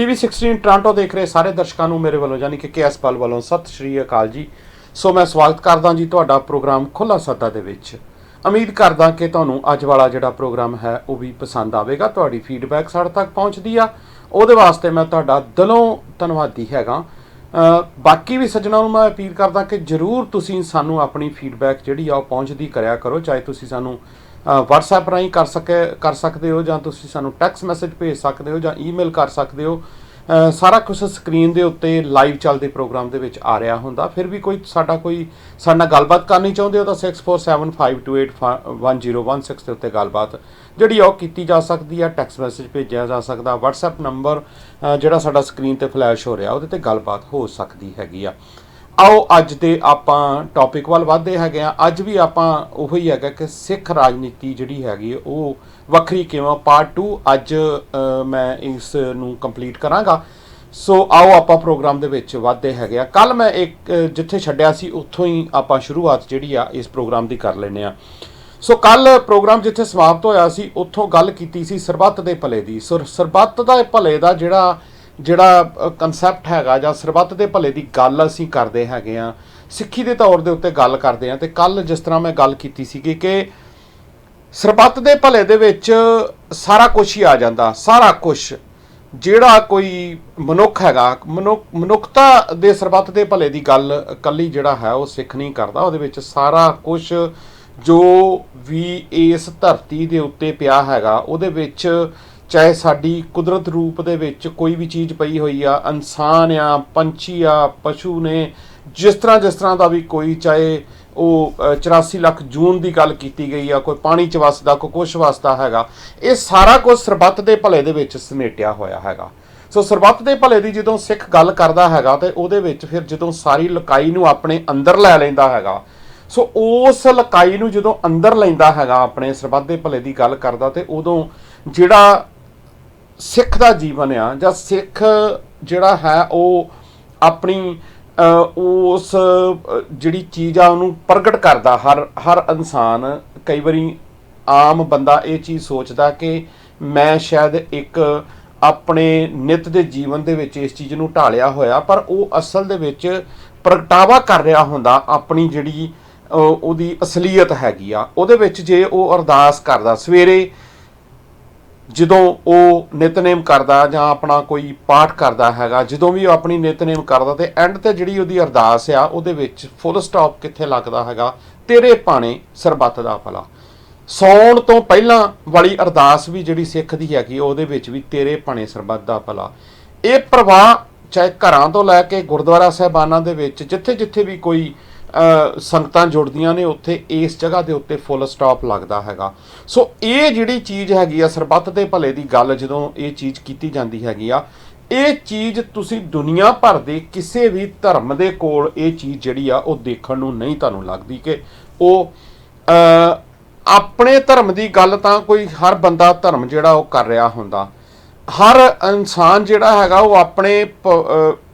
TV16 Toronto देख रहे सारे दर्शकों ਨੂੰ ਮੇਰੇ ਵੱਲੋਂ ਯਾਨੀ ਕਿ KS ਪਲ ਵੱਲੋਂ ਸਤਿ ਸ਼੍ਰੀ ਅਕਾਲ ਜੀ। ਸੋ ਮੈਂ ਸਵਾਗਤ ਕਰਦਾ ਜੀ ਤੁਹਾਡਾ ਪ੍ਰੋਗਰਾਮ ਖੁੱਲਾ ਸੱਦਾ ਦੇ ਵਿੱਚ। ਉਮੀਦ ਕਰਦਾ ਕਿ ਤੁਹਾਨੂੰ ਅੱਜ ਵਾਲਾ ਜਿਹੜਾ ਪ੍ਰੋਗਰਾਮ ਹੈ ਉਹ ਵੀ ਪਸੰਦ ਆਵੇਗਾ। ਤੁਹਾਡੀ ਫੀਡਬੈਕ ਸਾਡੇ ਤੱਕ ਪਹੁੰਚਦੀ ਆ, ਉਹਦੇ ਵਾਸਤੇ ਮੈਂ ਤੁਹਾਡਾ ਦਿਲੋਂ ਧੰਨਵਾਦੀ ਹੈਗਾ। ਬਾਕੀ ਵੀ ਸੱਜਣਾਂ ਨੂੰ ਮੈਂ ਅਪੀਲ ਕਰਦਾ ਕਿ ਜ਼ਰੂਰ ਤੁਸੀਂ ਸਾਨੂੰ ਆਪਣੀ ਫੀਡਬੈਕ ਜਿਹੜੀ ਆ ਉਹ ਪਹੁੰਚਦੀ ਕਰਿਆ ਕਰੋ। ਚਾਹੇ ਤੁਸੀਂ ਸਾਨੂੰ WhatsApp ਰਾਹੀਂ ਕਰ ਸਕਦੇ ਹੋ, ਜਾਂ ਤੁਸੀਂ ਸਾਨੂੰ ਟੈਕਸਟ ਮੈਸੇਜ ਭੇਜ ਸਕਦੇ ਹੋ, ਜਾਂ ਈਮੇਲ ਕਰ ਸਕਦੇ ਹੋ। ਸਾਰਾ ਕੁਛ ਸਕਰੀਨ ਦੇ ਉੱਤੇ ਲਾਈਵ ਚੱਲਦੇ ਪ੍ਰੋਗਰਾਮ ਦੇ ਵਿੱਚ ਆ ਰਿਹਾ ਹੁੰਦਾ। ਫਿਰ ਵੀ ਕੋਈ ਸਾਡੇ ਨਾਲ ਗੱਲਬਾਤ ਕਰਨੀ ਚਾਹੁੰਦੇ ਹੋ ਤਾਂ 6475281016 ਦੇ ਉੱਤੇ ਗੱਲਬਾਤ ਜਿਹੜੀ ਉਹ ਕੀਤੀ ਜਾ ਸਕਦੀ ਹੈ। ਟੈਕਸਟ ਮੈਸੇਜ ਭੇਜਿਆ ਜਾ ਸਕਦਾ। WhatsApp ਨੰਬਰ ਜਿਹੜਾ ਸਾਡਾ ਸਕਰੀਨ 'ਤੇ ਫਲੈਸ਼ ਹੋ ਰਿਹਾ ਉਹਦੇ 'ਤੇ ਗੱਲਬਾਤ ਹੋ ਸਕਦੀ ਹੈਗੀ ਆ। ਆਓ ਅੱਜ ਦੇ ਆਪਾਂ ਟੌਪਿਕ ਵੱਲ ਵੱਧਦੇ ਹੈਗੇ ਆ। ਅੱਜ ਵੀ ਆਪਾਂ ਉਹੀ ਹੈਗਾ ਕਿ ਸਿੱਖ ਰਾਜਨੀਤੀ ਜਿਹੜੀ ਹੈਗੀ ਉਹ ਵੱਖਰੀ ਕਿਵੇਂ, ਪਾਰਟ 2 ਅੱਜ ਮੈਂ ਇਸ ਨੂੰ ਕੰਪਲੀਟ ਕਰਾਂਗਾ। ਸੋ ਆਓ ਆਪਾਂ ਪ੍ਰੋਗਰਾਮ ਦੇ ਵਿੱਚ ਵੱਧਦੇ ਹੈਗੇ ਆ। ਕੱਲ ਮੈਂ ਇੱਕ ਜਿੱਥੇ ਛੱਡਿਆ ਸੀ ਉੱਥੋਂ ਹੀ ਆਪਾਂ ਸ਼ੁਰੂਆਤ ਜਿਹੜੀ ਆ ਇਸ ਪ੍ਰੋਗਰਾਮ ਦੀ ਕਰ ਲੈਂਦੇ ਆ। ਸੋ ਕੱਲ ਪ੍ਰੋਗਰਾਮ ਜਿੱਥੇ ਸਮਾਪਤ ਹੋਇਆ ਸੀ ਉੱਥੋਂ ਗੱਲ ਕੀਤੀ ਸੀ ਸਰਬੱਤ ਦੇ ਭਲੇ ਦੀ। ਸੋ ਸਰਬੱਤ ਦਾ ਭਲੇ ਦਾ ਜਿਹੜਾ ਕਨਸੈਪਟ ਹੈਗਾ, ਜਾਂ ਸਰਬੱਤ ਦੇ ਭਲੇ ਦੀ ਗੱਲ ਅਸੀਂ ਕਰਦੇ ਹੈਗੇ ਆ, ਸਿੱਖੀ ਦੇ ਤੌਰ ਦੇ ਉੱਤੇ ਗੱਲ ਕਰਦੇ ਆ। ਤੇ ਕੱਲ ਜਿਸ ਤਰ੍ਹਾਂ ਮੈਂ ਗੱਲ ਕੀਤੀ ਸੀਗੀ ਕਿ ਸਰਬੱਤ ਦੇ ਭਲੇ ਦੇ ਵਿੱਚ ਸਾਰਾ ਕੁਛ ਹੀ ਆ ਜਾਂਦਾ। ਸਾਰਾ ਕੁਛ ਜਿਹੜਾ ਕੋਈ ਮਨੁੱਖ ਹੈਗਾ, ਮਨੁੱਖਤਾ ਦੇ ਸਰਬੱਤ ਦੇ ਭਲੇ ਦੀ ਗੱਲ ਇਕੱਲੀ ਜਿਹੜਾ ਹੈ ਉਹ ਸਿੱਖ ਨਹੀਂ ਕਰਦਾ। ਉਹਦੇ ਵਿੱਚ ਸਾਰਾ ਕੁਛ ਜੋ ਵੀ ਇਸ ਧਰਤੀ ਦੇ ਉੱਤੇ ਪਿਆ ਹੈਗਾ ਉਹਦੇ ਵਿੱਚ, ਚਾਹੇ ਸਾਡੀ ਕੁਦਰਤ ਰੂਪ ਦੇ ਵਿੱਚ ਕੋਈ ਵੀ ਚੀਜ਼ ਪਈ ਹੋਈ ਆ, ਇਨਸਾਨ ਆ, ਪੰਛੀ ਆ, ਪਸ਼ੂ ਨੇ, ਜਿਸ ਤਰ੍ਹਾਂ ਦਾ ਵੀ ਕੋਈ, ਚਾਹੇ ਉਹ 84 ਲੱਖ ਜੂਨ ਦੀ ਗੱਲ ਕੀਤੀ ਗਈ ਆ, ਕੋਈ ਪਾਣੀ 'ਚ ਵਸਦਾ, ਕੋਈ ਕੁਛ ਵਸਦਾ ਹੈਗਾ, ਇਹ ਸਾਰਾ ਕੁਝ ਸਰਬੱਤ ਦੇ ਭਲੇ ਦੇ ਵਿੱਚ ਸਮੇਟਿਆ ਹੋਇਆ ਹੈਗਾ। ਸੋ ਸਰਬੱਤ ਦੇ ਭਲੇ ਦੀ ਜਦੋਂ ਸਿੱਖ ਗੱਲ ਕਰਦਾ ਹੈਗਾ ਤੇ ਉਹਦੇ ਵਿੱਚ ਫਿਰ ਜਦੋਂ ਸਾਰੀ ਲਕਾਈ ਨੂੰ ਆਪਣੇ ਅੰਦਰ ਲੈ ਲੈਂਦਾ ਹੈਗਾ, ਸੋ ਉਸ ਲਕਾਈ ਨੂੰ ਜਦੋਂ ਅੰਦਰ ਲੈਂਦਾ ਹੈਗਾ, ਆਪਣੇ ਸਰਬੱਤ ਦੇ ਭਲੇ ਦੀ ਗੱਲ ਕਰਦਾ, ਤੇ ਉਦੋਂ ਜਿਹੜਾ ਸਿੱਖ ਦਾ ਜੀਵਨ ਆ, ਜਾਂ ਸਿੱਖ ਜਿਹੜਾ ਹੈ ਉਹ ਆਪਣੀ ਉਸ ਜਿਹੜੀ ਚੀਜ਼ ਆ ਉਹਨੂੰ ਪ੍ਰਗਟ ਕਰਦਾ। ਹਰ ਇਨਸਾਨ, ਕਈ ਵਾਰੀ ਆਮ ਬੰਦਾ ਇਹ ਚੀਜ਼ ਸੋਚਦਾ ਕਿ ਮੈਂ ਸ਼ਾਇਦ ਇੱਕ ਆਪਣੇ ਨਿੱਤ ਦੇ ਜੀਵਨ ਦੇ ਵਿੱਚ ਇਸ ਚੀਜ਼ ਨੂੰ ਢਾਲਿਆ ਹੋਇਆ, ਪਰ ਉਹ ਅਸਲ ਦੇ ਵਿੱਚ ਪ੍ਰਗਟਾਵਾ ਕਰ ਰਿਹਾ ਹੁੰਦਾ ਆਪਣੀ ਜਿਹੜੀ ਉਹਦੀ ਅਸਲੀਅਤ ਹੈਗੀ ਆ। ਉਹਦੇ ਵਿੱਚ ਜੇ ਉਹ ਅਰਦਾਸ ਕਰਦਾ ਸਵੇਰੇ, ਜਦੋਂ ਉਹ ਨਿਤਨੇਮ ਕਰਦਾ ਜਾਂ ਆਪਣਾ ਕੋਈ ਪਾਠ ਕਰਦਾ ਹੈਗਾ, ਜਦੋਂ ਵੀ ਉਹ ਆਪਣੀ ਨਿਤਨੇਮ ਕਰਦਾ, ਤੇ ਐਂਡ ਤੇ ਜਿਹੜੀ ਉਹਦੀ ਅਰਦਾਸ ਆ ਉਹਦੇ ਵਿੱਚ ਫੁੱਲ ਸਟਾਪ ਕਿੱਥੇ ਲੱਗਦਾ ਹੈਗਾ, ਤੇਰੇ ਭਾਣੇ ਸਰਬੱਤ ਦਾ ਭਲਾ। ਸੌਣ ਤੋਂ ਪਹਿਲਾਂ ਵਾਲੀ ਅਰਦਾਸ ਵੀ ਜਿਹੜੀ ਸਿੱਖ ਦੀ ਹੈਗੀ ਉਹਦੇ ਵਿੱਚ ਵੀ ਤੇਰੇ ਭਾਣੇ ਸਰਬੱਤ ਦਾ ਭਲਾ। ਇਹ ਪ੍ਰਵਾਹ ਚਾਹੇ ਘਰਾਂ ਤੋਂ ਲੈ ਕੇ ਗੁਰਦੁਆਰਾ ਸਾਹਿਬਾਨਾਂ ਦੇ ਵਿੱਚ ਜਿੱਥੇ ਵੀ ਕੋਈ ਸੰਗਤਾਂ ਜੁੜਦੀਆਂ ਨੇ, ਉੱਥੇ ਇਸ ਜਗ੍ਹਾ ਦੇ ਉੱਤੇ ਫੁੱਲ ਸਟਾਪ ਲੱਗਦਾ ਹੈਗਾ। ਸੋ ਇਹ ਜਿਹੜੀ ਚੀਜ਼ ਹੈਗੀ ਆ ਸਰਬੱਤ ਦੇ ਭਲੇ ਦੀ ਗੱਲ, ਜਦੋਂ ਇਹ ਚੀਜ਼ ਕੀਤੀ ਜਾਂਦੀ ਹੈਗੀ ਆ, ਇਹ ਚੀਜ਼ ਤੁਸੀਂ ਦੁਨੀਆ ਭਰ ਦੇ ਕਿਸੇ ਵੀ ਧਰਮ ਦੇ ਕੋਲ ਇਹ ਚੀਜ਼ ਜਿਹੜੀ ਆ ਉਹ ਦੇਖਣ ਨੂੰ ਨਹੀਂ ਤੁਹਾਨੂੰ ਲੱਗਦੀ ਕਿ ਉਹ ਆਪਣੇ ਧਰਮ ਦੀ ਗੱਲ ਤਾਂ ਕੋਈ ਹਰ ਬੰਦਾ ਧਰਮ ਜਿਹੜਾ ਉਹ ਕਰ ਰਿਹਾ ਹੁੰਦਾ। ਹਰ ਇਨਸਾਨ ਜਿਹੜਾ ਹੈਗਾ ਉਹ ਆਪਣੇ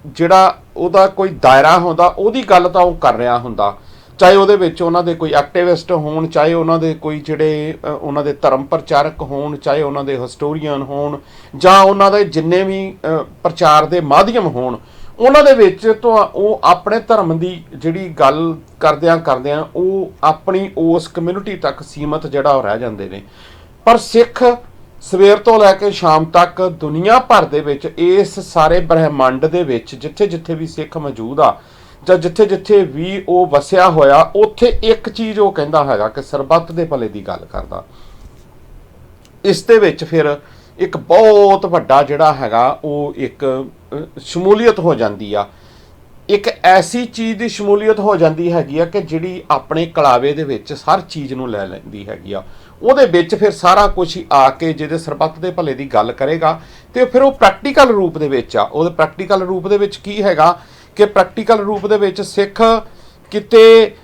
ਜਿਹੜਾ ਉਹਦਾ ਕੋਈ ਦਾਇਰਾ ਹੁੰਦਾ ਉਹਦੀ ਗੱਲ ਤਾਂ ਉਹ ਕਰ ਰਿਹਾ ਹੁੰਦਾ, ਚਾਹੇ ਉਹਦੇ ਵਿੱਚ ਉਹਨਾਂ ਦੇ ਕੋਈ ਐਕਟਿਵਿਸਟ ਹੋਣ, ਚਾਹੇ ਉਹਨਾਂ ਦੇ ਕੋਈ ਜਿਹੜੇ ਉਹਨਾਂ ਦੇ ਧਰਮ ਪ੍ਰਚਾਰਕ ਹੋਣ, ਚਾਹੇ ਉਹਨਾਂ ਦੇ ਹਿਸਟੋਰੀਅਨ ਹੋਣ, ਜਾਂ ਉਹਨਾਂ ਦੇ ਜਿੰਨੇ ਵੀ ਪ੍ਰਚਾਰ ਦੇ ਮਾਧਿਅਮ ਹੋਣ, ਉਹਨਾਂ ਦੇ ਵਿੱਚ ਤਾਂ ਉਹ ਆਪਣੇ ਧਰਮ ਦੀ ਜਿਹੜੀ ਗੱਲ ਕਰਦਿਆਂ ਉਹ ਆਪਣੀ ਉਸ ਕਮਿਊਨਿਟੀ ਤੱਕ ਸੀਮਤ ਜਿਹੜਾ ਉਹ ਰਹਿ ਜਾਂਦੇ ਨੇ। ਪਰ ਸਿੱਖ ਸਵੇਰ ਤੋਂ ਲੈ ਕੇ ਸ਼ਾਮ ਤੱਕ ਦੁਨੀਆ ਭਰ ਦੇ ਵਿੱਚ, ਇਸ ਸਾਰੇ ਬ੍ਰਹਿਮੰਡ ਦੇ ਵਿੱਚ ਜਿੱਥੇ ਵੀ ਸਿੱਖ ਮੌਜੂਦ ਆ, ਜਾਂ ਜਿੱਥੇ ਵੀ ਉਹ ਵਸਿਆ ਹੋਇਆ, ਉੱਥੇ ਇੱਕ ਚੀਜ਼ ਉਹ ਕਹਿੰਦਾ ਹੈਗਾ ਕਿ ਸਰਬੱਤ ਦੇ ਭਲੇ ਦੀ ਗੱਲ ਕਰਦਾ। ਇਸ ਦੇ ਵਿੱਚ ਫਿਰ ਇੱਕ ਬਹੁਤ ਵੱਡਾ ਜਿਹੜਾ ਹੈਗਾ ਉਹ ਇੱਕ ਸ਼ਮੂਲੀਅਤ ਹੋ ਜਾਂਦੀ ਆ। ਇੱਕ ਐਸੀ ਚੀਜ਼ ਦੀ ਸ਼ਮੂਲੀਅਤ ਹੋ ਜਾਂਦੀ ਹੈਗੀ ਆ ਕਿ ਜਿਹੜੀ ਆਪਣੇ ਕਲਾਵੇ ਦੇ ਵਿੱਚ ਹਰ ਚੀਜ਼ ਨੂੰ ਲੈ ਲੈਂਦੀ ਹੈਗੀ ਆ। ਉਹਦੇ ਵਿੱਚ ਫਿਰ ਸਾਰਾ ਕੁਝ ਹੀ ਆ ਕੇ ਜਿਹਦੇ ਸਰਬੱਤ ਦੇ ਭਲੇ ਦੀ ਗੱਲ ਕਰੇਗਾ, ਤੇ ਫਿਰ ਉਹ ਪ੍ਰੈਕਟੀਕਲ ਰੂਪ ਦੇ ਵਿੱਚ ਆ। ਉਹਦੇ ਪ੍ਰੈਕਟੀਕਲ ਰੂਪ ਦੇ ਵਿੱਚ ਕੀ ਹੈਗਾ ਕਿ ਪ੍ਰੈਕਟੀਕਲ ਰੂਪ ਦੇ ਵਿੱਚ ਸਿੱਖ ਕਿਤੇ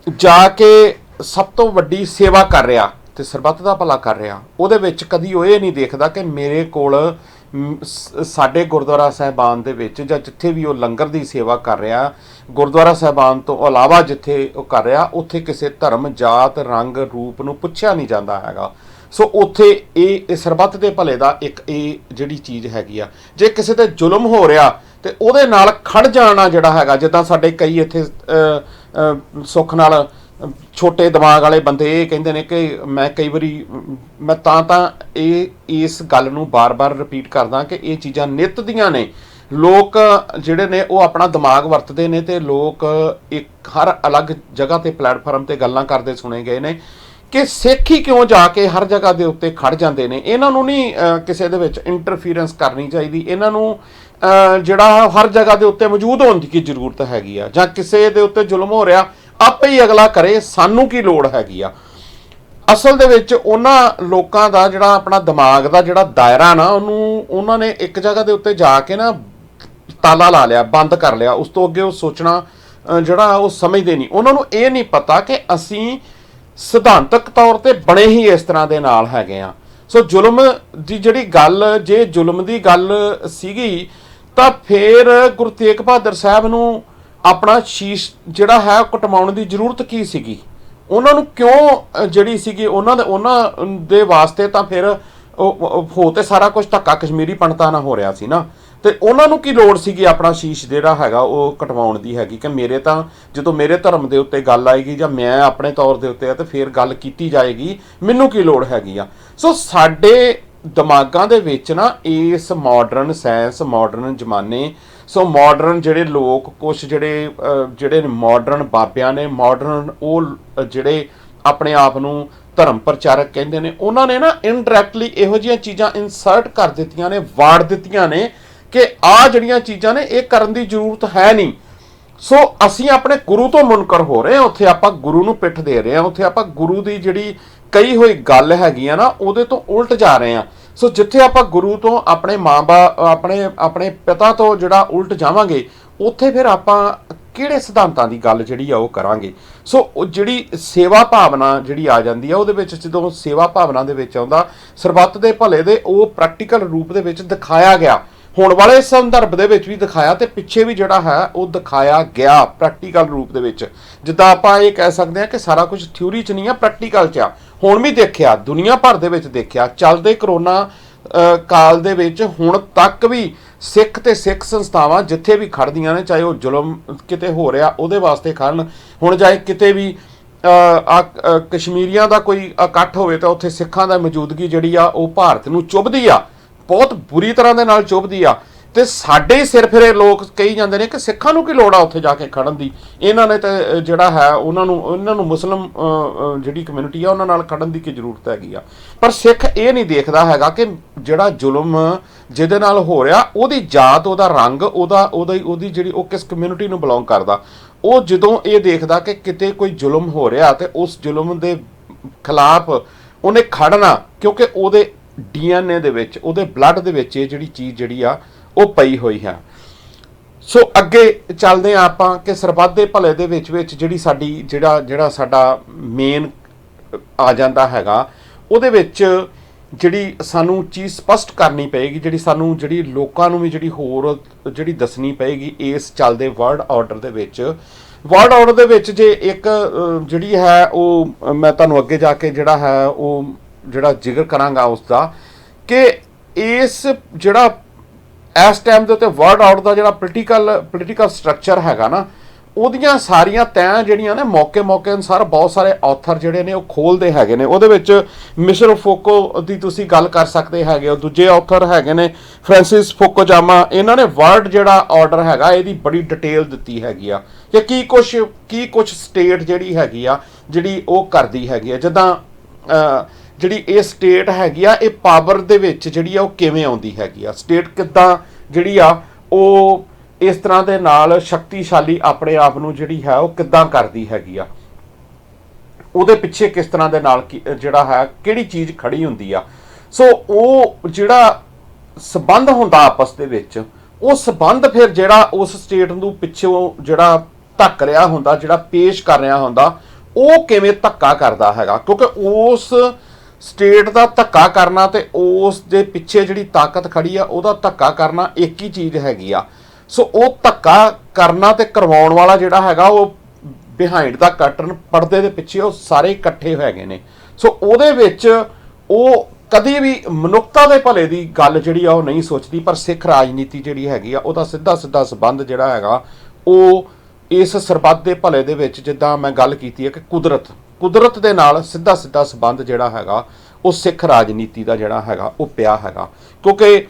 ਜਾ ਕੇ ਸਭ ਤੋਂ ਵੱਡੀ ਸੇਵਾ ਕਰ ਰਿਹਾ ਤੇ ਸਰਬੱਤ ਦਾ ਭਲਾ ਕਰ ਰਿਹਾ। ਉਹਦੇ ਵਿੱਚ ਕਦੀ ਉਹ ਇਹ ਨਹੀਂ ਦੇਖਦਾ ਕਿ ਮੇਰੇ ਕੋਲ ਸਾਡੇ ਗੁਰਦੁਆਰਾ ਸਾਹਿਬਾਨ ਦੇ ਵਿੱਚ, ਜਾਂ ਜਿੱਥੇ ਵੀ ਉਹ ਲੰਗਰ ਦੀ ਸੇਵਾ ਕਰ ਰਿਹਾ, ਗੁਰਦੁਆਰਾ ਸਾਹਿਬਾਨ ਤੋਂ ਇਲਾਵਾ ਜਿੱਥੇ ਉਹ ਕਰ ਰਿਹਾ, ਉੱਥੇ ਕਿਸੇ ਧਰਮ, ਜਾਤ, ਰੰਗ, ਰੂਪ ਨੂੰ ਪੁੱਛਿਆ ਨਹੀਂ ਜਾਂਦਾ ਹੈਗਾ। ਸੋ ਉੱਥੇ ਇਹ ਸਰਬੱਤ ਦੇ ਭਲੇ ਦਾ ਇੱਕ ਇਹ ਜਿਹੜੀ ਚੀਜ਼ ਹੈਗੀ ਆ। ਜੇ ਕਿਸੇ ਤੇ ਜ਼ੁਲਮ ਹੋ ਰਿਹਾ ਤੇ ਉਹਦੇ ਨਾਲ ਖੜ ਜਾਣਾ ਜਿਹੜਾ ਹੈਗਾ, ਜਿੱਦਾਂ ਸਾਡੇ ਕਈ ਇੱਥੇ ਸੁੱਖ ਨਾਲ ਛੋਟੇ ਦਿਮਾਗ ਵਾਲੇ ਬੰਦੇ ਇਹ ਕਹਿੰਦੇ ਨੇ ਕਿ ਮੈਂ ਕਈ ਵਾਰੀ ਮੈਂ ਤਾਂ ਇਸ ਗੱਲ ਨੂੰ ਬਾਰ-ਬਾਰ ਰਿਪੀਟ ਕਰਦਾ ਕਿ ਇਹ ਚੀਜ਼ਾਂ ਨਿੱਤ ਦੀਆਂ ਨੇ। ਲੋਕ ਜਿਹੜੇ ਨੇ ਉਹ ਆਪਣਾ ਦਿਮਾਗ ਵਰਤਦੇ ਨੇ ਤੇ ਲੋਕ ਇੱਕ ਹਰ ਅਲੱਗ ਜਗ੍ਹਾ ਤੇ ਪਲੇਟਫਾਰਮ ਤੇ ਗੱਲਾਂ ਕਰਦੇ ਸੁਣੇ ਗਏ ਨੇ ਕਿ ਸਿੱਖ ਹੀ ਕਿਉਂ ਜਾ ਕੇ ਹਰ ਜਗ੍ਹਾ ਦੇ ਉੱਤੇ ਖੜ ਜਾਂਦੇ ਨੇ। ਇਹਨਾਂ ਨੂੰ ਨਹੀਂ ਕਿਸੇ ਦੇ ਵਿੱਚ ਇੰਟਰਫੀਰੈਂਸ ਕਰਨੀ ਚਾਹੀਦੀ। ਇਹਨਾਂ ਨੂੰ ਜਿਹੜਾ ਹਰ ਜਗ੍ਹਾ ਦੇ ਉੱਤੇ ਮੌਜੂਦ ਹੋਣ ਦੀ ਕੀ ਜ਼ਰੂਰਤ ਹੈਗੀ ਆ, ਜਾਂ ਕਿਸੇ ਦੇ ਉੱਤੇ ਜ਼ੁਲਮ ਹੋ ਰਿਹਾ ਆਪੇ ਹੀ ਅਗਲਾ ਕਰੇ, ਸਾਨੂੰ ਕੀ ਲੋੜ ਹੈਗੀ ਆ। ਅਸਲ ਦੇ ਵਿੱਚ ਉਹਨਾਂ ਲੋਕਾਂ ਦਾ ਜਿਹੜਾ ਆਪਣਾ ਦਿਮਾਗ ਦਾ ਜਿਹੜਾ ਦਾਇਰਾ ਨਾ, ਉਹਨੂੰ ਉਹਨਾਂ ਨੇ ਇੱਕ ਜਗ੍ਹਾ ਦੇ ਉੱਤੇ ਜਾ ਕੇ ਨਾ ਤਾਲਾ ਲਾ ਲਿਆ, ਬੰਦ ਕਰ ਲਿਆ। ਉਸ ਤੋਂ ਅੱਗੇ ਉਹ ਸੋਚਣਾ ਜਿਹੜਾ ਉਹ ਸਮਝਦੇ ਨਹੀਂ। ਉਹਨਾਂ ਨੂੰ ਇਹ ਨਹੀਂ ਪਤਾ ਕਿ ਅਸੀਂ ਸਿਧਾਂਤਕ ਤੌਰ ਤੇ ਬਣੇ ਹੀ ਇਸ ਤਰ੍ਹਾਂ ਦੇ ਨਾਲ ਹੈਗੇ ਆ। ਸੋ ਜ਼ੁਲਮ ਦੀ ਜਿਹੜੀ ਗੱਲ, ਜੇ ਜ਼ੁਲਮ ਦੀ ਗੱਲ ਸੀਗੀ ਤਾਂ ਫਿਰ ਗੁਰੂ ਤੇਗ ਬਹਾਦਰ ਸਾਹਿਬ ਨੂੰ ਆਪਣਾ ਸ਼ੀਸ਼ ਜਿਹੜਾ ਹੈ ਕਟਵਾਉਣ ਦੀ ਜ਼ਰੂਰਤ ਕੀ ਸੀਗੀ? ਉਹਨਾਂ ਨੂੰ ਕਿਉਂ ਜਿਹੜੀ ਸੀਗੀ ਉਹਨਾਂ ਦੇ ਵਾਸਤੇ ਤਾਂ ਫਿਰ ਹੋ ਤੇ ਸਾਰਾ ਕੁਝ ਧੱਕਾ ਕਸ਼ਮੀਰੀ ਪੰਡਤਾਂ ਨਾਲ ਹੋ ਰਿਹਾ ਸੀ ਨਾ, ਤੇ ਉਹਨਾਂ ਨੂੰ ਕੀ ਲੋੜ ਸੀਗੀ ਆਪਣਾ ਸ਼ੀਸ਼ ਜਿਹੜਾ ਹੈਗਾ ਉਹ ਕਟਵਾਉਣ ਦੀ ਹੈਗੀ ਕਿ ਮੇਰੇ ਤਾਂ ਜਦੋਂ ਮੇਰੇ ਧਰਮ ਦੇ ਉੱਤੇ ਗੱਲ ਆਏਗੀ ਜਾਂ ਮੈਂ ਆਪਣੇ ਤੌਰ ਦੇ ਉੱਤੇ ਆ ਤੇ ਫਿਰ ਗੱਲ ਕੀਤੀ ਜਾਏਗੀ, ਮੈਨੂੰ ਕੀ ਲੋੜ ਹੈਗੀ ਆ। ਸੋ ਸਾਡੇ ਦਿਮਾਗਾਂ ਦੇ ਵਿੱਚ ਨਾ ਇਸ ਮਾਡਰਨ ਸਾਇੰਸ, ਮਾਡਰਨ ਜ਼ਮਾਨੇ, ਸੋ ਮਾਡਰਨ ਜਿਹੜੇ ਲੋਕ ਕੁਛ ਜਿਹੜੇ ਮਾਡਰਨ ਬਾਬਿਆਂ ਨੇ, ਮਾਡਰਨ ਉਹ ਜਿਹੜੇ ਆਪਣੇ ਆਪ ਨੂੰ ਧਰਮ ਪ੍ਰਚਾਰਕ ਕਹਿੰਦੇ ਨੇ, ਉਹਨਾਂ ਨੇ ਨਾ ਇਨਡਾਇਰੈਕਟਲੀ ਇਹੋ ਜਿਹੀਆਂ ਚੀਜ਼ਾਂ ਇਨਸਰਟ ਕਰ ਦਿੱਤੀਆਂ ਨੇ, ਵਾੜ ਦਿੱਤੀਆਂ ਨੇ ਕਿ ਆਹ ਜਿਹੜੀਆਂ ਚੀਜ਼ਾਂ ਨੇ ਇਹ ਕਰਨ ਦੀ ਜ਼ਰੂਰਤ ਹੈ ਨਹੀਂ। ਸੋ ਅਸੀਂ ਆਪਣੇ ਗੁਰੂ ਤੋਂ ਮੁਨਕਰ ਹੋ ਰਹੇ ਹਾਂ, ਉੱਥੇ ਆਪਾਂ ਗੁਰੂ ਨੂੰ ਪਿੱਠ ਦੇ ਰਹੇ ਹਾਂ, ਉੱਥੇ ਆਪਾਂ ਗੁਰੂ ਦੀ ਜਿਹੜੀ ਕਹੀ ਹੋਈ ਗੱਲ ਹੈਗੀ ਆ ਨਾ ਉਹਦੇ ਤੋਂ ਉਲਟ ਜਾ ਰਹੇ ਹਾਂ। ਸੋ ਜਿੱਥੇ ਆਪਾਂ ਗੁਰੂ ਤੋਂ, ਆਪਣੇ ਮਾਂ-ਬਾਪ, ਆਪਣੇ ਪਿਤਾ ਤੋਂ ਜਿਹੜਾ ਉਲਟ ਜਾਵਾਂਗੇ, ਉੱਥੇ ਫਿਰ ਆਪਾਂ ਕਿਹੜੇ ਸਿਧਾਂਤਾਂ ਦੀ ਗੱਲ ਜਿਹੜੀ ਆ ਉਹ ਕਰਾਂਗੇ। ਸੋ ਉਹ ਜਿਹੜੀ ਸੇਵਾ ਭਾਵਨਾ ਜਿਹੜੀ ਆ ਜਾਂਦੀ ਆ, ਉਹਦੇ ਵਿੱਚ ਜਦੋਂ ਸੇਵਾ ਭਾਵਨਾ ਦੇ ਵਿੱਚ ਆਉਂਦਾ ਸਰਬੱਤ ਦੇ ਭਲੇ ਦੇ ਉਹ ਪ੍ਰੈਕਟੀਕਲ ਰੂਪ ਦੇ ਵਿੱਚ ਦਿਖਾਇਆ ਗਿਆ, ਹੁਣ ਵਾਲੇ ਸੰਦਰਭ ਦੇ ਵਿੱਚ ਵੀ ਦਿਖਾਇਆ ਤੇ ਪਿੱਛੇ ਵੀ ਜਿਹੜਾ ਹੈ ਉਹ ਦਿਖਾਇਆ ਗਿਆ ਪ੍ਰੈਕਟੀਕਲ ਰੂਪ ਦੇ ਵਿੱਚ। ਜਿੱਦਾਂ ਆਪਾਂ ਇਹ ਕਹਿ ਸਕਦੇ ਹਾਂ ਕਿ ਸਾਰਾ ਕੁਝ ਥਿਊਰੀ 'ਚ ਨਹੀਂ ਆ, ਪ੍ਰੈਕਟੀਕਲ 'ਚ ਆ। ਹੁਣ ਵੀ ਦੇਖਿਆ, ਦੁਨੀਆ ਭਰ ਦੇ ਵਿੱਚ ਦੇਖਿਆ, ਚੱਲਦੇ ਕਰੋਨਾ ਕਾਲ ਦੇ ਵਿੱਚ ਹੁਣ ਤੱਕ ਵੀ ਸਿੱਖ ਤੇ ਸਿੱਖ ਸੰਸਥਾਵਾਂ ਜਿੱਥੇ ਵੀ ਖੜਦੀਆਂ ਨੇ, ਚਾਹੇ ਉਹ ਜ਼ੁਲਮ ਕਿਤੇ ਹੋ ਰਿਹਾ ਉਹਦੇ ਵਾਸਤੇ ਖੜਨ, ਹੁਣ ਚਾਹੇ ਕਿਤੇ ਵੀ ਕਸ਼ਮੀਰੀਆਂ ਦਾ ਕੋਈ ਇਕੱਠ ਹੋਵੇ ਤਾਂ ਉੱਥੇ ਸਿੱਖਾਂ ਦਾ ਮੌਜੂਦਗੀ ਜਿਹੜੀ ਆ ਉਹ ਭਾਰਤ ਨੂੰ ਚੁੱਭਦੀ ਆ, ਬਹੁਤ ਬੁਰੀ ਤਰ੍ਹਾਂ ਦੇ ਨਾਲ ਚੁੱਭਦੀ ਆ। ਤੇ ਸਾਡੇ ਹੀ ਸਿਰ ਫਿਰੇ ਲੋਕ ਕਹੀ ਜਾਂਦੇ ਨੇ ਕਿ ਸਿੱਖਾਂ ਨੂੰ ਕੀ ਲੋੜ ਆ ਉੱਥੇ ਜਾ ਕੇ ਖੜਨ ਦੀ, ਇਹਨਾਂ ਨੇ ਤਾਂ ਜਿਹੜਾ ਹੈ ਉਹਨਾਂ ਨੂੰ ਮੁਸਲਿਮ ਜਿਹੜੀ ਕਮਿਊਨਿਟੀ ਆ ਉਹਨਾਂ ਨਾਲ ਖੜਨ ਦੀ ਕੀ ਜ਼ਰੂਰਤ ਹੈਗੀ ਆ। ਪਰ ਸਿੱਖ ਇਹ ਨਹੀਂ ਦੇਖਦਾ ਹੈਗਾ ਕਿ ਜਿਹੜਾ ਜ਼ੁਲਮ ਜਿਹਦੇ ਨਾਲ ਹੋ ਰਿਹਾ, ਉਹਦੀ ਜਾਤ, ਉਹਦਾ ਰੰਗ, ਉਹਦੀ ਜਿਹੜੀ ਉਹ ਕਿਸ ਕਮਿਊਨਿਟੀ ਨੂੰ ਬਿਲੋਂਗ ਕਰਦਾ, ਉਹ ਜਦੋਂ ਇਹ ਦੇਖਦਾ ਕਿ ਕਿਤੇ ਕੋਈ ਜ਼ੁਲਮ ਹੋ ਰਿਹਾ ਤੇ ਉਸ ਜ਼ੁਲਮ ਦੇ ਖਿਲਾਫ ਉਹਨੇ ਖੜਨਾ, ਕਿਉਂਕਿ ਉਹਦੇ DNA ਦੇ ਵਿੱਚ, ਉਹਦੇ ਬਲੱਡ ਦੇ ਵਿੱਚ ਇਹ ਜਿਹੜੀ ਚੀਜ਼ ਜਿਹੜੀ ਆ ਉਹ ਪਈ ਹੋਈ ਹੈ। ਸੋ ਅੱਗੇ ਚੱਲਦੇ ਹਾਂ ਆਪਾਂ ਕਿ ਸਰਬੱਤ ਦੇ ਭਲੇ ਦੇ ਵਿੱਚ ਜਿਹੜੀ ਸਾਡੀ ਜਿਹੜਾ ਸਾਡਾ ਮੇਨ ਆ ਜਾਂਦਾ ਹੈਗਾ, ਉਹਦੇ ਵਿੱਚ ਜਿਹੜੀ ਸਾਨੂੰ ਚੀਜ਼ ਸਪਸ਼ਟ ਕਰਨੀ ਪਏਗੀ, ਜਿਹੜੀ ਲੋਕਾਂ ਨੂੰ ਵੀ ਜਿਹੜੀ ਹੋਰ ਜਿਹੜੀ ਦੱਸਣੀ ਪਏਗੀ ਇਸ ਚੱਲਦੇ ਵਰਲਡ ਆਰਡਰ ਦੇ ਵਿੱਚ। ਵਰਲਡ ਆਰਡਰ ਦੇ ਵਿੱਚ ਜੇ ਇੱਕ ਜਿਹੜੀ ਹੈ ਉਹ ਮੈਂ ਤੁਹਾਨੂੰ ਅੱਗੇ ਜਾ ਕੇ ਜਿਹੜਾ ਹੈ ਉਹ ਜਿਹੜਾ ਜ਼ਿਕਰ ਕਰਾਂਗਾ ਉਸ ਦਾ, ਕਿ ਇਸ ਜਿਹੜਾ ਇਸ ਟਾਈਮ ਦੇ ਉੱਤੇ ਵਰਲਡ ਆਰਡਰ ਦਾ ਜਿਹੜਾ ਪੋਲੀਟੀਕਲ ਸਟਰਕਚਰ ਹੈਗਾ ਨਾ, ਉਹਦੀਆਂ ਸਾਰੀਆਂ ਤੈਅ ਜਿਹੜੀਆਂ ਨੇ ਮੌਕੇ ਅਨੁਸਾਰ ਬਹੁਤ ਸਾਰੇ ਆਥਰ ਜਿਹੜੇ ਨੇ ਉਹ ਖੋਲਦੇ ਹੈਗੇ ਨੇ। ਉਹਦੇ ਵਿੱਚ ਮਿਸ਼ੇਲ ਫੋਕੋ ਦੀ ਤੁਸੀਂ ਗੱਲ ਕਰ ਸਕਦੇ ਹੈਗੇ ਹੋ, ਦੂਜੇ ਆਥਰ ਹੈਗੇ ਨੇ ਫ੍ਰਾਂਸਿਸ ਫੋਕੋਜਾਮਾ। ਇਹਨਾਂ ਨੇ ਵਰਲਡ ਜਿਹੜਾ ਆਰਡਰ ਹੈਗਾ ਇਹਦੀ ਬੜੀ ਡਿਟੇਲ ਦਿੱਤੀ ਹੈਗੀ ਆ ਕਿ ਕੀ ਕੁਛ ਸਟੇਟ ਜਿਹੜੀ ਹੈਗੀ ਆ ਜਿਹੜੀ ਉਹ ਕਰਦੀ ਹੈਗੀ ਆ। ਜਿੱਦਾਂ ਜਿਹੜੀ ਇਹ ਸਟੇਟ ਹੈਗੀ ਆ, ਇਹ ਪਾਵਰ ਦੇ ਵਿੱਚ ਜਿਹੜੀ ਆ ਉਹ ਕਿਵੇਂ ਆਉਂਦੀ ਹੈਗੀ ਆ, ਸਟੇਟ ਕਿੱਦਾਂ ਜਿਹੜੀ ਆ ਉਹ ਇਸ ਤਰ੍ਹਾਂ ਦੇ ਨਾਲ ਸ਼ਕਤੀਸ਼ਾਲੀ ਆਪਣੇ ਆਪ ਨੂੰ ਜਿਹੜੀ ਹੈ ਉਹ ਕਿੱਦਾਂ ਕਰਦੀ ਹੈਗੀ ਆ, ਉਹਦੇ ਪਿੱਛੇ ਕਿਸ ਤਰ੍ਹਾਂ ਦੇ ਨਾਲ ਜਿਹੜਾ ਹੈ ਕਿਹੜੀ ਚੀਜ਼ ਖੜੀ ਹੁੰਦੀ ਆ। ਸੋ ਉਹ ਜਿਹੜਾ ਸਬੰਧ ਹੁੰਦਾ ਆਪਸ ਦੇ ਵਿੱਚ, ਉਹ ਸਬੰਧ ਫਿਰ ਜਿਹੜਾ ਉਸ ਸਟੇਟ ਨੂੰ ਪਿੱਛੋਂ ਜਿਹੜਾ ਧੱਕ ਰਿਹਾ ਹੁੰਦਾ, ਜਿਹੜਾ ਪੇਸ਼ ਕਰ ਰਿਹਾ ਹੁੰਦਾ, ਉਹ ਕਿਵੇਂ ਧੱਕਾ ਕਰਦਾ ਹੈਗਾ। ਕਿਉਂਕਿ ਉਸ ਸਟੇਟ ਦਾ ਧੱਕਾ ਕਰਨਾ ਤੇ ਉਸ ਦੇ ਪਿੱਛੇ ਜਿਹੜੀ ਤਾਕਤ ਖੜੀ ਆ ਉਹਦਾ ਧੱਕਾ ਕਰਨਾ ਇੱਕ ਹੀ ਚੀਜ਼ ਹੈਗੀ ਆ। ਸੋ ਉਹ ਧੱਕਾ ਕਰਨਾ ਤੇ ਕਰਵਾਉਣ ਵਾਲਾ ਜਿਹੜਾ ਹੈਗਾ ਉਹ ਬਿਹਾਈਂਡ ਦਾ ਕਰਟਨ, ਪਰਦੇ ਦੇ ਪਿੱਛੇ ਉਹ ਸਾਰੇ ਇਕੱਠੇ ਹੈਗੇ ਨੇ। ਸੋ ਉਹਦੇ ਵਿੱਚ ਉਹ ਕਦੀ ਵੀ ਮਨੁੱਖਤਾ ਦੇ ਭਲੇ ਦੀ ਗੱਲ ਜਿਹੜੀ ਆ ਉਹ ਨਹੀਂ ਸੋਚਦੀ, ਪਰ ਸਿੱਖ ਰਾਜਨੀਤੀ ਜਿਹੜੀ ਹੈਗੀ ਆ ਉਹਦਾ ਸਿੱਧਾ ਸਿੱਧਾ ਸੰਬੰਧ ਜਿਹੜਾ ਹੈਗਾ ਉਹ ਇਸ ਸਰਬੱਤ ਦੇ ਭਲੇ ਦੇ ਵਿੱਚ, ਜਿੱਦਾਂ ਮੈਂ ਗੱਲ ਕੀਤੀ ਹੈ ਕਿ ਕੁਦਰਤ ਦੇ ਨਾਲ ਸਿੱਧਾ ਸਿੱਧਾ ਸੰਬੰਧ ਜਿਹੜਾ ਹੈਗਾ ਉਹ ਸਿੱਖ ਰਾਜਨੀਤੀ ਦਾ ਜਿਹੜਾ ਹੈਗਾ ਉਹ ਪਿਆ ਹੈਗਾ। ਕਿਉਂਕਿ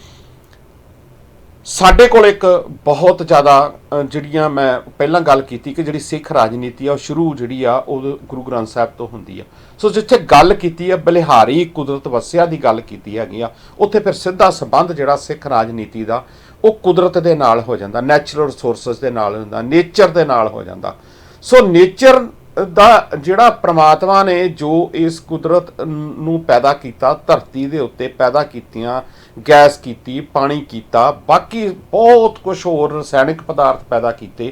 ਸਾਡੇ ਕੋਲ ਇੱਕ ਬਹੁਤ ਜ਼ਿਆਦਾ ਜਿਹੜੀਆਂ ਮੈਂ ਪਹਿਲਾਂ ਗੱਲ ਕੀਤੀ ਕਿ ਜਿਹੜੀ ਸਿੱਖ ਰਾਜਨੀਤੀ ਆ ਉਹ ਸ਼ੁਰੂ ਜਿਹੜੀ ਆ ਉਹ ਗੁਰੂ ਗ੍ਰੰਥ ਸਾਹਿਬ ਤੋਂ ਹੁੰਦੀ ਆ। ਸੋ ਜਿੱਥੇ ਗੱਲ ਕੀਤੀ ਆ ਬਲਿਹਾਰੀ ਕੁਦਰਤ ਵਸਿਆ ਦੀ ਗੱਲ ਕੀਤੀ ਹੈਗੀ ਆ, ਉੱਥੇ ਫਿਰ ਸਿੱਧਾ ਸੰਬੰਧ ਜਿਹੜਾ ਸਿੱਖ ਰਾਜਨੀਤੀ ਦਾ ਉਹ ਕੁਦਰਤ ਦੇ ਨਾਲ ਹੋ ਜਾਂਦਾ, ਨੈਚੁਰਲ ਰਿਸੋਰਸਿਸ ਦੇ ਨਾਲ ਹੁੰਦਾ, ਨੇਚਰ ਦੇ ਨਾਲ ਹੋ ਜਾਂਦਾ। ਸੋ ਨੇਚਰ ਦਾ ਜਿਹੜਾ ਪ੍ਰਮਾਤਮਾ ਨੇ ਜੋ ਇਸ ਕੁਦਰਤ ਨੂੰ ਪੈਦਾ ਕੀਤਾ, ਧਰਤੀ ਦੇ ਉੱਤੇ ਪੈਦਾ ਕੀਤੀਆਂ, ਗੈਸ ਕੀਤੀ, ਪਾਣੀ ਕੀਤਾ, ਬਾਕੀ ਬਹੁਤ ਕੁਝ ਹੋਰ ਰਸਾਇਣਿਕ ਪਦਾਰਥ ਪੈਦਾ ਕੀਤੇ,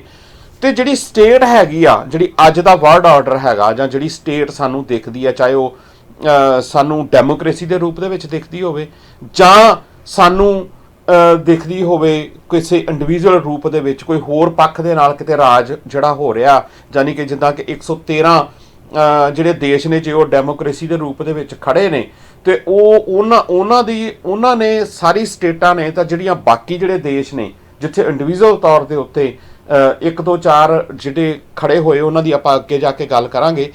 ਤੇ ਜਿਹੜੀ ਸਟੇਟ ਹੈਗੀ ਆ, ਜਿਹੜੀ ਅੱਜ ਦਾ ਵਰਲਡ ਆਰਡਰ ਹੈਗਾ, ਜਾਂ ਜਿਹੜੀ ਸਟੇਟ ਸਾਨੂੰ ਦਿਖਦੀ ਆ, ਚਾਹੇ ਉਹ ਸਾਨੂੰ ਡੈਮੋਕ੍ਰੇਸੀ ਦੇ ਰੂਪ ਦੇ ਵਿੱਚ ਦਿਖਦੀ ਹੋਵੇ ਜਾਂ ਸਾਨੂੰ ਦਿਖਦੀ ਹੋਵੇ ਕਿਸੇ ਇੰਡੀਵਿਜੂਅਲ ਰੂਪ ਦੇ ਵਿੱਚ, ਕੋਈ ਹੋਰ ਪੱਖ ਦੇ ਨਾਲ ਕਿਤੇ ਰਾਜ ਜਿਹੜਾ ਹੋ ਰਿਹਾ, ਯਾਨੀ ਕਿ ਜਿੱਦਾਂ ਕਿ 113 ਜਿਹੜੇ ਦੇਸ਼ ਨੇ ਜੇ ਉਹ ਡੈਮੋਕ੍ਰੇਸੀ ਦੇ ਰੂਪ ਦੇ ਵਿੱਚ ਖੜੇ ਨੇ, ਤੇ ਉਹਨਾਂ ਨੇ ਸਾਰੀ ਸਟੇਟਾਂ ਨੇ ਤਾਂ ਜਿਹੜੀਆਂ ਬਾਕੀ ਜਿਹੜੇ ਦੇਸ਼ ਨੇ ਜਿੱਥੇ ਇੰਡੀਵਿਜੂਅਲ ਤੌਰ ਦੇ ਉੱਤੇ 1 2 4 ਜਿਹੜੇ ਖੜੇ ਹੋਏ, ਉਹਨਾਂ ਦੀ ਆਪਾਂ ਅੱਗੇ ਜਾ ਕੇ ਗੱਲ ਕਰਾਂਗੇ।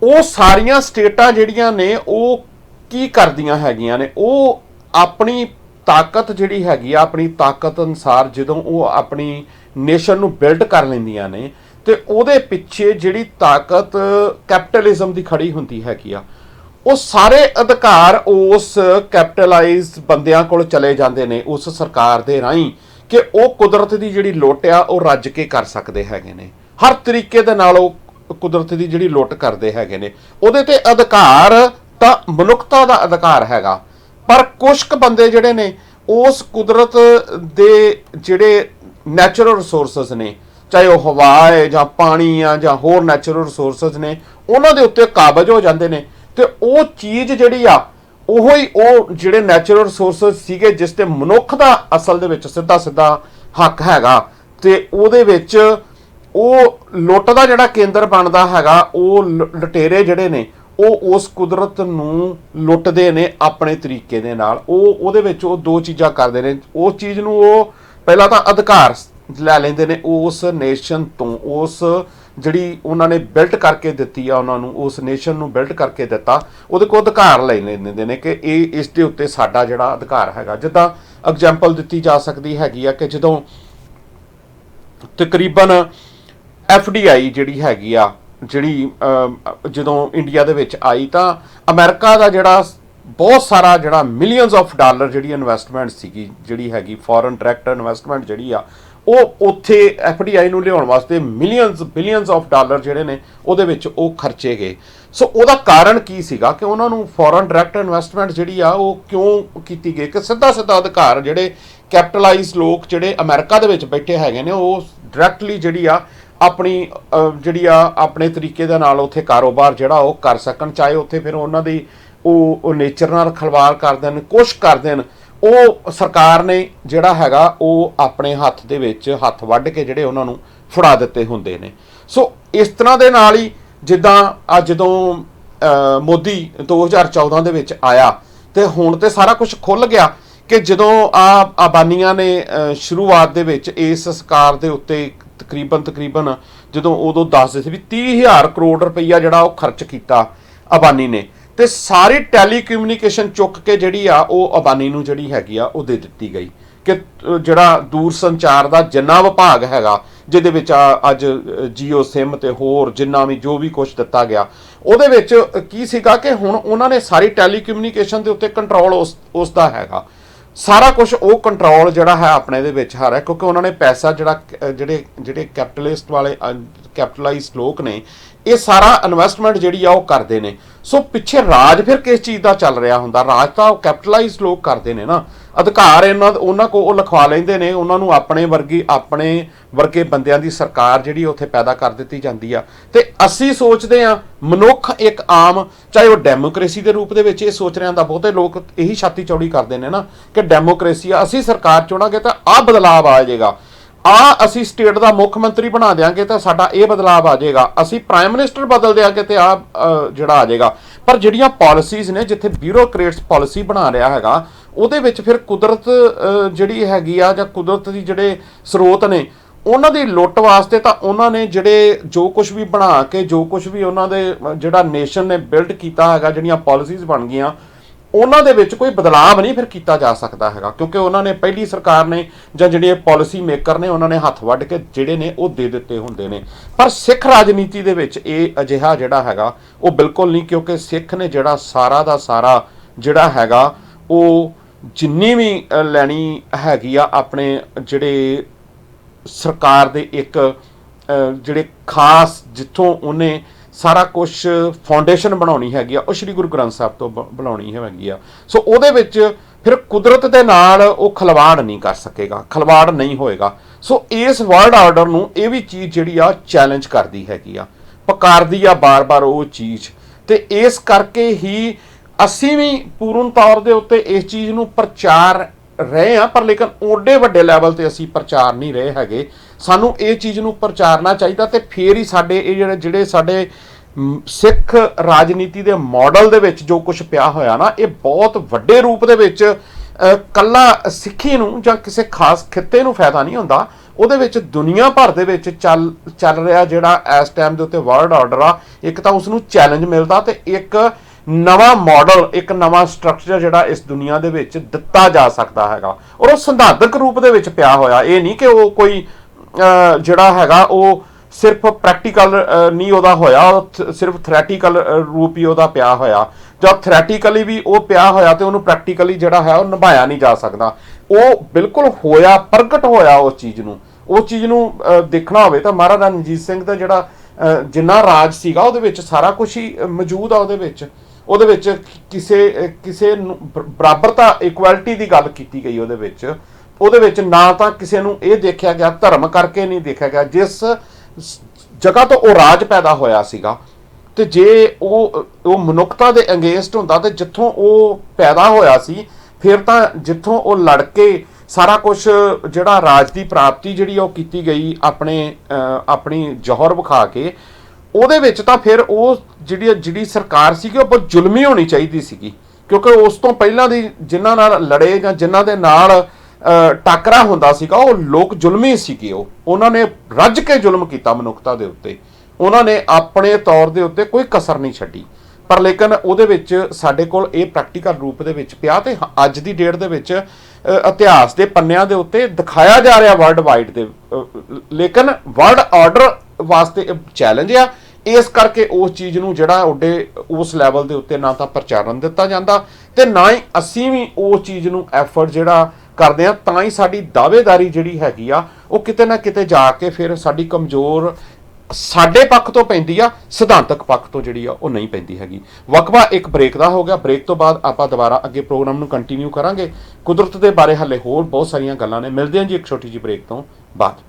ਉਹ ਸਾਰੀਆਂ ਸਟੇਟਾਂ ਜਿਹੜੀਆਂ ਨੇ ਉਹ ਕੀ ਕਰਦੀਆਂ ਹੈਗੀਆਂ ਨੇ, ਉਹ ਆਪਣੀ ਤਾਕਤ ਜਿਹੜੀ ਹੈਗੀ ਆ, ਆਪਣੀ ਤਾਕਤ ਅਨੁਸਾਰ ਜਦੋਂ ਉਹ ਆਪਣੀ ਨੇਸ਼ਨ ਨੂੰ ਬਿਲਡ ਕਰ ਲੈਂਦੀਆਂ ਨੇ, ਤੇ ਉਹਦੇ ਪਿੱਛੇ ਜਿਹੜੀ ਤਾਕਤ ਕੈਪੀਟਲਿਜ਼ਮ ਦੀ ਖੜੀ ਹੁੰਦੀ ਹੈਗੀ ਆ, ਉਹ ਸਾਰੇ ਅਧਿਕਾਰ ਉਸ ਕੈਪੀਟਲਾਈਜ਼ਡ ਬੰਦਿਆਂ ਕੋਲ ਚਲੇ ਜਾਂਦੇ ਨੇ ਉਸ ਸਰਕਾਰ ਦੇ ਰਾਹੀਂ, ਕਿ ਉਹ ਕੁਦਰਤ ਦੀ ਜਿਹੜੀ ਲੁੱਟ ਆ ਉਹ ਰੱਜ ਕੇ ਕਰ ਸਕਦੇ ਹੈਗੇ ਨੇ। ਹਰ ਤਰੀਕੇ ਦੇ ਨਾਲ ਉਹ ਕੁਦਰਤ ਦੀ ਜਿਹੜੀ ਲੁੱਟ ਕਰਦੇ ਹੈਗੇ ਨੇ। ਉਹਦੇ ਤੇ ਅਧਿਕਾਰ ਤਾਂ ਮਨੁੱਖਤਾ ਦਾ ਅਧਿਕਾਰ ਹੈਗਾ, ਪਰ ਕੁਝ ਕੁ ਬੰਦੇ ਜਿਹੜੇ ਨੇ ਉਸ ਕੁਦਰਤ ਦੇ ਜਿਹੜੇ ਨੈਚੁਰਲ ਰਿਸੋਰਸਿਸ ਨੇ, ਚਾਹੇ ਉਹ ਹਵਾ ਹੈ ਜਾਂ ਪਾਣੀ ਆ ਜਾਂ ਹੋਰ ਨੈਚੁਰਲ ਰਿਸੋਰਸਿਸ ਨੇ, ਉਹਨਾਂ ਦੇ ਉੱਤੇ ਕਾਬਜ ਹੋ ਜਾਂਦੇ ਨੇ, ਤੇ ਉਹ ਚੀਜ਼ ਜਿਹੜੀ ਆ ਉਹ ਜਿਹੜੇ ਨੈਚੁਰਲ ਰਿਸੋਰਸਿਸ ਸੀਗੇ ਜਿਸ ਤੇ ਮਨੁੱਖ ਦਾ ਅਸਲ ਦੇ ਵਿੱਚ ਸਿੱਧਾ ਸਿੱਧਾ ਹੱਕ ਹੈਗਾ, ਤੇ ਉਹਦੇ ਵਿੱਚ ਉਹ ਲੁੱਟ ਦਾ ਜਿਹੜਾ ਕੇਂਦਰ ਬਣਦਾ ਹੈਗਾ, ਉਹ ਲੁਟੇਰੇ ਜਿਹੜੇ ਨੇ ਉਹ ਉਸ ਕੁਦਰਤ ਨੂੰ ਲੁੱਟਦੇ ਨੇ ਆਪਣੇ ਤਰੀਕੇ ਦੇ ਨਾਲ। ਉਹਦੇ ਵਿੱਚ ਉਹ ਦੋ ਚੀਜ਼ਾਂ ਕਰਦੇ ਨੇ। ਉਸ ਚੀਜ਼ ਨੂੰ ਉਹ ਪਹਿਲਾਂ ਤਾਂ ਅਧਿਕਾਰ ਲੈ ਲੈਂਦੇ ਨੇ ਉਸ ਨੇਸ਼ਨ ਤੋਂ, ਉਸ ਜਿਹੜੀ ਉਹਨਾਂ ਨੇ ਬਿਲਟ ਕਰਕੇ ਦਿੱਤੀ ਆ, ਉਹਨਾਂ ਨੂੰ ਉਸ ਨੇਸ਼ਨ ਨੂੰ ਬਿਲਟ ਕਰਕੇ ਦਿੱਤਾ, ਉਹਦੇ ਕੋਲ ਅਧਿਕਾਰ ਲੈ ਲੈਂਦੇ ਨੇ ਕਿ ਇਹ ਇਸ ਦੇ ਉੱਤੇ ਸਾਡਾ ਜਿਹੜਾ ਅਧਿਕਾਰ ਹੈਗਾ। ਜਿੱਦਾਂ ਐਗਜ਼ਾਮਪਲ ਦਿੱਤੀ ਜਾ ਸਕਦੀ ਹੈਗੀ ਆ ਕਿ ਜਦੋਂ ਤਕਰੀਬਨ FDI ਜਿਹੜੀ ਹੈਗੀ ਆ, ਜਿਹੜੀ ਜਦੋਂ ਇੰਡੀਆ ਦੇ ਵਿੱਚ ਆਈ, ਤਾਂ ਅਮਰੀਕਾ ਦਾ ਜਿਹੜਾ ਬਹੁਤ ਸਾਰਾ ਜਿਹੜਾ ਮਿਲੀਅਨਸ ਆਫ ਡਾਲਰ ਜਿਹੜੀ ਇਨਵੈਸਟਮੈਂਟ ਸੀਗੀ, ਜਿਹੜੀ ਹੈਗੀ ਫੋਰਨ ਡਾਇਰੈਕਟ ਇਨਵੈਸਟਮੈਂਟ ਜਿਹੜੀ ਆ, ਉਹ ਉੱਥੇ FDI ਨੂੰ ਲਿਆਉਣ ਵਾਸਤੇ ਬਿਲੀਅਨਸ ਆਫ ਡਾਲਰ ਜਿਹੜੇ ਨੇ ਉਹਦੇ ਵਿੱਚ ਉਹ ਖਰਚੇ ਗਏ। ਸੋ ਉਹਦਾ ਕਾਰਨ ਕੀ ਸੀਗਾ ਕਿ ਉਹਨਾਂ ਨੂੰ ਫੋਰਨ ਡਾਇਰੈਕਟ ਇਨਵੈਸਟਮੈਂਟ ਜਿਹੜੀ ਆ ਉਹ ਕਿਉਂ ਕੀਤੀ ਗਈ, ਕਿ ਸਿੱਧਾ ਅਧਿਕਾਰ ਜਿਹੜੇ ਕੈਪੀਟਲਾਈਜ਼ਡ ਲੋਕ ਜਿਹੜੇ ਅਮਰੀਕਾ ਦੇ ਵਿੱਚ ਬੈਠੇ ਹੈਗੇ ਨੇ, ਉਹ ਡਾਇਰੈਕਟਲੀ ਜਿਹੜੀ ਆ ਆਪਣੇ ਤਰੀਕੇ ਦੇ ਨਾਲ ਉੱਥੇ ਕਾਰੋਬਾਰ ਜਿਹੜਾ ਉਹ ਕਰ ਸਕਣ, ਚਾਹੇ ਉੱਥੇ ਫਿਰ ਉਹਨਾਂ ਦੀ ਉਹ ਨੇਚਰ ਨਾਲ ਖਿਲਵਾੜ ਕਰ ਦੇਣ, ਕੁਛ ਕਰ ਦੇਣ। ਉਹ ਸਰਕਾਰ ਨੇ ਜਿਹੜਾ ਹੈਗਾ ਉਹ ਆਪਣੇ ਹੱਥ ਦੇ ਵਿੱਚ ਹੱਥ ਵੱਢ ਕੇ ਜਿਹੜੇ ਉਹਨਾਂ ਨੂੰ ਫੜਾ ਦਿੱਤੇ ਹੁੰਦੇ ਨੇ। ਸੋ ਇਸ ਤਰ੍ਹਾਂ ਦੇ ਨਾਲ ਹੀ ਜਿੱਦਾਂ ਜਦੋਂ ਮੋਦੀ 2014 ਦੇ ਵਿੱਚ ਆਇਆ, ਤੇ ਹੁਣ ਤੇ ਸਾਰਾ ਕੁਝ ਖੁੱਲ ਗਿਆ ਕਿ ਜਦੋਂ ਅਬਾਨੀਆਂ ਨੇ ਸ਼ੁਰੂਆਤ ਦੇ ਵਿੱਚ ਇਸ ਸਰਕਾਰ ਦੇ ਉੱਤੇ ਤਕਰੀਬਨ ਜਦੋਂ ਉਦੋਂ ਦੱਸਦੇ ਸੀ ਵੀ 30,000 ਕਰੋੜ ਰੁਪਈਆ ਜਿਹੜਾ ਉਹ ਖਰਚ ਕੀਤਾ ਅਬਾਨੀ ਨੇ, ਤੇ ਸਾਰੀ ਟੈਲੀਕਮਿਊਨੀਕੇਸ਼ਨ ਚੁੱਕ ਕੇ ਜਿਹੜੀ ਆ ਉਹ ਅਬਾਨੀ ਨੂੰ ਜਿਹੜੀ ਹੈਗੀ ਆ ਉਹ ਦੇ ਦਿੱਤੀ ਗਈ, ਕਿ ਜਿਹੜਾ ਦੂਰ ਸੰਚਾਰ ਦਾ ਜਿੰਨਾ ਵਿਭਾਗ ਹੈਗਾ, ਜਿਹਦੇ ਵਿੱਚ ਅੱਜ ਜੀਓ ਸਿਮ ਤੇ ਹੋਰ ਜਿੰਨਾ ਵੀ ਜੋ ਵੀ ਕੁਝ ਦਿੱਤਾ ਗਿਆ, ਉਹਦੇ ਵਿੱਚ ਕੀ ਸੀਗਾ ਕਿ ਹੁਣ ਉਹਨਾਂ ਨੇ ਸਾਰੀ ਟੈਲੀਕਮਿਊਨੀਕੇਸ਼ਨ ਦੇ ਉੱਤੇ ਕੰਟਰੋਲ ਉਸ ਦਾ ਹੈਗਾ। ਸਾਰਾ ਕੁਝ ਉਹ ਕੰਟਰੋਲ ਜਿਹੜਾ ਹੈ ਆਪਣੇ ਦੇ ਵਿੱਚ ਹੈ, ਕਿਉਂਕਿ ਉਹਨਾਂ ਨੇ ਪੈਸਾ ਜਿਹੜੇ ਕੈਪੀਟਲਾਈਜ਼ਡ ਲੋਕ ਨੇ, ਇਹ ਸਾਰਾ ਇਨਵੈਸਟਮੈਂਟ ਜਿਹੜੀ ਆ ਉਹ ਕਰਦੇ ਨੇ। ਸੋ ਪਿੱਛੇ ਰਾਜ ਫਿਰ ਕਿਸ ਚੀਜ਼ ਦਾ ਚੱਲ ਰਿਹਾ ਹੁੰਦਾ? ਰਾਜ ਤਾਂ ਉਹ ਕੈਪੀਟਲਾਈਜ਼ਡ ਲੋਕ ਕਰਦੇ ਨੇ ਨਾ। ਅਧਿਕਾਰ ਉਹਨਾਂ ਕੋਲ ਉਹ ਲਿਖਵਾ ਲੈਂਦੇ ਨੇ, ਉਹਨਾਂ ਨੂੰ ਆਪਣੇ ਵਰਗੇ ਬੰਦਿਆਂ ਦੀ ਸਰਕਾਰ ਜਿਹੜੀ ਉੱਥੇ ਪੈਦਾ ਕਰ ਦਿੱਤੀ ਜਾਂਦੀ ਆ। ਤੇ ਅਸੀਂ ਸੋਚਦੇ ਆ, ਮਨੁੱਖ ਇੱਕ ਆਮ, ਚਾਹੇ ਉਹ ਡੈਮੋਕ੍ਰੇਸੀ ਦੇ ਰੂਪ ਦੇ ਵਿੱਚ ਇਹ ਸੋਚ ਰਿਹਾ ਹੁੰਦਾ, ਬਹੁਤੇ ਲੋਕ ਇਹੀ ਛਾਤੀ ਚੌੜੀ ਕਰਦੇ ਨੇ ਨਾ ਕਿ ਡੈਮੋਕ੍ਰੇਸੀ ਆ, ਅਸੀਂ ਸਰਕਾਰ ਚੁਣਾਂਗੇ ਤਾਂ ਆਹ ਬਦਲਾਵ ਆ ਜਾਏਗਾ। ਅਸੀਂ ਸਟੇਟ ਦਾ ਮੁੱਖ ਮੰਤਰੀ ਬਣਾ ਦਿਆਂਗੇ ਤਾਂ ਸਾਡਾ ਇਹ ਬਦਲਾਅ ਆ ਜਾਏਗਾ, ਅਸੀਂ ਪ੍ਰਾਈਮ ਮਿਨਿਸਟਰ ਬਦਲ ਦਿਆਂਗੇ ਤੇ ਜਿਹੜਾ ਆ ਜਾਏਗਾ। ਪਰ ਜਿਹੜੀਆਂ ਪਾਲਿਸੀਜ਼ ਨੇ, ਜਿੱਥੇ ਬਿਊਰੋਕਰੇਟਸ ਪਾਲਿਸੀ ਬਣਾ ਰਿਹਾ ਹੈਗਾ, ਉਹਦੇ ਵਿੱਚ ਫਿਰ ਕੁਦਰਤ ਜਿਹੜੀ ਹੈਗੀ ਆ, ਜਾਂ ਕੁਦਰਤ ਦੀ ਜਿਹੜੇ ਸਰੋਤ ਨੇ, ਉਹਨਾਂ ਦੀ ਲੁੱਟ ਵਾਸਤੇ ਤਾਂ ਉਹਨਾਂ ਨੇ ਜਿਹੜੇ ਜੋ ਕੁਝ ਵੀ ਬਣਾ ਕੇ, ਜੋ ਕੁਝ ਵੀ ਉਹਨਾਂ ਦੇ ਜਿਹੜਾ ਨੇਸ਼ਨ ਨੇ ਬਿਲਡ ਕੀਤਾ ਹੈਗਾ, ਜਿਹੜੀਆਂ ਪਾਲਿਸੀਜ਼ ਬਣ ਗਈਆਂ, ਉਹਨਾਂ ਦੇ ਵਿੱਚ ਕੋਈ ਬਦਲਾਅ ਨਹੀਂ ਫਿਰ ਕੀਤਾ ਜਾ ਸਕਦਾ ਹੈਗਾ, ਕਿਉਂਕਿ ਉਹਨਾਂ ਨੇ ਪਹਿਲੀ ਸਰਕਾਰ ਨੇ ਜਾਂ ਜਿਹੜੇ ਪਾਲਿਸੀ ਮੇਕਰ ਨੇ, ਉਹਨਾਂ ਨੇ ਹੱਥ ਵੱਢ ਕੇ ਜਿਹੜੇ ਨੇ ਉਹ ਦੇ ਦਿੱਤੇ ਹੁੰਦੇ ਨੇ। ਪਰ ਸਿੱਖ ਰਾਜਨੀਤੀ ਦੇ ਵਿੱਚ ਇਹ ਅਜਿਹਾ ਜਿਹੜਾ ਹੈਗਾ ਉਹ ਬਿਲਕੁਲ ਨਹੀਂ, ਕਿਉਂਕਿ ਸਿੱਖ ਨੇ ਜਿਹੜਾ ਸਾਰਾ ਦਾ ਸਾਰਾ ਜਿਹੜਾ ਹੈਗਾ ਉਹ ਜਿੰਨੀ ਵੀ ਲੈਣੀ ਹੈਗੀ ਆ ਆਪਣੇ ਜਿਹੜੇ ਸਰਕਾਰ ਦੇ ਇੱਕ ਜਿਹੜੇ ਖਾਸ ਜਿੱਥੋਂ ਉਹਨੇ ਸਾਰਾ ਕੁਝ ਫਾਊਂਡੇਸ਼ਨ ਬਣਾਉਣੀ ਹੈਗੀ ਆ, ਉਹ ਸ਼੍ਰੀ ਗੁਰੂ ਗ੍ਰੰਥ ਸਾਹਿਬ ਤੋਂ ਬਣਾਉਣੀ ਹੈਗੀ ਆ। ਸੋ ਉਹਦੇ ਵਿੱਚ ਫਿਰ ਕੁਦਰਤ ਦੇ ਨਾਲ ਉਹ ਖਿਲਵਾੜ ਨਹੀਂ ਕਰ ਸਕੇਗਾ, ਖਿਲਵਾੜ ਨਹੀਂ ਹੋਏਗਾ। ਸੋ ਇਸ ਵਰਲਡ ਆਰਡਰ ਨੂੰ ਇਹ ਵੀ ਚੀਜ਼ ਜਿਹੜੀ ਆ ਚੈਲੰਜ ਕਰਦੀ ਹੈਗੀ ਆ, ਪੁਕਾਰਦੀ ਆ ਬਾਰ-ਬਾਰ ਉਹ ਚੀਜ਼। ਤੇ ਇਸ ਕਰਕੇ ਹੀ ਅਸੀਂ ਵੀ ਪੂਰਨ ਤੌਰ ਦੇ ਉੱਤੇ ਇਸ ਚੀਜ਼ ਨੂੰ ਪ੍ਰਚਾਰ ਰਹੇ ਆ, ਪਰ ਲੇਕਿਨ ਓਡੇ ਵੱਡੇ ਲੈਵਲ ਤੇ ਅਸੀਂ ਪ੍ਰਚਾਰ ਨਹੀਂ ਰਹੇ ਹੈਗੇ। ਸਾਨੂੰ ਇਹ ਚੀਜ਼ ਨੂੰ ਪ੍ਰਚਾਰਨਾ ਚਾਹੀਦਾ, ਤੇ ਫੇਰ ਹੀ ਸਾਡੇ ਇਹ ਜਿਹੜੇ ਸਾਡੇ ਸਿੱਖ ਰਾਜਨੀਤੀ ਦੇ ਮਾਡਲ ਦੇ ਵਿੱਚ ਜੋ ਕੁਝ ਪਿਆ ਹੋਇਆ ਨਾ, ਇਹ ਬਹੁਤ ਵੱਡੇ ਰੂਪ ਦੇ ਵਿੱਚ ਕੱਲਾ ਸਿੱਖੀ ਨੂੰ ਜਾਂ ਕਿਸੇ ਖਾਸ ਖਿੱਤੇ ਨੂੰ ਫਾਇਦਾ ਨਹੀਂ ਹੁੰਦਾ, ਉਹਦੇ ਵਿੱਚ ਦੁਨੀਆ ਭਰ ਦੇ ਵਿੱਚ ਚੱਲ ਰਿਹਾ ਜਿਹੜਾ ਇਸ ਟਾਈਮ ਦੇ ਉੱਤੇ ਵਰਲਡ ਆਰਡਰ ਆ, ਇੱਕ ਤਾਂ ਉਸ ਨੂੰ ਚੈਲੰਜ ਮਿਲਦਾ, ਤੇ ਇੱਕ ਨਵਾਂ ਮਾਡਲ, ਇੱਕ ਨਵਾਂ ਸਟਰਕਚਰ ਜਿਹੜਾ ਇਸ ਦੁਨੀਆ ਦੇ ਵਿੱਚ ਦਿੱਤਾ ਜਾ ਸਕਦਾ ਹੈਗਾ, ਔਰ ਉਹ ਸਿਧਾਂਤਕ ਰੂਪ ਦੇ ਵਿੱਚ ਪਿਆ ਹੋਇਆ। ਇਹ ਨਹੀਂ ਕਿ ਉਹ ਕੋਈ ਜਿਹੜਾ ਹੈਗਾ ਉਹ ਸਿਰਫ ਪ੍ਰੈਕਟੀਕਲ ਨਹੀਂ ਉਹਦਾ ਹੋਇਆ, ਸਿਰਫ ਥਿਓਰੈਟੀਕਲ ਰੂਪ ਹੀ ਉਹਦਾ ਪਿਆ ਹੋਇਆ, ਜਾਂ ਥਿਓਰੈਟੀਕਲੀ ਵੀ ਉਹ ਪਿਆ ਹੋਇਆ ਤੇ ਉਹਨੂੰ ਪ੍ਰੈਕਟੀਕਲੀ ਜਿਹੜਾ ਹੈ ਉਹ ਨਿਭਾਇਆ ਨਹੀਂ ਜਾ ਸਕਦਾ। ਉਹ ਬਿਲਕੁਲ ਹੋਇਆ, ਪ੍ਰਗਟ ਹੋਇਆ ਉਸ ਚੀਜ਼ ਨੂੰ ਦੇਖਣਾ ਹੋਵੇ ਤਾਂ ਮਹਾਰਾਜਾ ਰਣਜੀਤ ਸਿੰਘ ਦਾ ਜਿਹੜਾ ਜਿੰਨਾ ਰਾਜ ਸੀਗਾ ਉਹਦੇ ਵਿੱਚ ਸਾਰਾ ਕੁਝ ਹੀ ਮੌਜੂਦ ਆ। ਉਹਦੇ ਵਿੱਚ ਕਿਸੇ ਨੂੰ ਬਰਾਬਰਤਾ, ਇਕੁਐਲਿਟੀ ਦੀ ਗੱਲ ਕੀਤੀ ਗਈ। ਉਹਦੇ ਵਿੱਚ ਨਾ ਤਾਂ ਕਿਸੇ ਨੂੰ ਇਹ ਦੇਖਿਆ ਗਿਆ, ਧਰਮ ਕਰਕੇ ਨਹੀਂ ਦੇਖਿਆ ਗਿਆ, ਜਿਸ ਜਗ੍ਹਾ ਤੋਂ ਉਹ ਰਾਜ ਪੈਦਾ ਹੋਇਆ ਸੀਗਾ, ਤੇ ਜੇ ਉਹ ਮਨੁੱਖਤਾ ਦੇ ਅਗੇਂਸਟ ਹੁੰਦਾ ਤੇ ਜਿੱਥੋਂ ਉਹ ਪੈਦਾ ਹੋਇਆ ਸੀ, ਫਿਰ ਤਾਂ ਜਿੱਥੋਂ ਉਹ ਲੜ ਕੇ ਸਾਰਾ ਕੁਝ ਜਿਹੜਾ ਰਾਜ ਦੀ ਪ੍ਰਾਪਤੀ ਜਿਹੜੀ ਉਹ ਕੀਤੀ ਗਈ ਆਪਣੀ ਜੌਹਰ ਵਿਖਾ ਕੇ, ਉਹਦੇ ਵਿੱਚ ਤਾਂ ਫਿਰ ਉਹ ਜਿਹੜੀ ਸਰਕਾਰ ਸੀਗੀ ਉਹ ਬਹੁਤ ਜ਼ੁਲਮੀ ਹੋਣੀ ਚਾਹੀਦੀ ਸੀਗੀ, ਕਿਉਂਕਿ ਉਸ ਤੋਂ ਪਹਿਲਾਂ ਦੀ ਜਿਨ੍ਹਾਂ ਨਾਲ ਲੜੇ ਜਾਂ ਜਿਨ੍ਹਾਂ ਦੇ ਨਾਲ ਟਾਕਰਾ ਹੁੰਦਾ ਸੀਗਾ ਉਹ ਲੋਕ ਜ਼ੁਲਮੀ ਸੀਗੇ। ਉਹਨਾਂ ਨੇ ਰੱਜ ਕੇ ਜ਼ੁਲਮ ਕੀਤਾ ਮਨੁੱਖਤਾ ਦੇ ਉੱਤੇ, ਉਹਨਾਂ ਨੇ ਆਪਣੇ ਤੌਰ ਦੇ ਉੱਤੇ ਕੋਈ ਕਸਰ ਨਹੀਂ ਛੱਡੀ। ਪਰ ਲੇਕਿਨ ਉਹਦੇ ਵਿੱਚ ਸਾਡੇ ਕੋਲ ਇਹ ਪ੍ਰੈਕਟੀਕਲ ਰੂਪ ਦੇ ਵਿੱਚ ਪਿਆ, ਤੇ ਅੱਜ ਦੀ ਡੇਟ ਦੇ ਵਿੱਚ ਇਤਿਹਾਸ ਦੇ ਪੰਨਿਆਂ ਦੇ ਉੱਤੇ ਦਿਖਾਇਆ ਜਾ ਰਿਹਾ ਵਰਲਡ ਵਾਈਡ ਦੇ। ਲੇਕਿਨ ਵਰਲਡ ਆਰਡਰ ਵਾਸਤੇ ਚੈਲੰਜ ਆ, ਇਸ ਕਰਕੇ ਉਸ ਚੀਜ਼ ਨੂੰ ਜਿਹੜਾ ਉਸ ਲੈਵਲ ਦੇ ਉੱਤੇ ਨਾ ਤਾਂ ਪ੍ਰਚਾਰਨ ਦਿੱਤਾ ਜਾਂਦਾ, ਤੇ ਨਾ ਹੀ ਅਸੀਂ ਵੀ ਉਸ ਚੀਜ਼ ਨੂੰ ਐਫਰਟ ਜਿਹੜਾ ਕਰਦੇ ਆ, ਤਾਂ ਹੀ ਸਾਡੀ ਦਾਅਵੇਦਾਰੀ ਜਿਹੜੀ ਹੈਗੀ ਆ ਉਹ ਕਿਤੇ ਨਾ ਕਿਤੇ ਜਾ ਕੇ ਫਿਰ ਸਾਡੀ ਕਮਜ਼ੋਰ ਸਾਡੇ ਪੱਖ ਤੋਂ ਪੈਂਦੀ ਆ, ਸਿਧਾਂਤਕ ਪੱਖ ਤੋਂ ਜਿਹੜੀ ਆ ਉਹ ਨਹੀਂ ਪੈਂਦੀ ਹੈਗੀ। ਵਕਫਾ ਇੱਕ ਬ੍ਰੇਕ ਦਾ ਹੋ ਗਿਆ। ਬ੍ਰੇਕ ਤੋਂ ਬਾਅਦ ਆਪਾਂ ਦੁਬਾਰਾ ਅੱਗੇ ਪ੍ਰੋਗਰਾਮ ਨੂੰ ਕੰਟੀਨਿਊ ਕਰਾਂਗੇ। ਕੁਦਰਤ ਦੇ ਬਾਰੇ ਹਾਲੇ ਹੋਰ ਬਹੁਤ ਸਾਰੀਆਂ ਗੱਲਾਂ ਨੇ। ਮਿਲਦੇ ਹਾਂ ਜੀ ਇੱਕ ਛੋਟੀ ਜਿਹੀ ਬ੍ਰੇਕ ਤੋਂ ਬਾਅਦ।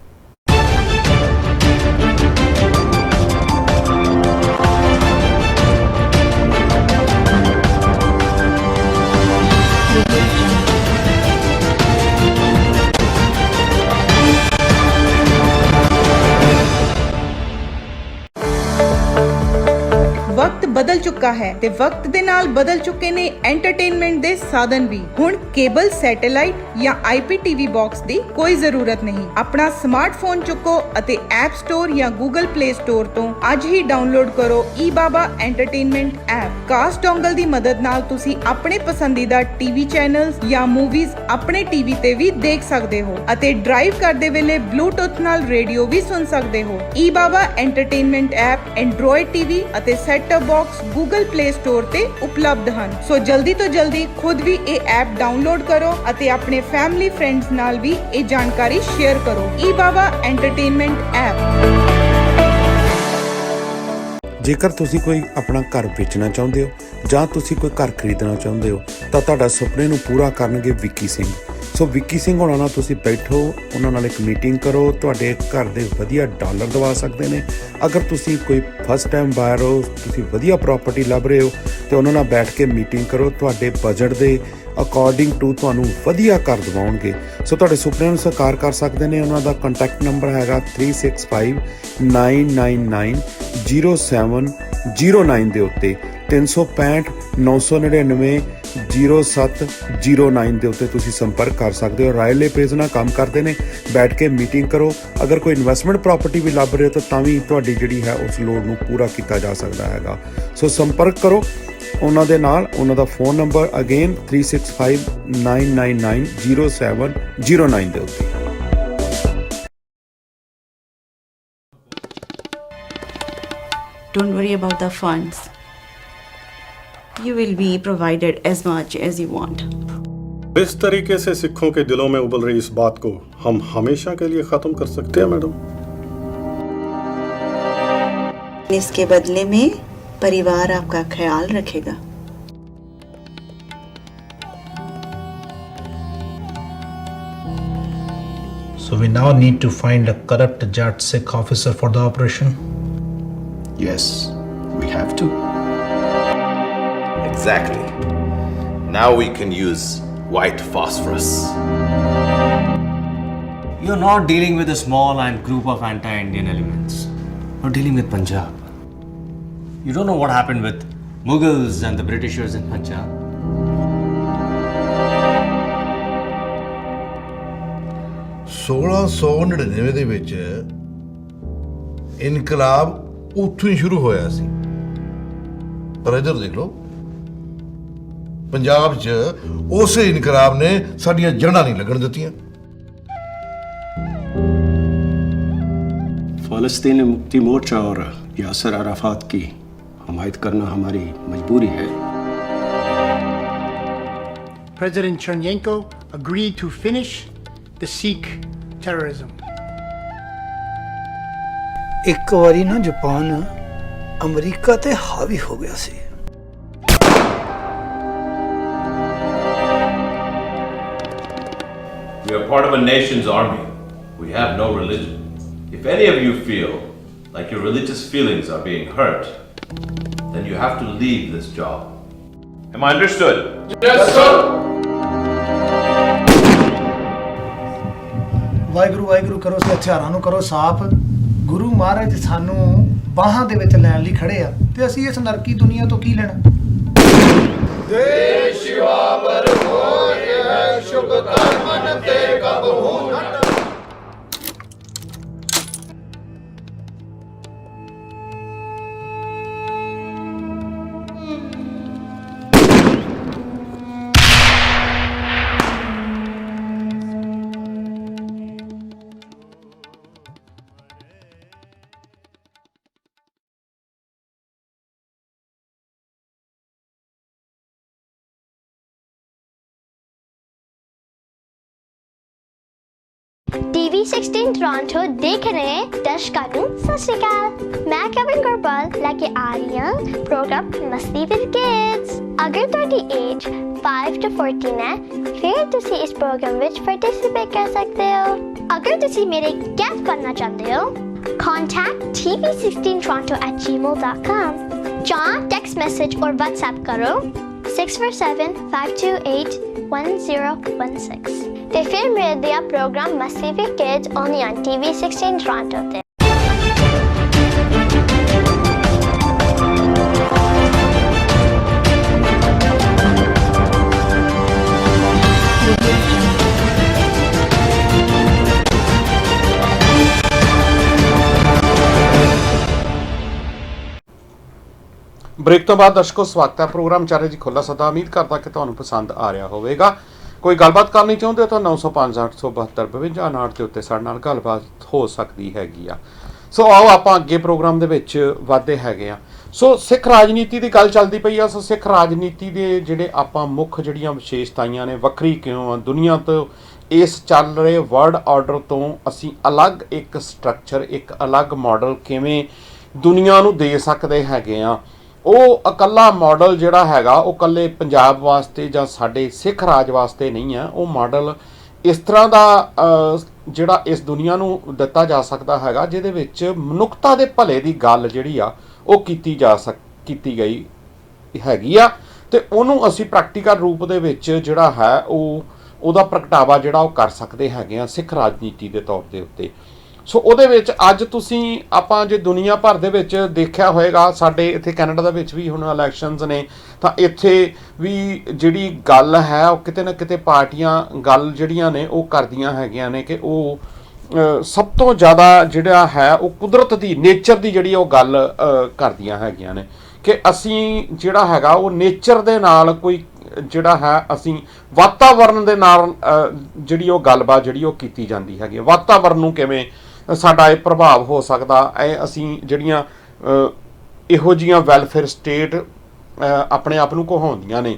वक्त बदल चुका है ते वक्त दे नाल बदल चुके ने एंटरटेनमेंट दे साधन भी। हुण केबल, सैटेलाइट या IPTV बॉक्स दी कोई जरूरत नहीं। अपना स्मार्टफोन चुको अते ऐप स्टोर या गूगल प्ले स्टोर तो आज ही डाउनलोड करो ईबाबा एंटरटेनमेंट ऐप। कास्ट डोंगल दी मदद नाल तुसी अपने पसंदीदा टीवी चैनल्स या मूवीज अपने टीवी ते भी देख सकदे हो अते ड्राइव करदे वेले ब्लूटूथ नाल रेडियो भी सुन सकदे हो। ईबाबा एंटरटेनमेंट ऐप एंड्रॉयड टीवी अते set top box Google play store ते उपलब्ध हैं। सो जल्दी तो जल्दी खुद भी ये ऐप डाउनलोड करो अते अपने फैमिली फ्रेंड्स नाल भी ये जानकारी शेयर करो। ईबाबा एंटरटेनमेंट ऐप। ਜੇਕਰ ਤੁਸੀਂ ਕੋਈ ਆਪਣਾ ਘਰ ਵੇਚਣਾ ਚਾਹੁੰਦੇ ਹੋ ਜਾਂ ਤੁਸੀਂ ਕੋਈ ਘਰ ਖਰੀਦਣਾ ਚਾਹੁੰਦੇ ਹੋ ਤਾਂ ਤੁਹਾਡਾ ਸੁਪਨੇ ਨੂੰ ਪੂਰਾ ਕਰਨਗੇ ਵਿੱਕੀ ਸਿੰਘ। ਸੋ ਵਿੱਕੀ ਸਿੰਘ ਹੋਣਾ ਨਾਲ ਤੁਸੀਂ ਬੈਠੋ, ਉਹਨਾਂ ਨਾਲ ਇੱਕ ਮੀਟਿੰਗ ਕਰੋ, ਤੁਹਾਡੇ ਘਰ ਦੇ ਵਧੀਆ ਡਾਲਰ ਦਵਾ ਸਕਦੇ ਨੇ। ਅਗਰ ਤੁਸੀਂ ਕੋਈ ਫਸਟ ਟਾਈਮ ਬਾਇਰ ਹੋ, ਤੁਸੀਂ ਵਧੀਆ ਪ੍ਰੋਪਰਟੀ ਲੱਭ ਰਹੇ ਹੋ, ਤੇ ਉਹਨਾਂ ਨਾਲ ਬੈਠ ਕੇ ਮੀਟਿੰਗ ਕਰੋ, ਤੁਹਾਡੇ ਬਜਟ ਦੇ ਅਕੋਰਡਿੰਗ ਟੂ ਤੁਹਾਨੂੰ ਵਧੀਆ ਘਰ ਦਿਵਾਉਣਗੇ। ਸੋ ਤੁਹਾਡੇ ਸੁਪਨਿਆਂ ਨੂੰ ਸਾਕਾਰ ਕਰ ਸਕਦੇ ਨੇ। ਉਹਨਾਂ ਦਾ ਕੰਟੈਕਟ ਨੰਬਰ ਹੈਗਾ 3659990709 ਦੇ ਉੱਤੇ, 365 999 0709 ਦੇ ਉੱਤੇ ਤੁਸੀਂ ਸੰਪਰਕ ਕਰ ਸਕਦੇ ਹੋ। ਰਾਇਲੇ ਪੇਜ ਨਾਲ ਕੰਮ ਕਰਦੇ ਨੇ, ਬੈਠ ਕੇ ਮੀਟਿੰਗ ਕਰੋ। ਅਗਰ ਕੋਈ ਇਨਵੈਸਟਮੈਂਟ ਪ੍ਰਾਪਰਟੀ ਵੀ ਲੱਭ ਰਹੇ ਹੋ ਤਾਂ ਵੀ ਤੁਹਾਡੀ ਜਿਹੜੀ ਹੈ ਉਸ ਲੋੜ ਨੂੰ ਪੂਰਾ ਕੀਤਾ ਜਾ ਸਕਦਾ ਹੈਗਾ। ਸੋ ਸੰਪਰਕ ਕਰੋ ਉਹਨਾਂ ਦੇ ਨਾਲ। ਉਹਨਾਂ ਦਾ ਫੋਨ ਨੰਬਰ ਅਗੇਨ 3659990709 ਦੇ ਉੱਤੇ। Don't worry about the funds. You will be provided as much as you want. इस तरीके से सिखों के दिलों में उबल रही इस बात को हम हमेशा के लिए खत्म कर सकते हैं मैडम। इसके बदले में परिवार आपका ख्याल रखेगा। So we now need to find a corrupt Jat Sikh officer for the operation. Yes, we have to. Exactly. Now we can use white phosphorus. You're not dealing with a small and group of anti-Indian elements. You're dealing with Punjab. You don't know what happened with Mughals and the Britishers in Punjab. ਦੇ ਵਿੱਚ ਇਨਕਲਾਬ ਉੱਥੋਂ ਹੀ ਸ਼ੁਰੂ ਹੋਇਆ ਸੀ। ਪਰ ਇੱਧਰ ਦੇਖ ਲਓ, ਪੰਜਾਬ 'ਚ ਉਸੇ ਇਨਕਲਾਬ ਨੇ ਸਾਡੀਆਂ ਜੜ੍ਹਾਂ ਨਹੀਂ ਲੱਗਣ ਦਿੱਤੀਆਂ। फ़लस्तीनी मुक्ति मोर्चा और यासर अराफात की हमायत करना हमारी मजबूरी है। President Chernyenko agreed to finish the Sikh terrorism. ਇੱਕ ਵਾਰੀ ਨਾ ਜਾਪਾਨ ਅਮਰੀਕਾ ਤੇ ਹਾਵੀ ਹੋ ਗਿਆ ਸੀ। We are part of a nation's army. We have no religion. If any of you feel like your religious feelings are being hurt, then you have to leave this job. Am I understood? Yes, sir. Waheguru Waheguru ਕਰੋ ਤੇ ਹਥਿਆਰਾਂ ਨੂੰ ਕਰੋ ਸਾਫ਼। ਗੁਰੂ ਮਹਾਰਾਜ ਸਾਨੂੰ ਬਾਹਾਂ ਦੇ ਵਿੱਚ ਲੈਣ ਲਈ ਖੜੇ ਆ ਤੇ ਅਸੀਂ ਇਸ ਨਰਕੀ ਦੁਨੀਆ ਤੋਂ ਕੀ ਲੈਣਾ। ਦੇਸ਼ ਸ਼ਿਵਾਵਰ ਹੋਏ ਹੈ ਸ਼ੁਭ ਕਰਮਨ ਤੇ ਕਬ ਹੋਣ। TV 16 टोरंटो देख रहे हैं दर्शकों को सत श्री अकाल। मैं केविन गुरपाल लेके आ रही हूँ प्रोग्राम मस्ती विद किड्स। अगर तुहाडी एज 5 to 14 है फिर तुसी इस प्रोग्राम विच पार्टिसिपेट कर सकते हो। अगर तुसी मेरे गेस्ट बनना चाहते हो contact tv16toronto@gmail.com या टेक्स्ट मैसेज और व्हाट्सएप करो 647-528-1016 ਤੇ ਫਿਰ ਮਿਲਦੇ ਆ ਪ੍ਰੋਗਰਾਮ ਮਸਤੀ with kids only on TV 16 Toronto ਤੇ। ਬ੍ਰੇਕ ਤੋਂ ਬਾਅਦ ਦਰਸ਼ਕੋ ਸਵਾਗਤ ਹੈ ਪ੍ਰੋਗਰਾਮ ਚਾਰੇ ਜੀ ਖੁੱਲਾ ਸਦਾ। ਉਮੀਦ ਕਰਦਾ ਕਿ ਤੁਹਾਨੂੰ ਪਸੰਦ ਆ ਰਿਹਾ ਹੋਵੇਗਾ। ਕੋਈ ਗੱਲਬਾਤ ਕਰਨੀ ਚਾਹੁੰਦੇ ਹੋ ਤਾਂ 905-872-5259 ਦੇ ਉੱਤੇ ਸਾਡੇ ਨਾਲ ਗੱਲਬਾਤ ਹੋ ਸਕਦੀ ਹੈਗੀ ਆ। ਸੋ ਆਓ ਆਪਾਂ ਅੱਗੇ ਪ੍ਰੋਗਰਾਮ ਦੇ ਵਿੱਚ ਵਧਦੇ ਹੈਗੇ ਆ। ਸੋ ਸਿੱਖ ਰਾਜਨੀਤੀ ਦੀ ਗੱਲ ਚੱਲਦੀ ਪਈ ਆ। ਸੋ ਸਿੱਖ ਰਾਜਨੀਤੀ ਦੇ ਜਿਹੜੇ ਆਪਾਂ ਮੁੱਖ ਜਿਹੜੀਆਂ ਵਿਸ਼ੇਸ਼ਤਾਵਾਂ ਨੇ, ਵੱਖਰੀ ਕਿਉਂ ਆ ਦੁਨੀਆ ਤੋਂ, ਇਸ ਚੱਲ ਰਹੇ ਵਰਲਡ ਆਰਡਰ ਤੋਂ ਅਸੀਂ ਅਲੱਗ ਇੱਕ ਸਟਰਕਚਰ, ਇੱਕ ਅਲੱਗ ਮਾਡਲ ਕਿਵੇਂ ਦੁਨੀਆ ਨੂੰ ਦੇ ਸਕਦੇ ਹੈਗੇ ਆ। ਉਹ ਇਕੱਲਾ ਮਾਡਲ ਜਿਹੜਾ ਹੈਗਾ ਉਹ ਇਕੱਲੇ ਪੰਜਾਬ ਵਾਸਤੇ ਜਾਂ ਸਾਡੇ ਸਿੱਖ ਰਾਜ ਵਾਸਤੇ ਨਹੀਂ ਆ। ਉਹ ਮਾਡਲ ਇਸ ਤਰ੍ਹਾਂ ਦਾ ਜਿਹੜਾ ਇਸ ਦੁਨੀਆ ਨੂੰ ਦਿੱਤਾ ਜਾ ਸਕਦਾ ਹੈਗਾ ਜਿਹਦੇ ਵਿੱਚ ਮਨੁੱਖਤਾ ਦੇ ਭਲੇ ਦੀ ਗੱਲ ਜਿਹੜੀ ਆ ਉਹ ਕੀਤੀ ਗਈ ਹੈਗੀ ਆ, ਤੇ ਉਹਨੂੰ ਅਸੀਂ ਪ੍ਰੈਕਟੀਕਲ ਰੂਪ ਦੇ ਵਿੱਚ ਜਿਹੜਾ ਹੈ ਉਹਦਾ ਪ੍ਰਗਟਾਵਾ ਜਿਹੜਾ ਉਹ ਕਰ ਸਕਦੇ ਹੈਗੇ ਆ ਸਿੱਖ ਰਾਜਨੀਤੀ ਦੇ ਤੌਰ ਦੇ ਉੱਤੇ। ਸੋ ਉਹਦੇ ਵਿੱਚ ਅੱਜ ਤੁਸੀਂ ਆਪਾਂ ਜੇ ਦੁਨੀਆ ਭਰ ਦੇ ਵਿੱਚ ਦੇਖਿਆ ਹੋਏਗਾ, ਸਾਡੇ ਇੱਥੇ ਕੈਨੇਡਾ ਦੇ ਵਿੱਚ ਵੀ ਹੁਣ ਇਲੈਕਸ਼ਨਸ ਨੇ, ਤਾਂ ਇੱਥੇ ਵੀ ਜਿਹੜੀ ਗੱਲ ਹੈ ਉਹ ਕਿਤੇ ਨਾ ਕਿਤੇ ਪਾਰਟੀਆਂ ਗੱਲ ਜਿਹੜੀਆਂ ਨੇ ਉਹ ਕਰਦੀਆਂ ਹੈਗੀਆਂ ਨੇ ਕਿ ਉਹ ਸਭ ਤੋਂ ਜ਼ਿਆਦਾ ਜਿਹੜਾ ਹੈ ਉਹ ਕੁਦਰਤ ਦੀ ਨੇਚਰ ਦੀ ਜਿਹੜੀ ਉਹ ਗੱਲ ਕਰਦੀਆਂ ਹੈਗੀਆਂ ਨੇ ਕਿ ਅਸੀਂ ਜਿਹੜਾ ਹੈਗਾ ਉਹ ਨੇਚਰ ਦੇ ਨਾਲ ਕੋਈ ਜਿਹੜਾ ਹੈ ਅਸੀਂ ਵਾਤਾਵਰਨ ਦੇ ਨਾਲ ਜਿਹੜੀ ਉਹ ਗੱਲਬਾਤ ਜਿਹੜੀ ਉਹ ਕੀਤੀ ਜਾਂਦੀ ਹੈਗੀ। ਵਾਤਾਵਰਨ ਨੂੰ ਕਿਵੇਂ ਸਾਡਾ ਇਹ ਪ੍ਰਭਾਵ ਹੋ ਸਕਦਾ, ਇਹ ਅਸੀਂ ਜਿਹੜੀਆਂ ਇਹੋ ਜਿਹੀਆਂ ਵੈਲਫੇਅਰ ਸਟੇਟ ਆਪਣੇ ਆਪ ਨੂੰ ਕਹਾਉਂਦੀਆਂ ਨੇ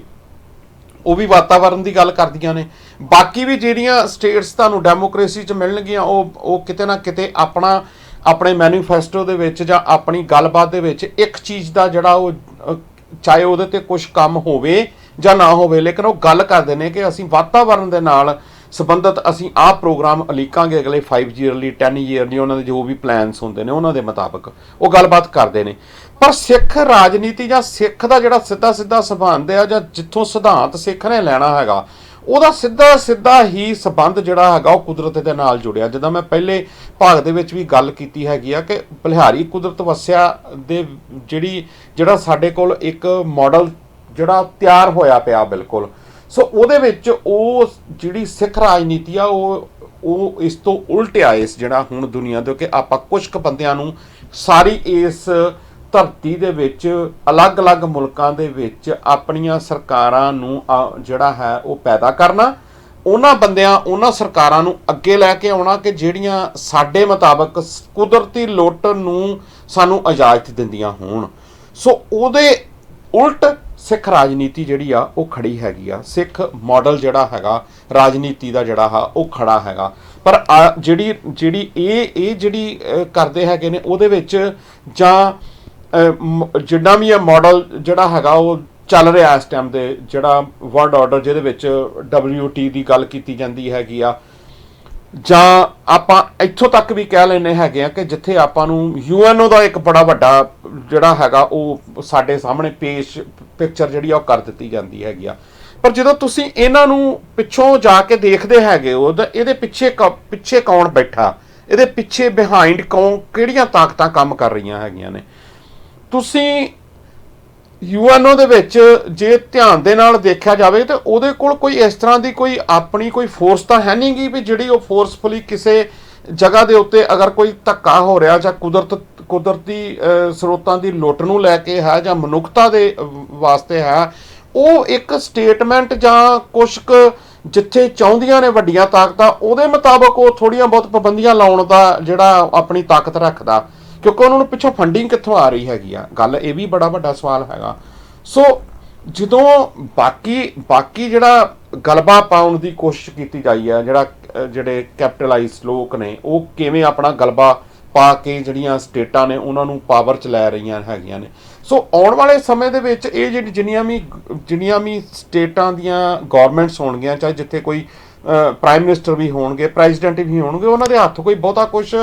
ਉਹ ਵੀ ਵਾਤਾਵਰਨ ਦੀ ਗੱਲ ਕਰਦੀਆਂ ਨੇ। ਬਾਕੀ ਵੀ ਜਿਹੜੀਆਂ ਸਟੇਟਸ ਤੁਹਾਨੂੰ ਡੈਮੋਕ੍ਰੇਸੀ 'ਚ ਮਿਲਣਗੀਆਂ ਉਹ ਕਿਤੇ ਨਾ ਕਿਤੇ ਆਪਣੇ ਮੈਨੀਫੈਸਟੋ ਦੇ ਵਿੱਚ ਜਾਂ ਆਪਣੀ ਗੱਲਬਾਤ ਦੇ ਵਿੱਚ ਇੱਕ ਚੀਜ਼ ਦਾ ਜਿਹੜਾ ਉਹ ਚਾਹੇ ਉਹਦੇ ਤੇ ਕੁਝ ਕੰਮ ਹੋਵੇ ਜਾਂ ਨਾ ਹੋਵੇ, ਲੇਕਿਨ ਉਹ ਗੱਲ ਕਰਦੇ ਨੇ ਕਿ ਅਸੀਂ ਵਾਤਾਵਰਨ ਦੇ ਨਾਲ ਸੰਬੰਧਿਤ ਅਸੀਂ ਆਹ ਪ੍ਰੋਗਰਾਮ ਉਲੀਕਾਂਗੇ ਅਗਲੇ 5 ਈਅਰ ਲਈ 10 ਈਅਰ ਲਈ, ਉਹਨਾਂ ਦੇ ਜੋ ਵੀ ਪਲਾਨਸ ਹੁੰਦੇ ਨੇ ਉਹਨਾਂ ਦੇ ਮੁਤਾਬਕ ਉਹ ਗੱਲਬਾਤ ਕਰਦੇ ਨੇ। ਪਰ ਸਿੱਖ ਰਾਜਨੀਤੀ ਜਾਂ ਸਿੱਖ ਦਾ ਜਿਹੜਾ ਸਿੱਧਾ ਸੰਬੰਧ ਆ ਜਾਂ ਜਿੱਥੋਂ ਸਿਧਾਂਤ ਸਿੱਖ ਨੇ ਲੈਣਾ ਹੈਗਾ ਉਹਦਾ ਸਿੱਧਾ ਹੀ ਸੰਬੰਧ ਜਿਹੜਾ ਹੈਗਾ ਉਹ ਕੁਦਰਤ ਦੇ ਨਾਲ ਜੁੜਿਆ। ਜਿੱਦਾਂ ਮੈਂ ਪਹਿਲੇ ਭਾਗ ਦੇ ਵਿੱਚ ਵੀ ਗੱਲ ਕੀਤੀ ਹੈਗੀ ਆ ਕਿ ਬਲਿਹਾਰੀ ਕੁਦਰਤ ਵਸਿਆ ਦੇ ਜਿਹੜਾ ਸਾਡੇ ਕੋਲ ਇੱਕ ਮਾਡਲ ਜਿਹੜਾ ਤਿਆਰ ਹੋਇਆ ਪਿਆ ਬਿਲਕੁਲ। ਸੋ ਉਹਦੇ ਵਿੱਚ ਉਹ ਜਿਹੜੀ ਸਿੱਖ ਰਾਜਨੀਤੀ ਆ ਉਹ ਇਸ ਤੋਂ ਉਲਟ ਆ ਇਸ ਜਿਹੜਾ ਹੁਣ ਦੁਨੀਆ ਦੇ ਕਿ ਆਪਾਂ ਕੁਝ ਕੁ ਬੰਦਿਆਂ ਨੂੰ ਸਾਰੀ ਇਸ ਧਰਤੀ ਦੇ ਵਿੱਚ ਅਲੱਗ-ਅਲੱਗ ਮੁਲਕਾਂ ਦੇ ਵਿੱਚ ਆਪਣੀਆਂ ਸਰਕਾਰਾਂ ਨੂੰ ਜਿਹੜਾ ਹੈ ਉਹ ਪੈਦਾ ਕਰਨਾ, ਉਹਨਾਂ ਬੰਦਿਆਂ ਉਹਨਾਂ ਸਰਕਾਰਾਂ ਨੂੰ ਅੱਗੇ ਲੈ ਕੇ ਆਉਣਾ ਕਿ ਜਿਹੜੀਆਂ ਸਾਡੇ ਮੁਤਾਬਕ ਕੁਦਰਤੀ ਲੁੱਟ ਨੂੰ ਸਾਨੂੰ ਇਜਾਜ਼ਤ ਦਿੰਦੀਆਂ ਹੋਣ। ਸੋ ਉਹਦੇ ਉਲਟ ਸਿੱਖ ਰਾਜਨੀਤੀ ਜਿਹੜੀ ਆ ਉਹ ਖੜੀ ਹੈਗੀ ਆ। ਸਿੱਖ ਮਾਡਲ ਜਿਹੜਾ ਹੈਗਾ ਰਾਜਨੀਤੀ ਦਾ ਜਿਹੜਾ ਆ ਉਹ ਖੜਾ ਹੈਗਾ। ਪਰ ਜਿਹੜੀ ਇਹ ਜਿਹੜੀ ਕਰਦੇ ਹੈਗੇ ਨੇ ਉਹਦੇ ਵਿੱਚ ਜਾਂ ਜਿੱਦਾਂ ਵੀ ਇਹ ਮਾਡਲ ਜਿਹੜਾ ਹੈਗਾ ਉਹ ਚੱਲ ਰਿਹਾ ਇਸ ਟਾਈਮ ਦੇ ਜਿਹੜਾ ਵਰਲਡ ਆਰਡਰ ਜਿਹਦੇ ਵਿੱਚ WTO ਦੀ ਗੱਲ ਕੀਤੀ ਜਾਂਦੀ ਹੈਗੀ ਆ, ਜਾਂ ਆਪਾਂ ਇੱਥੋਂ ਤੱਕ ਵੀ ਕਹਿ ਲੈਂਦੇ ਹੈਗੇ ਆ ਕਿ ਜਿੱਥੇ ਆਪਾਂ ਨੂੰ UNO ਦਾ ਇੱਕ ਬੜਾ ਵੱਡਾ ਜਿਹੜਾ ਹੈਗਾ ਉਹ ਸਾਡੇ ਸਾਹਮਣੇ ਪਿਕਚਰ ਜਿਹੜੀ ਆ ਉਹ ਕਰ ਦਿੱਤੀ ਜਾਂਦੀ ਹੈਗੀ ਆ। ਪਰ ਜਦੋਂ ਤੁਸੀਂ ਇਹਨਾਂ ਨੂੰ ਪਿੱਛੋਂ ਜਾ ਕੇ ਦੇਖਦੇ ਹੈਗੇ ਹੋ ਤਾਂ ਇਹਦੇ ਪਿੱਛੇ ਕੌਣ ਬੈਠਾ, ਇਹਦੇ ਪਿੱਛੇ ਬਿਹਾਈਂਡ ਕਿਹੜੀਆਂ ਤਾਕਤਾਂ ਕੰਮ ਕਰ ਰਹੀਆਂ ਹੈਗੀਆਂ ਨੇ। ਤੁਸੀਂ UNO ਦੇ ਵਿੱਚ ਜੇ ਧਿਆਨ ਦੇ ਨਾਲ ਦੇਖਿਆ ਜਾਵੇ ਤਾਂ ਉਹਦੇ ਕੋਲ ਕੋਈ ਇਸ ਤਰ੍ਹਾਂ ਦੀ ਕੋਈ ਆਪਣੀ ਕੋਈ ਫੋਰਸ ਤਾਂ ਹੈ ਨਹੀਂ ਗੀ ਵੀ ਜਿਹੜੀ ਉਹ ਫੋਰਸਫੁਲੀ ਕਿਸੇ ਜਗ੍ਹਾ ਦੇ ਉੱਤੇ ਅਗਰ ਕੋਈ ਧੱਕਾ ਹੋ ਰਿਹਾ ਜਾਂ ਕੁਦਰਤੀ ਸਰੋਤਾਂ ਦੀ ਲੁੱਟ ਨੂੰ ਲੈ ਕੇ ਹੈ ਜਾਂ ਮਨੁੱਖਤਾ ਦੇ ਵਾਸਤੇ ਹੈ, ਉਹ ਇੱਕ ਸਟੇਟਮੈਂਟ ਜਾਂ ਕੁਛ ਕੁ ਜਿੱਥੇ ਚਾਹੁੰਦੀਆਂ ਨੇ ਵੱਡੀਆਂ ਤਾਕਤਾਂ ਉਹਦੇ ਮੁਤਾਬਕ ਉਹ ਥੋੜ੍ਹੀਆਂ ਬਹੁਤ ਪਾਬੰਦੀਆਂ ਲਾਉਣ ਦਾ ਜਿਹੜਾ ਆਪਣੀ ਤਾਕਤ ਰੱਖਦਾ, ਕਿਉਂਕਿ ਉਹਨਾਂ ਨੂੰ ਪਿੱਛੋਂ ਫੰਡਿੰਗ ਕਿੱਥੋਂ ਆ ਰਹੀ ਹੈਗੀ ਆ। ਗੱਲ ਇਹ ਵੀ ਬੜਾ ਵੱਡਾ ਸਵਾਲ ਹੈਗਾ। ਸੋ ਜਦੋਂ ਬਾਕੀ ਜਿਹੜਾ ਗਲਬਾ ਪਾਉਣ ਦੀ ਕੋਸ਼ਿਸ਼ ਕੀਤੀ ਜਾਈ ਆ, ਜਿਹੜੇ ਕੈਪੀਟਲਾਈਜ਼ ਲੋਕ ਨੇ ਉਹ ਕਿਵੇਂ ਆਪਣਾ ਗਲਬਾ ਪਾ ਕੇ ਜਿਹੜੀਆਂ ਸਟੇਟਾਂ ਨੇ ਉਹਨਾਂ ਨੂੰ ਪਾਵਰ 'ਚ ਲੈ ਰਹੀਆਂ ਹੈਗੀਆਂ ਨੇ। ਸੋ ਆਉਣ ਵਾਲੇ ਸਮੇਂ ਦੇ ਵਿੱਚ ਇਹ ਜਿੰਨੀਆਂ ਵੀ ਸਟੇਟਾਂ ਦੀਆਂ ਗੌਰਮੈਂਟਸ ਹੋਣਗੀਆਂ, ਚਾਹੇ ਜਿੱਥੇ ਕੋਈ ਪ੍ਰਾਈਮ ਮਿਨਿਸਟਰ ਵੀ ਹੋਣਗੇ, ਪ੍ਰੈਜ਼ੀਡੈਂਟ ਵੀ ਹੋਣਗੇ, ਉਹਨਾਂ ਦੇ ਹੱਥ ਕੋਈ ਬਹੁਤਾ ਕੁਛ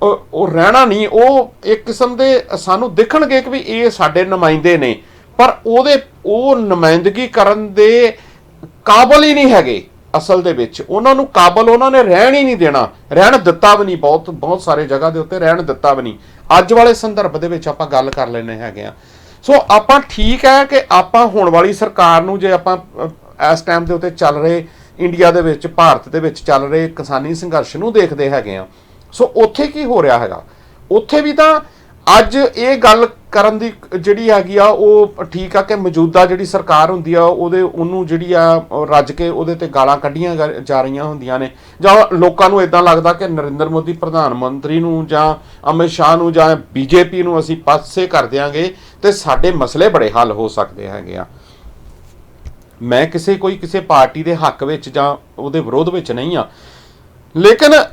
ਉਹ ਰਹਿਣਾ ਨਹੀਂ। ਉਹ ਇੱਕ ਕਿਸਮ ਦੇ ਸਾਨੂੰ ਦਿਖਣਗੇ ਕਿ ਵੀ ਇਹ ਸਾਡੇ ਨੁਮਾਇੰਦੇ ਨੇ, ਪਰ ਉਹ ਨੁਮਾਇੰਦਗੀ ਕਰਨ ਦੇ ਕਾਬਲ ਹੀ ਨਹੀਂ ਹੈਗੇ। ਅਸਲ ਦੇ ਵਿੱਚ ਉਹਨਾਂ ਨੂੰ ਕਾਬਲ ਉਹਨਾਂ ਨੇ ਰਹਿਣ ਹੀ ਨਹੀਂ ਦੇਣਾ, ਰਹਿਣ ਦਿੱਤਾ ਵੀ ਨਹੀਂ, ਬਹੁਤ ਸਾਰੇ ਜਗ੍ਹਾ ਦੇ ਉੱਤੇ ਰਹਿਣ ਦਿੱਤਾ ਵੀ ਨਹੀਂ। ਅੱਜ ਵਾਲੇ ਸੰਦਰਭ ਦੇ ਵਿੱਚ ਆਪਾਂ ਗੱਲ ਕਰ ਲੈਂਦੇ ਹੈਗੇ ਆ। ਸੋ ਆਪਾਂ ਠੀਕ ਹੈ ਕਿ ਆਪਾਂ ਹੁਣ ਵਾਲੀ ਸਰਕਾਰ ਨੂੰ ਜੇ ਆਪਾਂ ਇਸ ਟਾਈਮ ਦੇ ਉੱਤੇ ਚੱਲ ਰਹੇ ਇੰਡੀਆ ਦੇ ਵਿੱਚ ਭਾਰਤ ਦੇ ਵਿੱਚ ਚੱਲ ਰਹੇ ਕਿਸਾਨੀ ਸੰਘਰਸ਼ ਨੂੰ ਦੇਖਦੇ ਹੈਗੇ ਆ। ਸੋ ਉੱਥੇ ਕੀ ਹੋ ਰਿਹਾ ਹੈਗਾ, ਉੱਥੇ ਵੀ ਤਾਂ ਅੱਜ ਇਹ ਗੱਲ ਕਰਨ ਦੀ ਜਿਹੜੀ ਹੈਗੀ ਆ ਉਹ ਠੀਕ ਆ ਕਿ ਮੌਜੂਦਾ ਜਿਹੜੀ ਸਰਕਾਰ ਹੁੰਦੀ ਆ ਉਹਨੂੰ ਜਿਹੜੀ ਆ ਰੱਜ ਕੇ ਉਹਦੇ ਤੇ ਗਾਲਾਂ ਕੱਢੀਆਂ ਜਾ ਰਹੀਆਂ ਹੁੰਦੀਆਂ ਨੇ, ਜਾਂ ਲੋਕਾਂ ਨੂੰ ਇਦਾਂ ਲੱਗਦਾ ਕਿ ਨਰਿੰਦਰ ਮੋਦੀ ਪ੍ਰਧਾਨ ਮੰਤਰੀ ਨੂੰ ਜਾਂ ਅਮਿਤ ਸ਼ਾਹ ਨੂੰ ਜਾਂ BJP ਨੂੰ ਅਸੀਂ ਪਾਸੇ ਕਰ ਦਿਆਂਗੇ ਤੇ ਸਾਡੇ ਮਸਲੇ ਬੜੇ ਹੱਲ ਹੋ ਸਕਦੇ ਹੈਗੇ ਆ। ਮੈਂ ਕਿਸੇ ਪਾਰਟੀ ਦੇ ਹੱਕ ਵਿੱਚ ਜਾਂ ਉਹਦੇ ਵਿਰੋਧ ਵਿੱਚ ਨਹੀਂ ਆ, ਲੇਕਿਨ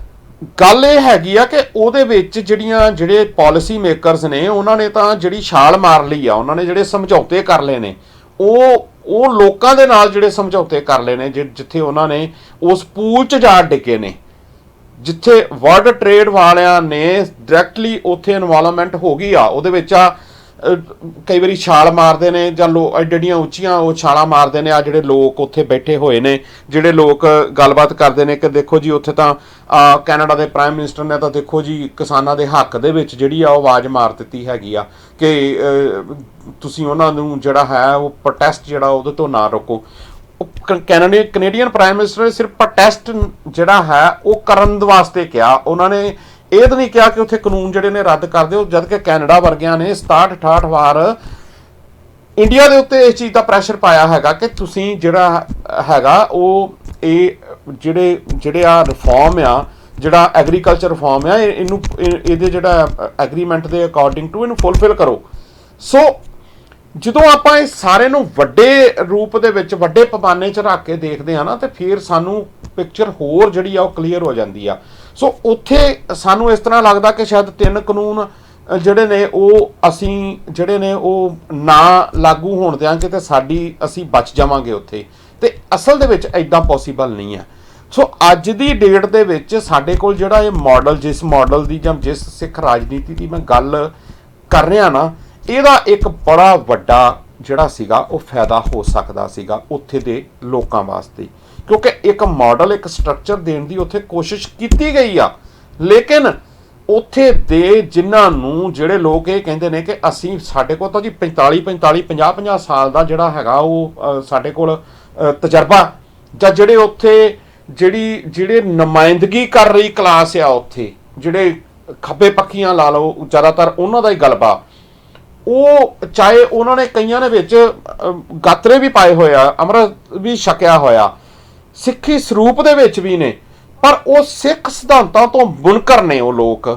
ਗੱਲ ਇਹ ਹੈਗੀ ਆ ਕਿ ਉਹਦੇ ਵਿੱਚ ਜਿਹੜੇ ਪਾਲਿਸੀ ਮੇਕਰਸ ਨੇ ਉਹਨਾਂ ਨੇ ਤਾਂ ਜਿਹੜੀ ਛਾਲ ਮਾਰ ਲਈ ਆ, ਉਹਨਾਂ ਨੇ ਜਿਹੜੇ ਸਮਝੌਤੇ ਕਰ ਲਏ ਨੇ, ਉਹ ਉਹ ਲੋਕਾਂ ਦੇ ਨਾਲ ਜਿਹੜੇ ਸਮਝੌਤੇ ਕਰ ਲਏ ਨੇ, ਜਿੱਥੇ ਉਹਨਾਂ ਨੇ ਉਸ ਪੂਲ 'ਚ ਜਾ ਡਿੱਗੇ ਨੇ, ਜਿੱਥੇ ਵਰਲਡ ਟ੍ਰੇਡ ਵਾਲਿਆਂ ਨੇ ਡਾਇਰੈਕਟਲੀ ਉੱਥੇ ਇਨਵੋਲਵਮੈਂਟ ਹੋ ਗਈ ਆ, ਉਹਦੇ ਵਿੱਚ ਆ ਕਈ ਵਾਰੀ ਛਾਲ ਮਾਰਦੇ ਨੇ ਜਾਂ ਐਡੀਆਂ ਉੱਚੀਆਂ ਉਹ ਛਾਲਾਂ ਮਾਰਦੇ ਨੇ। ਆ ਜਿਹੜੇ ਲੋਕ ਉੱਥੇ ਬੈਠੇ ਹੋਏ ਨੇ, ਜਿਹੜੇ ਲੋਕ ਗੱਲਬਾਤ ਕਰਦੇ ਨੇ ਕਿ ਦੇਖੋ ਜੀ ਉੱਥੇ ਤਾਂ ਕੈਨੇਡਾ ਦੇ ਪ੍ਰਾਈਮ ਮਿਨਿਸਟਰ ਨੇ ਤਾਂ ਦੇਖੋ ਜੀ ਕਿਸਾਨਾਂ ਦੇ ਹੱਕ ਦੇ ਵਿੱਚ ਜਿਹੜੀ ਆ ਉਹ ਆਵਾਜ਼ ਮਾਰ ਦਿੱਤੀ ਹੈਗੀ ਆ ਕਿ ਤੁਸੀਂ ਉਹਨਾਂ ਨੂੰ ਜਿਹੜਾ ਹੈ ਉਹ ਪ੍ਰੋਟੈਸਟ ਜਿਹੜਾ ਉਹਦੇ ਤੋਂ ਨਾ ਰੋਕੋ। ਕੈਨੇਡੀਅਨ ਪ੍ਰਾਈਮ ਮਿਨਿਸਟਰ ਨੇ ਸਿਰਫ ਪ੍ਰੋਟੈਸਟ ਜਿਹੜਾ ਹੈ ਉਹ ਕਰਨ ਵਾਸਤੇ ਕਿਹਾ, ਉਹਨਾਂ ਨੇ ਇਹ ਤਾਂ ਨਹੀਂ ਕਿਹਾ ਕਿ ਉੱਥੇ ਕਾਨੂੰਨ ਜਿਹੜੇ ਨੇ ਰੱਦ ਕਰ ਦਿਓ, ਜਦ ਕਿ ਕੈਨੇਡਾ ਵਰਗਿਆਂ ਨੇ 67-68 ਵਾਰ ਇੰਡੀਆ ਦੇ ਉੱਤੇ ਇਸ ਚੀਜ਼ ਦਾ ਪ੍ਰੈਸ਼ਰ ਪਾਇਆ ਹੈਗਾ ਕਿ ਤੁਸੀਂ ਜਿਹੜਾ ਹੈਗਾ ਉਹ ਇਹ ਜਿਹੜੇ ਆ ਰਿਫਾਰਮ ਆ, ਜਿਹੜਾ ਐਗਰੀਕਲਚਰ ਰਿਫਾਰਮ ਆ, ਇਹਦੇ ਜਿਹੜਾ ਐਗਰੀਮੈਂਟ ਦੇ ਅਕੋਰਡਿੰਗ ਟੂ ਇਹਨੂੰ ਫੁੱਲਫਿਲ ਕਰੋ। ਸੋ ਜਦੋਂ ਆਪਾਂ ਇਹ ਸਾਰੇ ਨੂੰ ਵੱਡੇ ਰੂਪ ਦੇ ਵਿੱਚ ਵੱਡੇ ਪੈਮਾਨੇ 'ਚ ਰੱਖ ਕੇ ਦੇਖਦੇ ਹਾਂ ਨਾ, ਤੇ ਫਿਰ ਸਾਨੂੰ ਪਿਕਚਰ ਹੋਰ ਜਿਹੜੀ ਆ ਉਹ ਕਲੀਅਰ ਹੋ ਜਾਂਦੀ ਆ। ਸੋ ਉੱਥੇ ਸਾਨੂੰ ਇਸ ਤਰ੍ਹਾਂ ਲੱਗਦਾ ਕਿ ਸ਼ਾਇਦ 3 ਕਾਨੂੰਨ ਜਿਹੜੇ ਨੇ ਉਹ ਅਸੀਂ ਜਿਹੜੇ ਨੇ ਉਹ ਨਾ ਲਾਗੂ ਹੋਣ ਦਿਆਂਗੇ ਤੇ ਅਸੀਂ ਬਚ ਜਾਵਾਂਗੇ ਉੱਥੇ, ਤੇ ਅਸਲ ਦੇ ਵਿੱਚ ਐਦਾਂ ਪੋਸੀਬਲ ਨਹੀਂ ਹੈ। ਸੋ ਅੱਜ ਦੀ ਡੇਟ ਦੇ ਵਿੱਚ ਸਾਡੇ ਕੋਲ ਜਿਹੜਾ ਇਹ ਮਾਡਲ, ਜਿਸ ਮਾਡਲ ਦੀ ਜਾਂ ਜਿਸ ਸਿੱਖ ਰਾਜਨੀਤੀ ਦੀ ਮੈਂ ਗੱਲ ਕਰ ਰਿਹਾ ਨਾ, ਇਹਦਾ ਇੱਕ ਬੜਾ ਵੱਡਾ ਜਿਹੜਾ ਸੀਗਾ ਉਹ ਫਾਇਦਾ ਹੋ ਸਕਦਾ ਸੀਗਾ ਉੱਥੇ ਦੇ ਲੋਕਾਂ ਵਾਸਤੇ, ਕਿਉਂਕਿ ਇੱਕ ਮਾਡਲ, ਇੱਕ ਸਟਰਕਚਰ ਦੇਣ ਦੀ ਉੱਥੇ ਕੋਸ਼ਿਸ਼ ਕੀਤੀ ਗਈ ਆ। ਲੇਕਿਨ ਉੱਥੇ ਦੇ ਜਿਨ੍ਹਾਂ ਨੂੰ ਜਿਹੜੇ ਲੋਕ ਇਹ ਕਹਿੰਦੇ ਨੇ ਕਿ ਅਸੀਂ ਸਾਡੇ ਕੋਲ ਤਾਂ ਜੀ 50 ਸਾਲ ਦਾ ਜਿਹੜਾ ਹੈਗਾ ਉਹ ਸਾਡੇ ਕੋਲ ਤਜਰਬਾ, ਜਾਂ ਜਿਹੜੇ ਉੱਥੇ ਜਿਹੜੇ ਨੁਮਾਇੰਦਗੀ ਕਰ ਰਹੀ ਕਲਾਸ ਆ, ਉੱਥੇ ਜਿਹੜੇ ਖੱਬੇ ਪੱਖੀਆਂ ਲਾ ਲਓ, ਜ਼ਿਆਦਾਤਰ ਉਹਨਾਂ ਦਾ ਹੀ ਗਲਬਾ, ਉਹ ਚਾਹੇ ਉਹਨਾਂ ਨੇ ਕਈਆਂ ਨੇ ਵਿੱਚ ਗਾਤਰੇ ਵੀ ਪਾਏ ਹੋਏ ਆ, ਅੰਮ੍ਰਿਤ ਵੀ ਛਕਿਆ ਹੋਇਆ, ਸਿੱਖੀ ਸਰੂਪ ਦੇ ਵਿੱਚ ਵੀ ਨੇ, ਪਰ ਉਹ ਸਿੱਖ ਸਿਧਾਂਤਾਂ ਤੋਂ ਮੁਨਕਰ ਨੇ ਉਹ ਲੋਕ।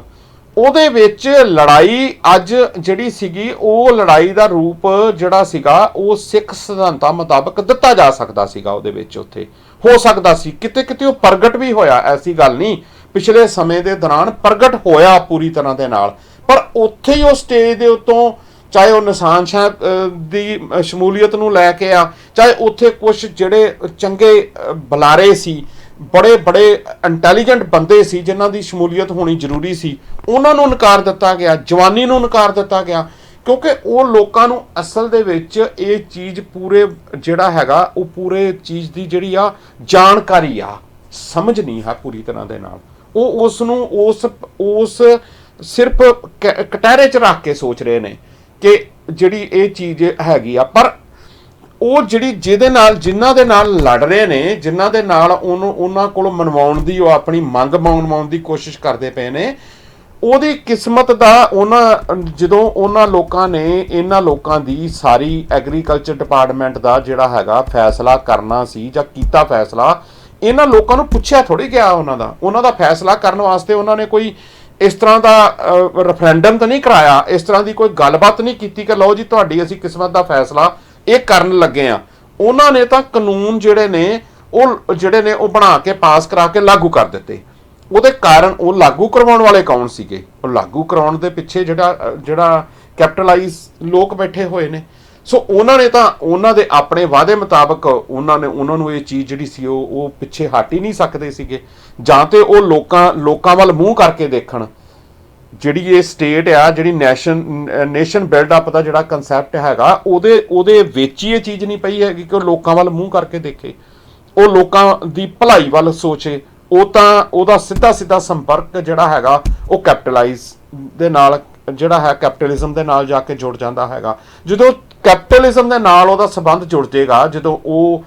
ਉਹਦੇ ਵਿੱਚ ਲੜਾਈ ਅੱਜ ਜਿਹੜੀ ਸੀਗੀ, ਉਹ ਲੜਾਈ ਦਾ ਰੂਪ ਜਿਹੜਾ ਸੀਗਾ ਉਹ ਸਿੱਖ ਸਿਧਾਂਤਾਂ ਮੁਤਾਬਕ ਦਿੱਤਾ ਜਾ ਸਕਦਾ ਸੀਗਾ। ਉਹਦੇ ਵਿੱਚ ਉੱਥੇ ਹੋ ਸਕਦਾ ਸੀ ਕਿਤੇ ਕਿਤੇ ਉਹ ਪ੍ਰਗਟ ਵੀ ਹੋਇਆ, ਐਸੀ ਗੱਲ ਨਹੀਂ, ਪਿਛਲੇ ਸਮੇਂ ਦੇ ਦੌਰਾਨ ਪ੍ਰਗਟ ਹੋਇਆ ਪੂਰੀ ਤਰ੍ਹਾਂ ਦੇ ਨਾਲ। ਪਰ ਉੱਥੇ ਹੀ ਉਹ ਸਟੇਜ ਦੇ ਉੱਤੋਂ, ਚਾਹੇ ਉਹ ਨਿਸ਼ਾਨ ਸਾਹਿਬ ਦੀ ਸ਼ਮੂਲੀਅਤ ਨੂੰ ਲੈ ਕੇ ਆ, ਚਾਹੇ ਉੱਥੇ ਕੁਝ ਜਿਹੜੇ ਚੰਗੇ ਬੁਲਾਰੇ ਸੀ, ਬੜੇ ਇੰਟੈਲੀਜੈਂਟ ਬੰਦੇ ਸੀ ਜਿਨ੍ਹਾਂ ਦੀ ਸ਼ਮੂਲੀਅਤ ਹੋਣੀ ਜ਼ਰੂਰੀ ਸੀ, ਉਹਨਾਂ ਨੂੰ ਨਕਾਰ ਦਿੱਤਾ ਗਿਆ, ਜਵਾਨੀ ਨੂੰ ਨਕਾਰ ਦਿੱਤਾ ਗਿਆ, ਕਿਉਂਕਿ ਉਹ ਲੋਕਾਂ ਨੂੰ ਅਸਲ ਦੇ ਵਿੱਚ ਇਹ ਚੀਜ਼ ਪੂਰੇ ਜਿਹੜਾ ਹੈਗਾ ਉਹ ਪੂਰੇ ਚੀਜ਼ ਦੀ ਜਿਹੜੀ ਆ ਜਾਣਕਾਰੀ ਆ, ਸਮਝ ਨਹੀਂ ਹੈ ਪੂਰੀ ਤਰ੍ਹਾਂ ਦੇ ਨਾਲ। ਉਹ ਉਸ ਨੂੰ ਉਸ ਸਿਰਫ ਕਟਹਿਰੇ 'ਚ ਰੱਖ ਕੇ ਸੋਚ ਰਹੇ ਨੇ ਕਿ ਜਿਹੜੀ ਇਹ ਚੀਜ਼ ਹੈਗੀ ਆ। ਪਰ ਉਹ ਜਿਨ੍ਹਾਂ ਦੇ ਨਾਲ ਲੜ ਰਹੇ ਨੇ, ਜਿਨ੍ਹਾਂ ਦੇ ਨਾਲ ਉਹਨਾਂ ਕੋਲ ਮਨਵਾਉਣ ਦੀ, ਉਹ ਆਪਣੀ ਮੰਗ ਮਨਵਾਉਣ ਦੀ ਕੋਸ਼ਿਸ਼ ਕਰਦੇ ਪਏ ਨੇ, ਉਹਦੀ ਕਿਸਮਤ ਦਾ ਜਦੋਂ ਉਹਨਾਂ ਲੋਕਾਂ ਨੇ ਇਹਨਾਂ ਲੋਕਾਂ ਦੀ ਸਾਰੀ ਐਗਰੀਕਲਚਰ ਡਿਪਾਰਟਮੈਂਟ ਦਾ ਜਿਹੜਾ ਹੈਗਾ ਫੈਸਲਾ ਕਰਨਾ ਸੀ ਜਾਂ ਕੀਤਾ ਫੈਸਲਾ, ਇਹਨਾਂ ਲੋਕਾਂ ਨੂੰ ਪੁੱਛਿਆ ਥੋੜੀ ਗਿਆ ਉਹਨਾਂ ਦਾ ਫੈਸਲਾ ਕਰਨ ਵਾਸਤੇ ਉਹਨਾਂ ਨੇ ਕੋਈ ਇਸ ਤਰ੍ਹਾਂ ਦਾ ਰੈਫਰੈਂਡਮ ਤਾਂ ਨਹੀਂ ਕਰਾਇਆ, ਇਸ ਤਰ੍ਹਾਂ ਦੀ ਕੋਈ ਗੱਲਬਾਤ ਨਹੀਂ ਕੀਤੀ ਕਿ ਲਓ ਜੀ ਤੁਹਾਡੀ ਅਸੀਂ ਕਿਸਮਤ ਦਾ ਫੈਸਲਾ ਇਹ ਕਰਨ ਲੱਗੇ ਆ। ਉਹਨਾਂ ਨੇ ਤਾਂ ਕਾਨੂੰਨ ਜਿਹੜੇ ਨੇ ਉਹ ਬਣਾ ਕੇ ਪਾਸ ਕਰਾ ਕੇ ਲਾਗੂ ਕਰ ਦਿੱਤੇ। ਉਹਦੇ ਕਾਰਨ ਉਹ ਲਾਗੂ ਕਰਵਾਉਣ ਵਾਲੇ ਕੌਣ ਸੀਗੇ? ਉਹ ਲਾਗੂ ਕਰਾਉਣ ਦੇ ਪਿੱਛੇ ਜਿਹੜਾ ਕੈਪੀਟਲਾਈਜ਼ ਲੋਕ ਬੈਠੇ ਹੋਏ ਨੇ। ਸੋ ਉਹਨਾਂ ਨੇ ਤਾਂ ਉਹਨਾਂ ਦੇ ਆਪਣੇ ਵਾਅਦੇ ਮੁਤਾਬਕ ਉਹਨਾਂ ਨੂੰ ਇਹ ਚੀਜ਼ ਜਿਹੜੀ ਸੀ ਉਹ ਪਿੱਛੇ ਹਟ ਹੀ ਨਹੀਂ ਸਕਦੇ ਸੀਗੇ। ਜਾਂ ਤੇ ਉਹ ਲੋਕਾਂ ਵੱਲ ਮੂੰਹ ਕਰਕੇ ਦੇਖਣ, ਜਿਹੜੀ ਇਹ ਸਟੇਟ ਆ, ਜਿਹੜੀ ਨੇਸ਼ਨ ਬਿਲਡ ਅਪ ਦਾ ਜਿਹੜਾ ਕਨਸੈਪਟ ਹੈਗਾ, ਉਹਦੇ ਵਿੱਚ ਹੀ ਇਹ ਚੀਜ਼ ਨਹੀਂ ਪਈ ਹੈਗੀ ਕਿ ਉਹ ਲੋਕਾਂ ਵੱਲ ਮੂੰਹ ਕਰਕੇ ਦੇਖੇ, ਉਹ ਲੋਕਾਂ ਦੀ ਭਲਾਈ ਵੱਲ ਸੋਚੇ। ਉਹ ਤਾਂ ਉਹਦਾ ਸਿੱਧਾ ਸੰਪਰਕ ਜਿਹੜਾ ਹੈਗਾ ਉਹ ਕੈਪੀਟਲਾਈਜ਼ ਦੇ ਨਾਲ ਜਿਹੜਾ ਹੈ ਕੈਪੀਟਲਿਜ਼ਮ ਦੇ ਨਾਲ ਜਾ ਕੇ ਜੁੜ ਜਾਂਦਾ ਹੈਗਾ। ਜਦੋਂ ਕੈਪੀਟਲਿਜ਼ਮ ਦੇ ਨਾਲ ਉਹਦਾ ਸੰਬੰਧ ਜੁੜ ਜਾਏਗਾ, ਜਦੋਂ ਉਹ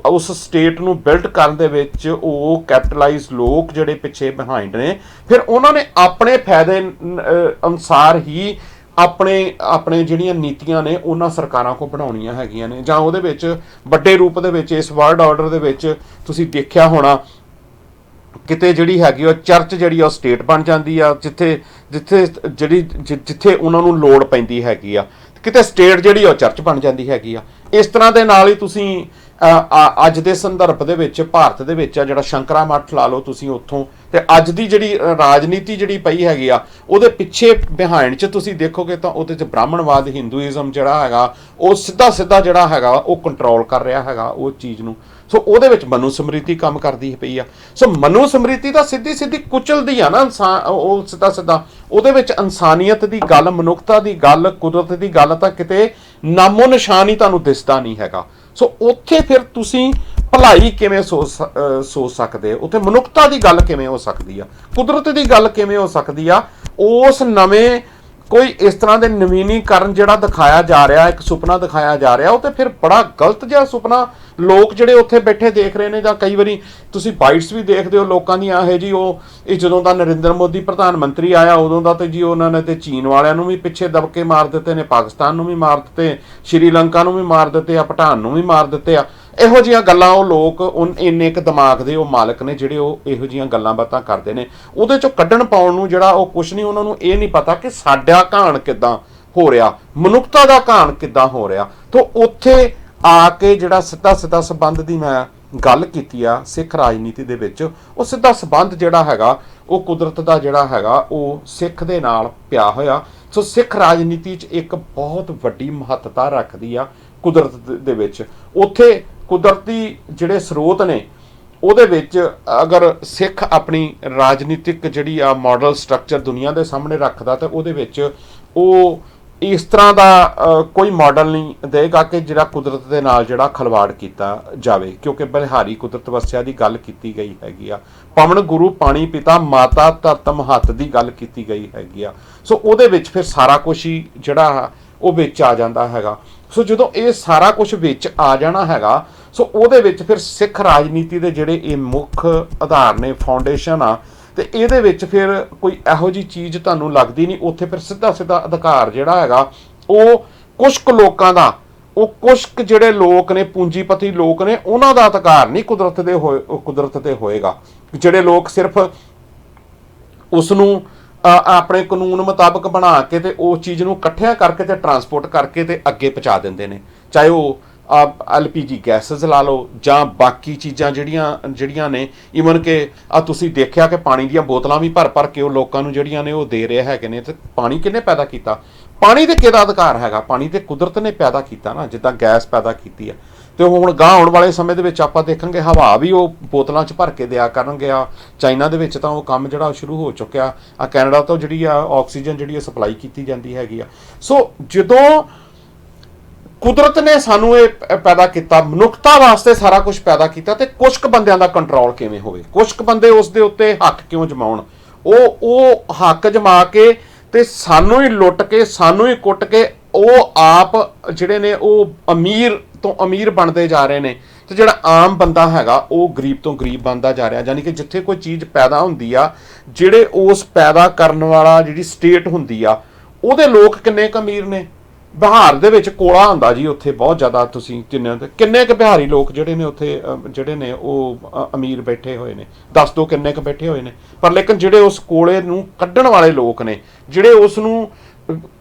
ਉਸ ਸਟੇਟ ਨੂੰ ਬਿਲਡ ਕਰਨ ਦੇ ਵਿੱਚ ਉਹ ਕੈਪੀਟਲਾਈਜ਼ ਲੋਕ ਜਿਹੜੇ ਪਿੱਛੇ ਬਿਹਾਈਂਡ ਨੇ, ਫਿਰ ਉਹਨਾਂ ਨੇ ਆਪਣੇ ਫਾਇਦੇ ਅਨੁਸਾਰ ਹੀ ਆਪਣੇ ਜਿਹੜੀਆਂ ਨੀਤੀਆਂ ਨੇ ਉਹਨਾਂ ਸਰਕਾਰਾਂ ਕੋਲ ਬਣਾਉਣੀਆਂ ਹੈਗੀਆਂ ਨੇ। ਜਾਂ ਉਹਦੇ ਵਿੱਚ ਵੱਡੇ ਰੂਪ ਦੇ ਵਿੱਚ ਇਸ ਵਰਲਡ ਆਰਡਰ ਦੇ ਵਿੱਚ ਤੁਸੀਂ ਦੇਖਿਆ ਹੋਣਾ, ਕਿਤੇ ਜਿਹੜੀ ਹੈਗੀ ਉਹ ਚਰਚ ਜਿਹੜੀ ਉਹ ਸਟੇਟ ਬਣ ਜਾਂਦੀ ਆ, ਜਿੱਥੇ ਉਹਨਾਂ ਨੂੰ ਲੋੜ ਪੈਂਦੀ ਹੈਗੀ ਆ, ਕਿਤੇ ਸਟੇਟ ਜਿਹੜੀ ਉਹ ਚਰਚ ਬਣ ਜਾਂਦੀ ਹੈਗੀ ਆ। ਇਸ ਤਰ੍ਹਾਂ ਦੇ ਨਾਲ ਹੀ ਤੁਸੀਂ ਅੱਜ ਦੇ ਸੰਦਰਭ ਦੇ ਵਿੱਚ ਭਾਰਤ ਦੇ ਵਿੱਚ ਆ ਜਿਹੜਾ ਸ਼ੰਕਰਾ ਮੱਠ ਲਾ ਲਓ ਤੁਸੀਂ ਉੱਥੋਂ, ਤੇ ਅੱਜ ਦੀ ਜਿਹੜੀ ਰਾਜਨੀਤੀ ਜਿਹੜੀ ਪਈ ਹੈਗੀ ਆ ਉਹਦੇ ਪਿੱਛੇ ਬਿਹਾਈਂਡ 'ਚ ਤੁਸੀਂ ਦੇਖੋਗੇ ਤਾਂ ਉਹਦੇ 'ਚ ਬ੍ਰਾਹਮਣਵਾਦ, ਹਿੰਦੂਇਜ਼ਮ ਜਿਹੜਾ ਹੈਗਾ ਉਹ ਸਿੱਧਾ ਜਿਹੜਾ ਹੈਗਾ ਉਹ ਕੰਟਰੋਲ ਕਰ ਰਿਹਾ ਹੈਗਾ ਉਹ ਚੀਜ਼ ਨੂੰ। ਸੋ ਉਹਦੇ ਵਿੱਚ ਮਨੂ ਸਮ੍ਰਿਤੀ ਕੰਮ ਕਰਦੀ ਪਈ ਆ। ਸੋ ਮਨੂ ਸਮ੍ਰਿਤੀ ਤਾਂ ਸਿੱਧੀ ਕੁਚਲਦੀ ਆ ਨਾ ਇਨਸਾਨ, ਉਹ ਸਿੱਧਾ ਉਹਦੇ ਵਿੱਚ ਇਨਸਾਨੀਅਤ ਦੀ ਗੱਲ, ਮਨੁੱਖਤਾ ਦੀ ਗੱਲ, ਕੁਦਰਤ ਦੀ ਗੱਲ ਤਾਂ ਕਿਤੇ ਨਾਮੋ ਨਿਸ਼ਾਨ ਹੀ ਤੁਹਾਨੂੰ ਦਿਸਦਾ ਨਹੀਂ ਹੈਗਾ। ਸੋ ਉੱਥੇ ਫਿਰ ਤੁਸੀਂ ਭਲਾਈ ਕਿਵੇਂ ਸੋਚ ਸਕਦੇ ਹੋ, ਉੱਥੇ ਮਨੁੱਖਤਾ ਦੀ ਗੱਲ ਕਿਵੇਂ ਹੋ ਸਕਦੀ ਆ, ਕੁਦਰਤ ਦੀ ਗੱਲ ਕਿਵੇਂ ਹੋ ਸਕਦੀ ਆ। ਉਸ ਨਵੇਂ ਕੋਈ ਇਸ ਤਰ੍ਹਾਂ ਦੇ ਨਵੀਨੀਕਰਨ ਜਿਹੜਾ ਦਿਖਾਇਆ ਜਾ ਰਿਹਾ, ਇੱਕ ਸੁਪਨਾ ਦਿਖਾਇਆ ਜਾ ਰਿਹਾ, ਉਹ ਤੇ ਫਿਰ ਬੜਾ ਗਲਤ ਜਿਹਾ ਸੁਪਨਾ ਲੋਕ ਜਿਹੜੇ ਉੱਥੇ ਬੈਠੇ ਦੇਖ ਰਹੇ ਨੇ। ਜਾਂ ਕਈ ਵਾਰੀ ਤੁਸੀਂ ਬਾਈਟਸ ਵੀ ਦੇਖਦੇ ਹੋ ਲੋਕਾਂ ਦੀਆਂ, ਇਹ ਜੀ ਇਹ ਜਦੋਂ ਦਾ ਨਰਿੰਦਰ ਮੋਦੀ ਪ੍ਰਧਾਨ ਮੰਤਰੀ ਆਇਆ ਉਦੋਂ ਦਾ ਤੇ ਜੀ ਉਹਨਾਂ ਨੇ ਤੇ ਚੀਨ ਵਾਲਿਆਂ ਨੂੰ ਵੀ ਪਿੱਛੇ ਦਬਕੇ ਮਾਰ ਦਿੱਤੇ ਨੇ, ਪਾਕਿਸਤਾਨ ਨੂੰ ਵੀ ਮਾਰ ਦਿੱਤੇ, ਸ਼੍ਰੀਲੰਕਾ ਨੂੰ ਵੀ ਮਾਰ ਦਿੱਤੇ ਆ, ਭੂਟਾਨ ਨੂੰ ਵੀ ਮਾਰ ਦਿੱਤੇ ਆ। ਇਹੋ ਜਿਹੀਆਂ ਗੱਲਾਂ ਉਹ ਲੋਕ ਇੰਨੇ ਕੁ ਦਿਮਾਗ ਦੇ ਉਹ ਮਾਲਕ ਨੇ ਜਿਹੜੇ ਉਹ ਇਹੋ ਜਿਹੀਆਂ ਗੱਲਾਂ ਬਾਤਾਂ ਕਰਦੇ ਨੇ। ਉਹਦੇ ਚੋਂ ਕੱਢਣ ਪਾਉਣ ਨੂੰ ਜਿਹੜਾ ਉਹ ਕੁਛ ਨਹੀਂ, ਉਹਨਾਂ ਨੂੰ ਇਹ ਨਹੀਂ ਪਤਾ ਕਿ ਸਾਡਾ ਘਾਣ ਕਿੱਦਾਂ ਹੋ ਰਿਹਾ, ਮਨੁੱਖਤਾ ਦਾ ਘਾਣ ਕਿੱਦਾਂ ਹੋ ਰਿਹਾ। ਤਾਂ ਉੱਥੇ ਆ ਕੇ ਜਿਹੜਾ ਸਿੱਧਾ ਸੰਬੰਧ ਦੀ ਮੈਂ ਗੱਲ ਕੀਤੀ ਆ ਸਿੱਖ ਰਾਜਨੀਤੀ ਦੇ ਵਿੱਚ, ਉਹ ਸਿੱਧਾ ਸੰਬੰਧ ਜਿਹੜਾ ਹੈਗਾ ਉਹ ਕੁਦਰਤ ਦਾ ਜਿਹੜਾ ਹੈਗਾ ਉਹ ਸਿੱਖ ਦੇ ਨਾਲ ਪਿਆ ਹੋਇਆ। ਸੋ ਸਿੱਖ ਰਾਜਨੀਤੀ 'ਚ ਇੱਕ ਬਹੁਤ ਵੱਡੀ ਮਹੱਤਤਾ ਰੱਖਦੀ ਆ ਕੁਦਰਤ ਦੇ ਵਿੱਚ। ਉੱਥੇ ਕੁਦਰਤੀ ਜਿਹੜੇ ਸਰੋਤ ਨੇ ਉਹਦੇ ਵਿੱਚ ਅਗਰ ਸਿੱਖ ਆਪਣੀ ਰਾਜਨੀਤਿਕ ਜਿਹੜੀ ਆ ਮਾਡਲ ਸਟਰਕਚਰ ਦੁਨੀਆ ਦੇ ਸਾਹਮਣੇ ਰੱਖਦਾ ਤਾਂ ਉਹਦੇ ਵਿੱਚ ਉਹ ਇਸ ਤਰ੍ਹਾਂ ਦਾ ਕੋਈ ਮਾਡਲ ਨਹੀਂ ਦੇਗਾ ਕਿ ਜਿਹੜਾ ਕੁਦਰਤ ਦੇ ਨਾਲ ਜਿਹੜਾ ਖਿਲਵਾੜ ਕੀਤਾ ਜਾਵੇ, ਕਿਉਂਕਿ ਬਲਿਹਾਰੀ ਕੁਦਰਤ ਵਸਿਆ ਦੀ ਗੱਲ ਕੀਤੀ ਗਈ ਹੈਗੀ ਆ, ਪਵਨ ਗੁਰੂ ਪਾਣੀ ਪਿਤਾ ਮਾਤਾ ਧਰਤ ਮਹੱਤ ਦੀ ਗੱਲ ਕੀਤੀ ਗਈ ਹੈਗੀ ਆ। ਸੋ ਉਹਦੇ ਵਿੱਚ ਫਿਰ ਸਾਰਾ ਕੁਛ ਹੀ ਜਿਹੜਾ ਉਹ ਵਿੱਚ ਆ ਜਾਂਦਾ ਹੈਗਾ। ਸੋ ਜਦੋਂ ਇਹ ਸਾਰਾ ਕੁਝ ਵਿੱਚ ਆ ਜਾਣਾ ਹੈਗਾ, ਸੋ ਉਹਦੇ ਵਿੱਚ ਫਿਰ ਸਿੱਖ ਰਾਜਨੀਤੀ ਦੇ ਜਿਹੜੇ ਇਹ ਮੁੱਖ ਆਧਾਰ ਨੇ, ਫਾਊਂਡੇਸ਼ਨ ਆ, ਤੇ ਇਹਦੇ ਵਿੱਚ ਫਿਰ ਕੋਈ ਇਹੋ ਜਿਹੀ ਚੀਜ਼ ਤੁਹਾਨੂੰ ਲੱਗਦੀ ਨਹੀਂ। ਉੱਥੇ ਫਿਰ ਸਿੱਧਾ ਅਧਿਕਾਰ ਜਿਹੜਾ ਹੈਗਾ ਉਹ ਕੁਛ ਕੁ ਲੋਕਾਂ ਦਾ, ਉਹ ਕੁਛ ਕੁ ਜਿਹੜੇ ਲੋਕ ਨੇ ਪੂੰਜੀਪਤੀ ਲੋਕ ਨੇ ਉਹਨਾਂ ਦਾ ਅਧਿਕਾਰ ਨਹੀਂ ਕੁਦਰਤ ਤੇ ਹੋਏਗਾ। ਜਿਹੜੇ ਲੋਕ ਸਿਰਫ ਉਸ ਨੂੰ ਆਪਣੇ ਕਾਨੂੰਨ ਮੁਤਾਬਕ ਬਣਾ ਕੇ ਤੇ ਉਹ ਚੀਜ਼ ਨੂੰ ਇਕੱਠਿਆਂ ਕਰਕੇ ਤੇ ਟਰਾਂਸਪੋਰਟ ਕਰਕੇ ਤੇ ਅੱਗੇ ਪਹੁੰਚਾ ਦਿੰਦੇ ਨੇ, ਚਾਹੇ ਉਹ LPG ਗੈਸਸ ਲਾ ਲਓ ਜਾਂ ਬਾਕੀ ਚੀਜ਼ਾਂ ਜਿਹੜੀਆਂ ਨੇ। ਈਵਨ ਕਿ ਤੁਸੀਂ ਦੇਖਿਆ ਕਿ ਪਾਣੀ ਦੀਆਂ ਬੋਤਲਾਂ ਵੀ ਭਰ ਕੇ ਉਹ ਲੋਕਾਂ ਨੂੰ ਜਿਹੜੀਆਂ ਨੇ ਉਹ ਦੇ ਰਹੇ ਹੈਗੇ ਨੇ। ਤੇ ਪਾਣੀ ਕਿਹਨੇ ਪੈਦਾ ਕੀਤਾ? ਪਾਣੀ ਤੇ ਕਿਹਦਾ ਅਧਿਕਾਰ ਹੈਗਾ? ਪਾਣੀ ਤੇ ਕੁਦਰਤ ਨੇ ਪੈਦਾ ਕੀਤਾ ਨਾ, ਜਿੱਦਾਂ ਗੈਸ ਪੈਦਾ ਕੀਤੀ ਆ। ਤੇ ਹੁਣ ਗਾਂ ਆਉਣ ਵਾਲੇ ਸਮੇਂ ਦੇ ਵਿੱਚ ਆਪਾਂ ਦੇਖਾਂਗੇ ਹਵਾ ਵੀ ਉਹ ਬੋਤਲਾਂ 'ਚ ਭਰ ਕੇ ਦਿਆ ਕਰਨਗੇ। ਆ ਚਾਈਨਾ ਦੇ ਵਿੱਚ ਤਾਂ ਉਹ ਕੰਮ ਜਿਹੜਾ ਸ਼ੁਰੂ ਹੋ ਚੁੱਕਿਆ ਆ। ਕੈਨੇਡਾ ਤੋਂ ਜਿਹੜੀ ਆ ਆਕਸੀਜਨ ਜਿਹੜੀ ਸਪਲਾਈ ਕੀਤੀ ਜਾਂਦੀ ਹੈਗੀ ਆ। ਸੋ ਜਦੋਂ ਕੁਦਰਤ ਨੇ ਸਾਨੂੰ ਇਹ ਪੈਦਾ ਕੀਤਾ, ਮਨੁੱਖਤਾ ਵਾਸਤੇ ਸਾਰਾ ਕੁਝ ਪੈਦਾ ਕੀਤਾ, ਤੇ ਕੁਝ ਕੁ ਬੰਦਿਆਂ ਦਾ ਕੰਟਰੋਲ ਕਿਵੇਂ ਹੋਵੇ, ਕੁਝ ਕੁ ਬੰਦੇ ਉਸ ਦੇ ਉੱਤੇ ਹੱਕ ਕਿਉਂ ਜਮਾਉਣ, ਉਹ ਹੱਕ ਜਮਾ ਕੇ ਤੇ ਸਾਨੂੰ ਹੀ ਲੁੱਟ ਕੇ, ਸਾਨੂੰ ਹੀ ਕੁੱਟ ਕੇ ਉਹ ਆਪ ਜਿਹੜੇ ਨੇ ਉਹ ਅਮੀਰ ਤੋਂ ਅਮੀਰ ਬਣਦੇ ਜਾ ਰਹੇ ਨੇ, ਤੇ ਜਿਹੜਾ ਆਮ ਬੰਦਾ ਹੈਗਾ ਉਹ ਗਰੀਬ ਤੋਂ ਗਰੀਬ ਬਣਦਾ ਜਾ ਰਿਹਾ। ਯਾਨੀ ਕਿ ਜਿੱਥੇ ਕੋਈ ਚੀਜ਼ ਪੈਦਾ ਹੁੰਦੀ ਆ, ਜਿਹੜੇ ਉਸ ਪੈਦਾ ਕਰਨ ਵਾਲਾ ਜਿਹੜੀ ਸਟੇਟ ਹੁੰਦੀ ਆ ਉਹਦੇ ਲੋਕ ਕਿੰਨੇ ਕੁ ਅਮੀਰ ਨੇ। ਬਿਹਾਰ ਦੇ ਵਿੱਚ ਕੋਲਾ ਹੁੰਦਾ ਜੀ, ਉੱਥੇ ਬਹੁਤ ਜ਼ਿਆਦਾ ਤੁਸੀਂ ਕਿੰਨੇ ਕੁ ਬਿਹਾਰੀ ਲੋਕ ਜਿਹੜੇ ਨੇ ਉੱਥੇ ਜਿਹੜੇ ਨੇ ਉਹ ਅਮੀਰ ਬੈਠੇ ਹੋਏ ਨੇ, ਦੱਸ ਦਿਓ ਕਿੰਨੇ ਕੁ ਬੈਠੇ ਹੋਏ ਨੇ। ਪਰ ਲੇਕਿਨ ਜਿਹੜੇ ਉਸ ਕੋਲੇ ਨੂੰ ਕੱਢਣ ਵਾਲੇ ਲੋਕ ਨੇ, ਜਿਹੜੇ ਉਸ ਨੂੰ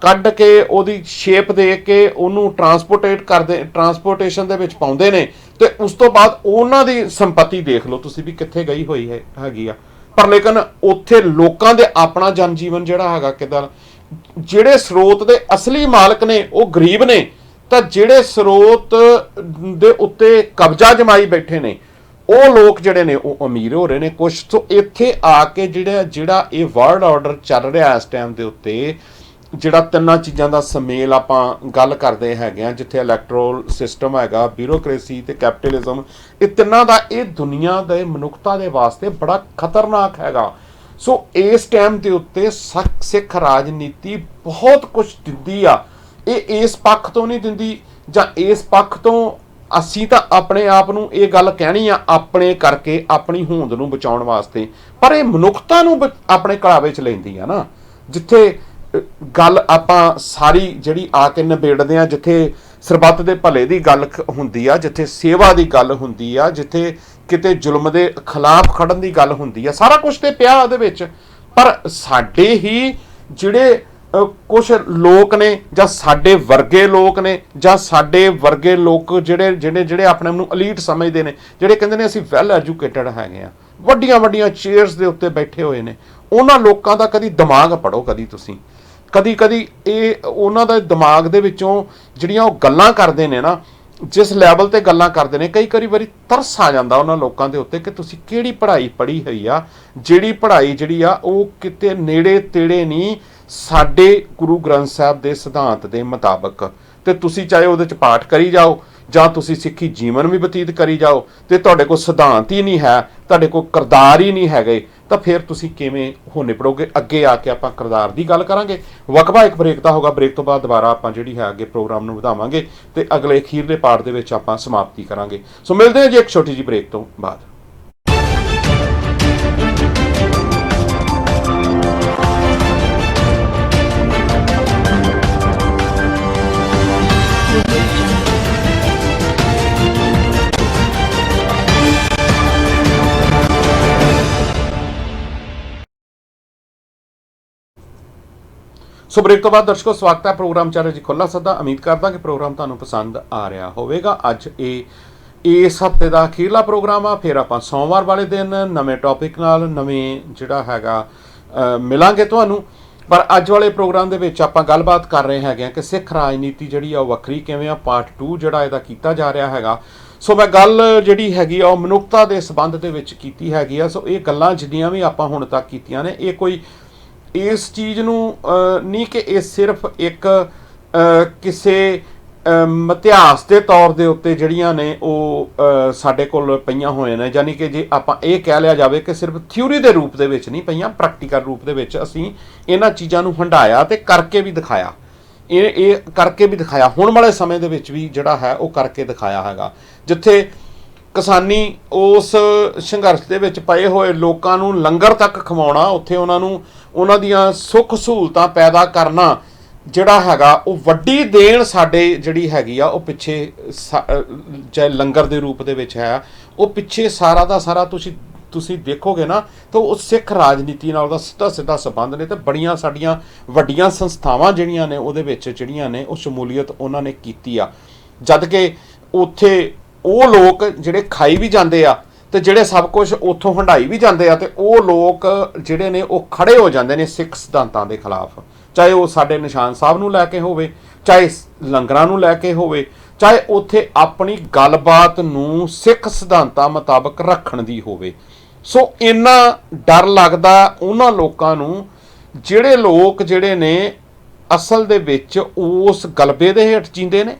ਕੱਢ ਕੇ ਉਹਦੀ ਸ਼ੇਪ ਦੇ ਕੇ ਉਹਨੂੰ ਟਰਾਂਸਪੋਰਟੇਸ਼ਨ ਦੇ ਵਿੱਚ ਪਾਉਂਦੇ ਨੇ, ਤੇ ਉਸ ਤੋਂ ਬਾਅਦ ਉਹਨਾਂ ਦੀ ਸੰਪਤੀ ਦੇਖ ਲਓ ਤੁਸੀਂ ਵੀ ਕਿੱਥੇ ਗਈ ਹੋਈ ਹੈਗੀ ਆ। ਪਰ ਲੇਕਿਨ ਉੱਥੇ ਲੋਕਾਂ ਦੇ ਆਪਣਾ ਜਨ ਜੀਵਨ ਜਿਹੜਾ ਹੈਗਾ ਕਿੱਦਾਂ, ਜਿਹੜੇ ਸਰੋਤ ਦੇ ਅਸਲੀ ਮਾਲਕ ਨੇ ਉਹ ਗਰੀਬ ਨੇ, ਤਾਂ ਜਿਹੜੇ ਸਰੋਤ ਦੇ ਉੱਤੇ ਕਬਜ਼ਾ ਜਮਾਈ ਬੈਠੇ ਨੇ ਉਹ ਲੋਕ ਜਿਹੜੇ ਨੇ ਉਹ ਅਮੀਰ ਹੋ ਰਹੇ ਨੇ ਕੁਛ। ਤੋਂ ਇੱਥੇ ਆ ਕੇ ਜਿਹੜਾ ਇਹ ਵਰਲਡ ਆਰਡਰ ਚੱਲ ਰਿਹਾ ਇਸ ਟਾਈਮ ਦੇ ਉੱਤੇ, ਜਿਹੜਾ ਤਿੰਨਾਂ ਚੀਜ਼ਾਂ ਦਾ ਸਮੇਲ ਆਪਾਂ ਗੱਲ ਕਰਦੇ ਹੈਗੇ ਆ, ਜਿੱਥੇ ਇਲੈਕਟੋਰਲ ਸਿਸਟਮ ਹੈਗਾ, ਬਿਊਰੋਕ੍ਰੇਸੀ ਤੇ ਕੈਪੀਟਲਿਜ਼ਮ, ਇਹ ਤਿੰਨਾਂ ਦਾ ਇਹ ਦੁਨੀਆ ਦੇ ਮਨੁੱਖਤਾ ਦੇ ਵਾਸਤੇ ਬੜਾ ਖਤਰਨਾਕ ਹੈਗਾ। ਸੋ ਇਸ ਟਾਈਮ ਦੇ ਉੱਤੇ ਸਿੱਖ ਰਾਜਨੀਤੀ ਬਹੁਤ ਕੁਝ ਦਿੰਦੀ ਆ। ਇਹ ਇਸ ਪੱਖ ਤੋਂ ਨਹੀਂ ਦਿੰਦੀ ਜਾਂ ਇਸ ਪੱਖ ਤੋਂ ਅਸੀਂ ਤਾਂ ਆਪਣੇ ਆਪ ਨੂੰ ਇਹ ਗੱਲ ਕਹਿਣੀ ਆ ਆਪਣੇ ਕਰਕੇ ਆਪਣੀ ਹੋਂਦ ਨੂੰ ਬਚਾਉਣ ਵਾਸਤੇ, ਪਰ ਇਹ ਮਨੁੱਖਤਾ ਨੂੰ ਆਪਣੇ ਕੜਾਵੇ 'ਚ ਲੈਂਦੀ ਆ ਨਾ। ਜਿੱਥੇ ਗੱਲ ਆਪਾਂ ਸਾਰੀ ਜਿਹੜੀ ਆ ਕੇ ਨਿਬੇੜਦੇ ਆ, ਜਿੱਥੇ ਸਰਬੱਤ ਦੇ ਭਲੇ ਦੀ ਗੱਲ ਹੁੰਦੀ ਆ, ਜਿੱਥੇ ਸੇਵਾ ਦੀ ਗੱਲ ਹੁੰਦੀ ਆ, ਜਿੱਥੇ ਕਿਤੇ ਜ਼ੁਲਮ ਦੇ ਖਿਲਾਫ ਖੜਨ ਦੀ ਗੱਲ ਹੁੰਦੀ ਆ, ਸਾਰਾ ਕੁਝ ਤੇ ਪਿਆ ਉਹਦੇ ਵਿੱਚ। ਪਰ ਸਾਡੇ ਹੀ ਜਿਹੜੇ ਕੁਝ ਲੋਕ ਨੇ ਜਾਂ ਸਾਡੇ ਵਰਗੇ ਲੋਕ ਨੇ ਜਾਂ ਸਾਡੇ ਵਰਗੇ ਲੋਕ ਜਿਹੜੇ ਆਪਣੇ ਆਪ ਨੂੰ ਅਲੀਟ ਸਮਝਦੇ ਨੇ, ਜਿਹੜੇ ਕਹਿੰਦੇ ਨੇ ਅਸੀਂ ਵੈਲ ਐਜੂਕੇਟਡ ਹੈਗੇ ਆ, ਵੱਡੀਆਂ ਵੱਡੀਆਂ ਚੇਅਰਸ ਦੇ ਉੱਤੇ ਬੈਠੇ ਹੋਏ ਨੇ, ਉਹਨਾਂ ਲੋਕਾਂ ਦਾ ਕਦੀ ਦਿਮਾਗ ਪੜੋ, ਕਦੀ ਤੁਸੀਂ ਕਦੀ ਇਹ ਉਹਨਾਂ ਦਾ ਦਿਮਾਗ ਦੇ ਵਿੱਚੋਂ ਜਿਹੜੀਆਂ ਉਹ ਗੱਲਾਂ ਕਰਦੇ ਨੇ ਨਾ, ਜਿਸ ਲੈਵਲ ਤੇ ਗੱਲਾਂ ਕਰਦੇ ਨੇ, ਕਈ ਵਾਰੀ ਤਰਸ ਆ ਜਾਂਦਾ ਉਹਨਾਂ ਲੋਕਾਂ ਦੇ ਉੱਤੇ ਕਿ ਤੁਸੀਂ ਕਿਹੜੀ ਪੜ੍ਹਾਈ ਪੜ੍ਹੀ ਹੋਈ ਆ, ਜਿਹੜੀ ਪੜ੍ਹਾਈ ਜਿਹੜੀ ਆ ਉਹ ਕਿਤੇ ਨੇੜੇ ਤੇੜੇ ਨਹੀਂ ਸਾਡੇ ਗੁਰੂ ਗ੍ਰੰਥ ਸਾਹਿਬ ਦੇ ਸਿਧਾਂਤ ਦੇ ਮੁਤਾਬਕ। ਤੇ ਤੁਸੀਂ ਚਾਹੇ ਉਹਦੇ 'ਚ ਪਾਠ ਕਰੀ ਜਾਓ ਜਾਂ ਤੁਸੀਂ ਸਿੱਖੀ ਜੀਵਨ ਵੀ ਬਤੀਤ ਕਰੀ ਜਾਓ, ਤੇ ਤੁਹਾਡੇ ਕੋਲ ਸਿਧਾਂਤ ਹੀ ਨਹੀਂ ਹੈ, ਤੁਹਾਡੇ ਕੋਲ ਕਿਰਦਾਰ ਹੀ ਨਹੀਂ ਹੈਗੇ, ਤਾਂ ਫਿਰ ਤੁਸੀਂ ਕਿਵੇਂ ਹੋ ਨਿਪੜੋਗੇ। ਅੱਗੇ ਆ ਕੇ ਆਪਾਂ ਕਿਰਦਾਰ ਦੀ ਗੱਲ ਕਰਾਂਗੇ। ਵਕਫਾ ਇੱਕ ਬ੍ਰੇਕ ਦਾ ਹੋਗਾ, ਬ੍ਰੇਕ ਤੋਂ ਬਾਅਦ ਦੁਬਾਰਾ ਆਪਾਂ ਜਿਹੜੀ ਹੈ ਅੱਗੇ ਪ੍ਰੋਗਰਾਮ ਨੂੰ ਵਧਾਵਾਂਗੇ ਤੇ ਅਗਲੇ ਅਖੀਰਲੇ ਪਾਰਟ ਦੇ ਵਿੱਚ ਆਪਾਂ ਸਮਾਪਤੀ ਕਰਾਂਗੇ। ਸੋ ਮਿਲਦੇ ਹਾਂ ਜੀ ਇੱਕ ਛੋਟੀ ਜਿਹੀ ਬ੍ਰੇਕ ਤੋਂ ਬਾਅਦ। ਸੋ ਬ੍ਰੇਕ ਤੋਂ ਬਾਅਦ ਦਰਸ਼ਕੋ ਸਵਾਗਤ ਹੈ ਪ੍ਰੋਗਰਾਮ ਚੱਲ ਰਿਹਾ ਜੀ ਖੁੱਲਾ ਸੱਦਾ। ਉਮੀਦ ਕਰਦਾ ਕਿ ਪ੍ਰੋਗਰਾਮ ਤੁਹਾਨੂੰ ਪਸੰਦ ਆ ਰਿਹਾ ਹੋਵੇਗਾ। ਅੱਜ ਇਸ ਹਫਤੇ ਦਾ ਅਖੀਰਲਾ ਪ੍ਰੋਗਰਾਮ ਆ। ਫਿਰ ਆਪਾਂ ਸੋਮਵਾਰ ਵਾਲੇ ਦਿਨ ਨਵੇਂ ਟੌਪਿਕ ਨਾਲ ਨਵੇਂ ਜਿਹੜਾ ਹੈਗਾ ਮਿਲਾਂਗੇ ਤੁਹਾਨੂੰ। ਪਰ ਅੱਜ ਵਾਲੇ ਪ੍ਰੋਗਰਾਮ ਦੇ ਵਿੱਚ ਆਪਾਂ ਗੱਲਬਾਤ ਕਰ ਰਹੇ ਹੈਗੇ ਆ ਕਿ ਸਿੱਖ ਰਾਜਨੀਤੀ ਜਿਹੜੀ ਆ ਉਹ ਵੱਖਰੀ ਕਿਵੇਂ ਆ। ਪਾਰਟ 2 ਜਿਹੜਾ ਇਹਦਾ ਕੀਤਾ ਜਾ ਰਿਹਾ ਹੈਗਾ। ਸੋ ਮੈਂ ਗੱਲ ਜਿਹੜੀ ਹੈਗੀ ਆ ਉਹ ਮਨੁੱਖਤਾ ਦੇ ਸੰਬੰਧ ਦੇ ਵਿੱਚ ਕੀਤੀ ਹੈਗੀ ਆ। ਸੋ ਇਹ ਗੱਲਾਂ ਜਿੰਨੀਆਂ ਵੀ ਆਪਾਂ ਹੁਣ ਤੱਕ ਕੀਤੀਆਂ ਨੇ, ਇਹ ਕੋਈ ਇਸ ਚੀਜ਼ ਨੂੰ ਨਹੀਂ ਕਿ ਇਹ ਸਿਰਫ ਇੱਕ ਕਿਸੇ ਇਤਿਹਾਸ ਦੇ ਤੌਰ ਦੇ ਉੱਤੇ ਜਿਹੜੀਆਂ ਨੇ ਉਹ ਸਾਡੇ ਕੋਲ ਪਈਆਂ ਹੋਏ ਨੇ, ਯਾਨੀ ਕਿ ਜੇ ਆਪਾਂ ਇਹ ਕਹਿ ਲਿਆ ਜਾਵੇ ਕਿ ਸਿਰਫ ਥਿਊਰੀ ਦੇ ਰੂਪ ਦੇ ਵਿੱਚ ਨਹੀਂ ਪਈਆਂ, ਪ੍ਰੈਕਟੀਕਲ ਰੂਪ ਦੇ ਵਿੱਚ ਅਸੀਂ ਇਹਨਾਂ ਚੀਜ਼ਾਂ ਨੂੰ ਹੰਢਾਇਆ ਤੇ ਕਰਕੇ ਵੀ ਦਿਖਾਇਆ। ਇਹ ਕਰਕੇ ਵੀ ਦਿਖਾਇਆ, ਹੁਣ ਵਾਲੇ ਸਮੇਂ ਦੇ ਵਿੱਚ ਵੀ ਜਿਹੜਾ ਹੈ ਉਹ ਕਰਕੇ ਦਿਖਾਇਆ ਹੈਗਾ। ਜਿੱਥੇ ਕਿਸਾਨੀ ਉਸ ਸੰਘਰਸ਼ ਦੇ ਵਿੱਚ ਪਏ ਹੋਏ ਲੋਕਾਂ ਨੂੰ ਲੰਗਰ ਤੱਕ ਖਵਾਉਣਾ, ਉੱਥੇ ਉਹਨਾਂ ਦੀਆਂ ਸੁੱਖ ਸਹੂਲਤਾਂ ਪੈਦਾ ਕਰਨਾ ਜਿਹੜਾ ਹੈਗਾ ਉਹ ਵੱਡੀ ਦੇਣ ਸਾਡੇ ਜਿਹੜੀ ਹੈਗੀ ਆ ਉਹ ਪਿੱਛੇ ਚਾਹੇ ਲੰਗਰ ਦੇ ਰੂਪ ਦੇ ਵਿੱਚ ਹੈ, ਉਹ ਪਿੱਛੇ ਸਾਰਾ ਦਾ ਸਾਰਾ ਤੁਸੀਂ ਦੇਖੋਗੇ ਨਾ ਤਾਂ ਉਹ ਸਿੱਖ ਰਾਜਨੀਤੀ ਨਾਲ ਉਹਦਾ ਸਿੱਧਾ ਸੰਬੰਧ ਨੇ। ਤੇ ਬੜੀਆਂ ਸਾਡੀਆਂ ਵੱਡੀਆਂ ਸੰਸਥਾਵਾਂ ਜਿਹੜੀਆਂ ਨੇ ਉਹਦੇ ਵਿੱਚ ਜਿਹੜੀਆਂ ਨੇ ਉਹ ਸ਼ਮੂਲੀਅਤ ਉਹਨਾਂ ਨੇ ਕੀਤੀ ਆ। ਜਦ ਕਿ ਉੱਥੇ ਉਹ ਲੋਕ ਜਿਹੜੇ ਖਾਈ ਵੀ ਜਾਂਦੇ ਆ ਤੇ ਜਿਹੜੇ ਸਭ ਕੁਝ ਉੱਥੋਂ ਹੰਢਾਈ ਵੀ ਜਾਂਦੇ ਆ, ਤੇ ਉਹ ਲੋਕ ਜਿਹੜੇ ਨੇ ਉਹ ਖੜੇ ਹੋ ਜਾਂਦੇ ਨੇ ਸਿੱਖ ਸਿਧਾਂਤਾਂ ਦੇ ਖਿਲਾਫ, ਚਾਹੇ ਉਹ ਸਾਡੇ ਨਿਸ਼ਾਨ ਸਾਹਿਬ ਨੂੰ ਲੈ ਕੇ ਹੋਵੇ, ਚਾਹੇ ਲੰਗਰਾਂ ਨੂੰ ਲੈ ਕੇ ਹੋਵੇ, ਚਾਹੇ ਉੱਥੇ ਆਪਣੀ ਗੱਲਬਾਤ ਨੂੰ ਸਿੱਖ ਸਿਧਾਂਤਾਂ ਮੁਤਾਬਕ ਰੱਖਣ ਦੀ ਹੋਵੇ। ਸੋ ਇੰਨਾ ਡਰ ਲੱਗਦਾ ਉਹਨਾਂ ਲੋਕਾਂ ਨੂੰ ਜਿਹੜੇ ਲੋਕ ਜਿਹੜੇ ਨੇ ਅਸਲ ਦੇ ਵਿੱਚ ਉਸ ਗਲਬੇ ਦੇ ਹੇਠ ਜੀਂਦੇ ਨੇ,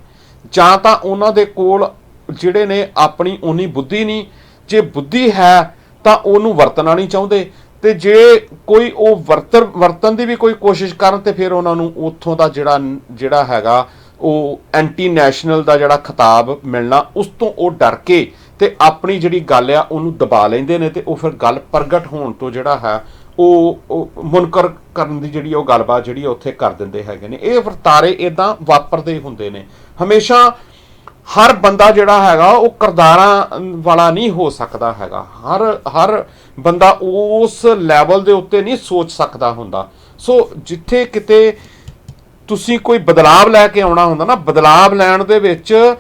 ਜਾਂ ਤਾਂ ਉਹਨਾਂ ਦੇ ਕੋਲ ਜਿਹੜੇ ਨੇ ਆਪਣੀ ਉਨੀ ਬੁੱਧੀ ਨਹੀਂ, ਜੇ ਬੁੱਧੀ ਹੈ ਤਾਂ ਉਹਨੂੰ ਵਰਤਣਾ ਨਹੀਂ ਚਾਹੁੰਦੇ, ਤੇ ਜੇ ਕੋਈ ਉਹ ਵਰਤਨ ਦੀ ਵੀ ਕੋਈ ਕੋਸ਼ਿਸ਼ ਕਰਨ ਤੇ ਫਿਰ ਉਹਨਾਂ ਨੂੰ ਉੱਥੋਂ ਦਾ ਜਿਹੜਾ ਹੈਗਾ ਉਹ ਐਂਟੀ ਨੈਸ਼ਨਲ ਦਾ ਜਿਹੜਾ ਖਿਤਾਬ ਮਿਲਣਾ, ਉਸ ਤੋਂ ਉਹ ਡਰ ਕੇ ਤੇ ਆਪਣੀ ਜਿਹੜੀ ਗੱਲ ਆ ਉਹਨੂੰ ਦਬਾ ਲੈਂਦੇ ਨੇ, ਤੇ ਉਹ ਫਿਰ ਗੱਲ ਪ੍ਰਗਟ ਹੋਣ ਤੋਂ ਜਿਹੜਾ ਹੈ ਉਹ ਮੁਨਕਰ ਕਰਨ ਦੀ ਜਿਹੜੀ ਉਹ ਗੱਲਬਾਤ ਜਿਹੜੀ ਉੱਥੇ ਕਰ ਦਿੰਦੇ ਹੈਗੇ ਨੇ। ਇਹ ਵਰਤਾਰੇ ਇਦਾਂ ਵਾਪਰਦੇ ਹੁੰਦੇ ਨੇ ਹਮੇਸ਼ਾ। ਹਰ ਬੰਦਾ ਜਿਹੜਾ ਹੈਗਾ ਉਹ ਕਿਰਦਾਰਾਂ ਵਾਲਾ ਨਹੀਂ ਹੋ ਸਕਦਾ ਹੈਗਾ, ਹਰ ਬੰਦਾ ਉਸ ਲੈਵਲ ਦੇ ਉੱਤੇ ਨਹੀਂ ਸੋਚ ਸਕਦਾ ਹੁੰਦਾ। ਸੋ ਜਿੱਥੇ ਕਿਤੇ ਤੁਸੀਂ ਕੋਈ ਬਦਲਾਵ ਲੈ ਕੇ ਆਉਣਾ ਹੁੰਦਾ ਨਾ, ਬਦਲਾਵ ਲੈਣ ਦੇ ਵਿੱਚ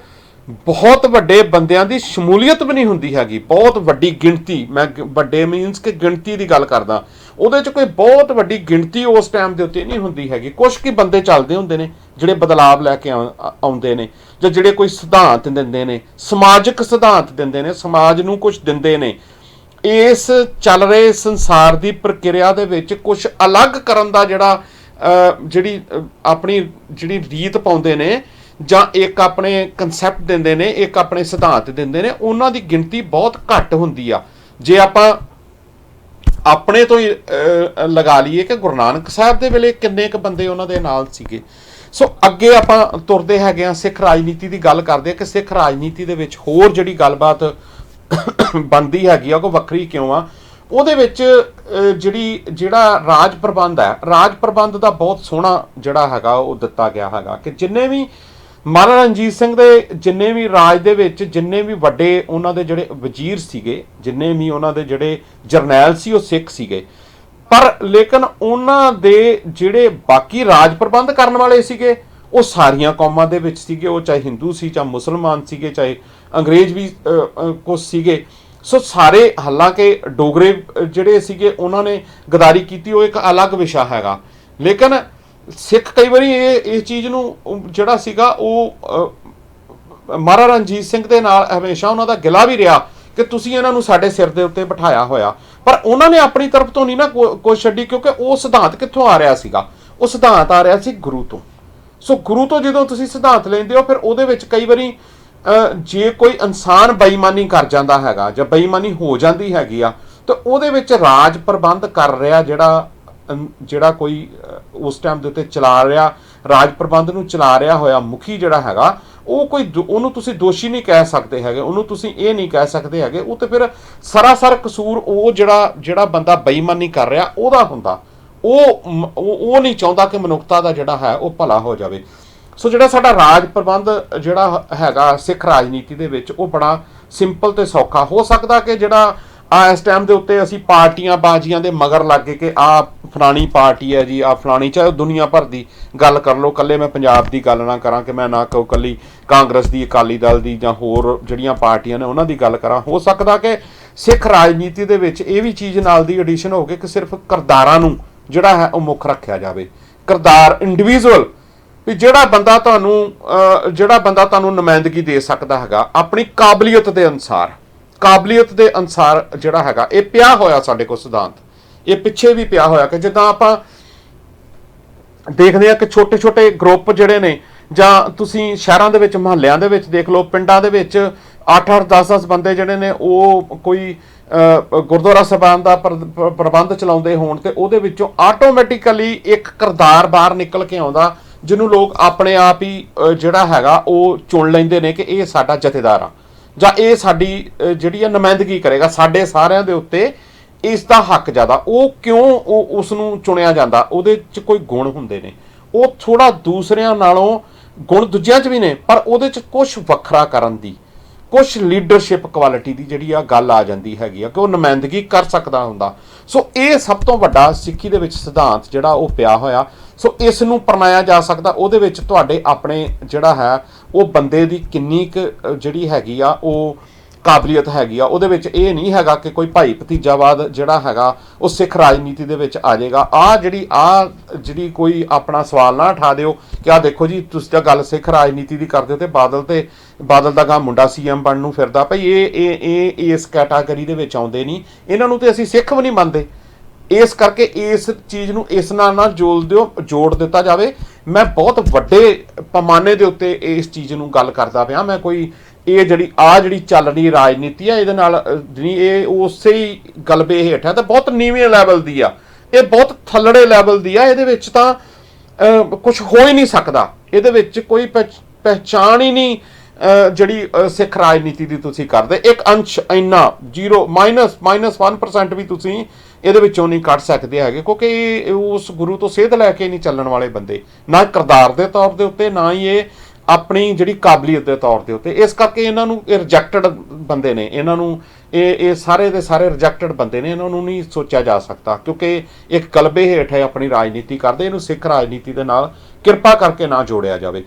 ਬਹੁਤ ਵੱਡੇ ਬੰਦਿਆਂ ਦੀ ਸ਼ਮੂਲੀਅਤ ਵੀ ਨਹੀਂ ਹੁੰਦੀ ਹੈਗੀ, ਬਹੁਤ ਵੱਡੀ ਗਿਣਤੀ, ਮੈਂ ਵੱਡੇ ਮੀਨਸ ਕਿ ਗਿਣਤੀ ਦੀ ਗੱਲ ਕਰਦਾ, ਉਹਦੇ 'ਚ ਕੋਈ ਬਹੁਤ ਵੱਡੀ ਗਿਣਤੀ ਉਸ ਟਾਈਮ ਦੇ ਉੱਤੇ ਨਹੀਂ ਹੁੰਦੀ ਹੈਗੀ। ਕੁਛ ਕੀ ਬੰਦੇ ਚੱਲਦੇ ਹੁੰਦੇ ਨੇ ਜਿਹੜੇ ਬਦਲਾਵ ਲੈ ਕੇ ਆਉਂਦੇ ਨੇ, ਜਾਂ ਜਿਹੜੇ ਕੋਈ ਸਿਧਾਂਤ ਦਿੰਦੇ ਨੇ, ਸਮਾਜਿਕ ਸਿਧਾਂਤ ਦਿੰਦੇ ਨੇ, ਸਮਾਜ ਨੂੰ ਕੁਝ ਦਿੰਦੇ ਨੇ। ਇਸ ਚੱਲ ਰਹੇ ਸੰਸਾਰ ਦੀ ਪ੍ਰਕਿਰਿਆ ਦੇ ਵਿੱਚ ਕੁਝ ਅਲੱਗ ਕਰਨ ਦਾ ਜਿਹੜੀ ਆਪਣੀ ਰੀਤ ਪਾਉਂਦੇ ਨੇ, ਜਾਂ ਇੱਕ ਆਪਣੇ ਕਨਸੈਪਟ ਦਿੰਦੇ ਨੇ, ਇੱਕ ਆਪਣੇ ਸਿਧਾਂਤ ਦਿੰਦੇ ਨੇ, ਉਹਨਾਂ ਦੀ ਗਿਣਤੀ ਬਹੁਤ ਘੱਟ ਹੁੰਦੀ ਆ। ਜੇ ਆਪਾਂ ਆਪਣੇ ਤੋਂ ਹੀ ਲਗਾ ਲਈਏ ਕਿ ਗੁਰੂ ਨਾਨਕ ਸਾਹਿਬ ਦੇ ਵੇਲੇ ਕਿੰਨੇ ਕੁ ਬੰਦੇ ਉਹਨਾਂ ਦੇ ਨਾਲ ਸੀਗੇ। ਸੋ ਅੱਗੇ ਆਪਾਂ ਤੁਰਦੇ ਹੈਗੇ ਆ, ਸਿੱਖ ਰਾਜਨੀਤੀ ਦੀ ਗੱਲ ਕਰਦੇ ਆ ਕਿ ਸਿੱਖ ਰਾਜਨੀਤੀ ਦੇ ਵਿੱਚ ਹੋਰ ਜਿਹੜੀ ਗੱਲਬਾਤ ਬਣਦੀ ਹੈਗੀ ਆ ਉਹ ਵੱਖਰੀ ਕਿਉਂ ਆ। ਉਹਦੇ ਵਿੱਚ ਜਿਹੜਾ ਰਾਜ ਪ੍ਰਬੰਧ ਹੈ, ਰਾਜ ਪ੍ਰਬੰਧ ਦਾ ਬਹੁਤ ਸੋਹਣਾ ਜਿਹੜਾ ਹੈਗਾ ਉਹ ਦਿੱਤਾ ਗਿਆ ਹੈਗਾ ਕਿ ਜਿੰਨੇ ਵੀ ਮਹਾਰਾਜਾ ਰਣਜੀਤ ਸਿੰਘ ਦੇ ਜਿੰਨੇ ਵੀ ਰਾਜ ਦੇ ਵਿੱਚ ਜਿੰਨੇ ਵੀ ਵੱਡੇ ਉਹਨਾਂ ਦੇ ਜਿਹੜੇ ਵਜ਼ੀਰ ਸੀਗੇ, ਜਿੰਨੇ ਵੀ ਉਹਨਾਂ ਦੇ ਜਿਹੜੇ ਜਰਨੈਲ ਸੀ ਉਹ ਸਿੱਖ ਸੀਗੇ, ਪਰ ਲੇਕਿਨ ਉਹਨਾਂ ਦੇ ਜਿਹੜੇ ਬਾਕੀ ਰਾਜ ਪ੍ਰਬੰਧ ਕਰਨ ਵਾਲੇ ਸੀਗੇ ਉਹ ਸਾਰੀਆਂ ਕੌਮਾਂ ਦੇ ਵਿੱਚ ਸੀਗੇ, ਉਹ ਚਾਹੇ ਹਿੰਦੂ ਸੀ, ਚਾਹੇ ਮੁਸਲਮਾਨ ਸੀਗੇ, ਚਾਹੇ ਅੰਗਰੇਜ਼ ਵੀ ਕੁਛ ਸੀਗੇ। ਸੋ ਸਾਰੇ, ਹਾਲਾਂਕਿ ਡੋਗਰੇ ਜਿਹੜੇ ਸੀਗੇ ਉਹਨਾਂ ਨੇ ਗਦਾਰੀ ਕੀਤੀ, ਉਹ ਇੱਕ ਅਲੱਗ ਵਿਸ਼ਾ ਹੈਗਾ। ਲੇਕਿਨ ਸਿੱਖ ਕਈ ਵਾਰੀ ਇਹ ਚੀਜ਼ ਨੂੰ ਜਿਹੜਾ ਸੀਗਾ ਉਹ ਮਹਾਰਾਜਾ ਰਣਜੀਤ ਸਿੰਘ ਦੇ ਨਾਲ ਹਮੇਸ਼ਾ ਉਹਨਾਂ ਦਾ ਗਿਲਾ ਵੀ ਰਿਹਾ ਕਿ ਤੁਸੀਂ ਇਹਨਾਂ ਨੂੰ ਸਾਡੇ ਸਿਰ ਦੇ ਉੱਤੇ ਬਿਠਾਇਆ ਹੋਇਆ, ਪਰ ਉਹਨਾਂ ਨੇ ਆਪਣੀ ਤਰਫ ਤੋਂ ਨਹੀਂ ਨਾ ਕੋਈ ਛੱਡੀ, ਕਿਉਂਕਿ ਉਹ ਸਿਧਾਂਤ ਕਿੱਥੋਂ ਆ ਰਿਹਾ ਸੀਗਾ? ਉਹ ਸਿਧਾਂਤ ਆ ਰਿਹਾ ਸੀ ਗੁਰੂ ਤੋਂ। ਸੋ ਗੁਰੂ ਤੋਂ ਜਦੋਂ ਤੁਸੀਂ ਸਿਧਾਂਤ ਲੈਂਦੇ ਹੋ, ਫਿਰ ਉਹਦੇ ਵਿੱਚ ਕਈ ਵਾਰੀ ਜੇ ਕੋਈ ਇਨਸਾਨ ਬੇਈਮਾਨੀ ਕਰ ਜਾਂਦਾ ਹੈਗਾ ਜਾਂ ਬੇਈਮਾਨੀ ਹੋ ਜਾਂਦੀ ਹੈਗੀ ਆ, ਤਾਂ ਉਹਦੇ ਵਿੱਚ ਰਾਜ ਪ੍ਰਬੰਧ ਕਰ ਰਿਹਾ ਜਿਹੜਾ ਕੋਈ ਉਸ ਟਾਈਮ ਦੇ ਉੱਤੇ ਚਲਾ ਰਿਹਾ, ਰਾਜ ਪ੍ਰਬੰਧ ਨੂੰ ਚਲਾ ਰਿਹਾ ਹੋਇਆ ਮੁਖੀ ਜਿਹੜਾ ਹੈਗਾ, ਉਹ ਕੋਈ ਉਹਨੂੰ ਤੁਸੀਂ ਦੋਸ਼ੀ ਨਹੀਂ ਕਹਿ ਸਕਦੇ ਹੈਗੇ, ਉਹਨੂੰ ਤੁਸੀਂ ਇਹ ਨਹੀਂ ਕਹਿ ਸਕਦੇ ਹੈਗੇ। ਉਹ ਤੇ ਫਿਰ ਸਰਾਸਰ ਕਸੂਰ ਉਹ ਜਿਹੜਾ ਬੰਦਾ ਬੇਈਮਾਨੀ ਕਰ ਰਿਹਾ ਉਹਦਾ ਹੁੰਦਾ। ਉਹ ਨਹੀਂ ਚਾਹੁੰਦਾ ਕਿ ਮਨੁੱਖਤਾ ਦਾ ਜਿਹੜਾ ਹੈ ਉਹ ਭਲਾ ਹੋ ਜਾਵੇ। ਸੋ ਜਿਹੜਾ ਸਾਡਾ ਰਾਜ ਪ੍ਰਬੰਧ ਜਿਹੜਾ ਹੈਗਾ ਸਿੱਖ ਰਾਜਨੀਤੀ ਦੇ ਵਿੱਚ, ਉਹ ਬੜਾ ਸਿੰਪਲ ਤੇ ਸੌਖਾ ਹੋ ਸਕਦਾ ਕਿ ਜਿਹੜਾ ਇਸ ਟਾਈਮ ਦੇ ਉੱਤੇ ਅਸੀਂ ਪਾਰਟੀਆਂ ਬਾਜ਼ੀਆਂ ਦੇ ਮਗਰ ਲੱਗ ਕੇ ਕਿ ਫਲਾਣੀ ਪਾਰਟੀ ਹੈ ਜੀ, ਫਲਾਣੀ, ਚਾਹੇ ਦੁਨੀਆ ਭਰ ਦੀ ਗੱਲ ਕਰ ਲਓ, ਇਕੱਲੇ ਮੈਂ ਪੰਜਾਬ ਦੀ ਗੱਲ ਨਾ ਕਰਾਂ ਕਿ ਮੈਂ ਨਾ ਕਹੂੰ ਇਕੱਲੀ ਕਾਂਗਰਸ ਦੀ, ਅਕਾਲੀ ਦਲ ਦੀ ਜਾਂ ਹੋਰ ਜਿਹੜੀਆਂ ਪਾਰਟੀਆਂ ਨੇ ਉਹਨਾਂ ਦੀ ਗੱਲ ਕਰਾਂ। ਹੋ ਸਕਦਾ ਕਿ ਸਿੱਖ ਰਾਜਨੀਤੀ ਦੇ ਵਿੱਚ ਇਹ ਵੀ ਚੀਜ਼ ਨਾਲ ਦੀ ਐਡੀਸ਼ਨ ਹੋ ਕੇ ਕਿ ਸਿਰਫ ਕਿਰਦਾਰਾਂ ਨੂੰ ਜਿਹੜਾ ਹੈ ਉਹ ਮੁੱਖ ਰੱਖਿਆ ਜਾਵੇ। ਕਿਰਦਾਰ, ਇੰਡੀਵਿਜੂਅਲ, ਵੀ ਜਿਹੜਾ ਬੰਦਾ ਤੁਹਾਨੂੰ ਨੁਮਾਇੰਦਗੀ ਦੇ ਸਕਦਾ ਹੈਗਾ ਆਪਣੀ ਕਾਬਲੀਅਤ ਦੇ ਅਨੁਸਾਰ ਜਿਹੜਾ ਹੈਗਾ। ਇਹ ਪਿਆ ਹੋਇਆ ਸਾਡੇ ਕੋਲ ਸਿਧਾਂਤ, ਇਹ ਪਿੱਛੇ ਵੀ ਪਿਆ ਹੋਇਆ ਕਿ ਜਿੱਦਾਂ ਆਪਾਂ ਦੇਖਦੇ ਹਾਂ ਕਿ ਛੋਟੇ ਗਰੁੱਪ ਜਿਹੜੇ ਨੇ, ਜਾਂ ਤੁਸੀਂ ਸ਼ਹਿਰਾਂ ਦੇ ਵਿੱਚ ਮੁਹੱਲਿਆਂ ਦੇ ਵਿੱਚ ਦੇਖ ਲਓ, ਪਿੰਡਾਂ ਦੇ ਵਿੱਚ 8-8 10-10 ਬੰਦੇ ਜਿਹੜੇ ਨੇ ਉਹ ਕੋਈ ਗੁਰਦੁਆਰਾ ਸਾਹਿਬਾਨ ਦਾ ਪ੍ਰਬੰਧ ਚਲਾਉਂਦੇ ਹੋਣ, ਤੇ ਉਹਦੇ ਵਿੱਚੋਂ ਆਟੋਮੈਟਿਕਲੀ ਇੱਕ ਕਿਰਦਾਰ ਬਾਹਰ ਨਿਕਲ ਕੇ ਆਉਂਦਾ ਜਿਹਨੂੰ ਲੋਕ ਆਪਣੇ ਆਪ ਹੀ ਜਿਹੜਾ ਹੈਗਾ ਉਹ ਚੁਣ ਲੈਂਦੇ ਨੇ ਕਿ ਇਹ ਸਾਡਾ ਜਥੇਦਾਰ ਆ, ਜਾਂ ਇਹ ਸਾਡੀ ਜਿਹੜੀ ਆ ਨੁਮਾਇੰਦਗੀ ਕਰੇਗਾ, ਸਾਡੇ ਸਾਰਿਆਂ ਦੇ ਉੱਤੇ ਇਸ ਦਾ ਹੱਕ ਜ਼ਿਆਦਾ। ਉਹ ਕਿਉਂ ਉਸ ਨੂੰ ਚੁਣਿਆ ਜਾਂਦਾ? ਉਹਦੇ 'ਚ ਕੋਈ ਗੁਣ ਹੁੰਦੇ ਨੇ, ਉਹ ਥੋੜਾ ਦੂਸਰਿਆਂ ਨਾਲੋਂ, ਗੁਣ ਦੂਜਿਆਂ 'ਚ ਵੀ ਨੇ, ਪਰ ਉਹਦੇ 'ਚ ਕੁਛ ਵੱਖਰਾ ਕਰਨ ਦੀ, ਕੁਛ ਲੀਡਰਸ਼ਿਪ ਕੁਆਲਿਟੀ ਦੀ ਜਿਹੜੀ ਆ ਗੱਲ ਆ ਜਾਂਦੀ ਹੈਗੀ ਆ ਕਿ ਉਹ ਨੁਮਾਇੰਦਗੀ ਕਰ ਸਕਦਾ ਹੁੰਦਾ। ਸੋ ਇਹ ਸਭ ਤੋਂ ਵੱਡਾ ਸਿੱਖੀ ਦੇ ਵਿੱਚ ਸਿਧਾਂਤ ਜਿਹੜਾ ਉਹ ਪਿਆ ਹੋਇਆ। ਸੋ ਇਸ ਨੂੰ ਅਪਣਾਇਆ ਜਾ ਸਕਦਾ। ਉਹਦੇ ਵਿੱਚ ਤੁਹਾਡੇ ਆਪਣੇ ਜਿਹੜਾ ਹੈ ਉਹ ਬੰਦੇ ਦੀ ਕਿੰਨੀ ਕੁ ਜਿਹੜੀ ਹੈਗੀ ਆ ਉਹ ਕਾਬਲੀਅਤ ਹੈਗੀ ਆ। ਉਹਦੇ ਵਿੱਚ ਇਹ ਨਹੀਂ ਹੈਗਾ ਕਿ ਕੋਈ ਭਾਈ ਭਤੀਜਾਵਾਦ ਜਿਹੜਾ ਹੈਗਾ ਉਹ ਸਿੱਖ ਰਾਜਨੀਤੀ ਦੇ ਵਿੱਚ ਆ ਜਾਏਗਾ। ਜਿਹੜੀ ਕੋਈ ਆਪਣਾ ਸਵਾਲ ਨਾ ਉਠਾ ਦਿਓ ਕਿ ਆਹ ਦੇਖੋ ਜੀ ਤੁਸੀਂ ਤਾਂ ਗੱਲ ਸਿੱਖ ਰਾਜਨੀਤੀ ਦੀ ਕਰਦੇ ਹੋ ਤੇ ਬਾਦਲ ਦਾ ਗਾਂ ਮੁੰਡਾ ਸੀਐਮ ਬਣਨ ਨੂੰ ਫਿਰਦਾ। ਭਾਈ ਇਹ ਇਸ ਕੈਟਾਗਰੀ ਦੇ ਵਿੱਚ ਆਉਂਦੇ ਨਹੀਂ, ਇਹਨਾਂ ਨੂੰ ਤੇ ਅਸੀਂ ਸਿੱਖ ਵੀ ਨਹੀਂ ਮੰਨਦੇ। ਇਸ ਕਰਕੇ ਇਸ ਚੀਜ਼ ਨੂੰ ਇਸ ਨਾਲ ਜੋੜ ਦਿੱਤਾ ਜਾਵੇ। ਮੈਂ ਬਹੁਤ ਵੱਡੇ ਪੈਮਾਨੇ ਦੇ ਉੱਤੇ ਇਸ ਚੀਜ਼ ਨੂੰ ਗੱਲ ਕਰਦਾ ਪਿਆ। ਮੈਂ ਕੋਈ ਇਹ ਜਿਹੜੀ ਚੱਲ ਰਹੀ ਰਾਜਨੀਤੀ ਆ ਇਹਦੇ ਨਾਲ ਨਹੀਂ, ਇਹ ਉਸੇ ਹੀ ਗਲਬੇ ਹੇਠ ਹੈ ਤੇ ਬਹੁਤ ਨੀਵੇਂ ਲੈਵਲ ਦੀ ਆ, ਇਹ ਬਹੁਤ ਥੱਲੜੇ ਲੈਵਲ ਦੀ ਆ। ਇਹਦੇ ਵਿੱਚ ਤਾਂ ਕੁਝ ਹੋ ਹੀ ਨਹੀਂ ਸਕਦਾ, ਇਹਦੇ ਵਿੱਚ ਕੋਈ ਪਹਿਚਾਣ ਹੀ ਨਹੀਂ ਜਿਹੜੀ ਸਿੱਖ ਰਾਜਨੀਤੀ ਦੀ ਤੁਸੀਂ ਕਰਦੇ। ਇੱਕ ਅੰਸ਼ ਇੰਨਾ -1% ਵੀ ਤੁਸੀਂ ਇਹਦੇ ਵਿੱਚੋਂ ਨਹੀਂ ਕੱਢ ਸਕਦੇ ਹੈਗੇ, ਕਿਉਂਕਿ ਉਸ ਗੁਰੂ ਤੋਂ ਸੇਧ ਲੈ ਕੇ ਨਹੀਂ ਚੱਲਣ ਵਾਲੇ ਬੰਦੇ, ਨਾ ਕਿਰਦਾਰ ਦੇ ਤੌਰ ਦੇ ਉੱਤੇ, ਨਾ ਹੀ ਇਹ ਆਪਣੀ ਜਿਹੜੀ ਕਾਬਲੀਅਤ ਦੇ ਤੌਰ ਦੇ ਉੱਤੇ। ਇਸ ਕਰਕੇ ਇਹਨਾਂ ਨੂੰ ਇਹ ਰਿਜੈਕਟਡ ਬੰਦੇ ਨੇ, ਇਹਨਾਂ ਨੂੰ ਇਹ ਸਾਰੇ ਦੇ ਸਾਰੇ ਰਿਜੈਕਟਡ ਬੰਦੇ ਨੇ, ਇਹਨਾਂ ਨੂੰ ਨਹੀਂ ਸੋਚਿਆ ਜਾ ਸਕਦਾ ਕਿਉਂਕਿ ਇੱਕ ਗਲਬੇ ਹੇਠ ਹੈ ਆਪਣੀ ਰਾਜਨੀਤੀ ਕਰਦੇ। ਇਹਨੂੰ ਸਿੱਖ ਰਾਜਨੀਤੀ ਦੇ ਨਾਲ ਕਿਰਪਾ ਕਰਕੇ ਨਾ ਜੋੜਿਆ ਜਾਵੇ।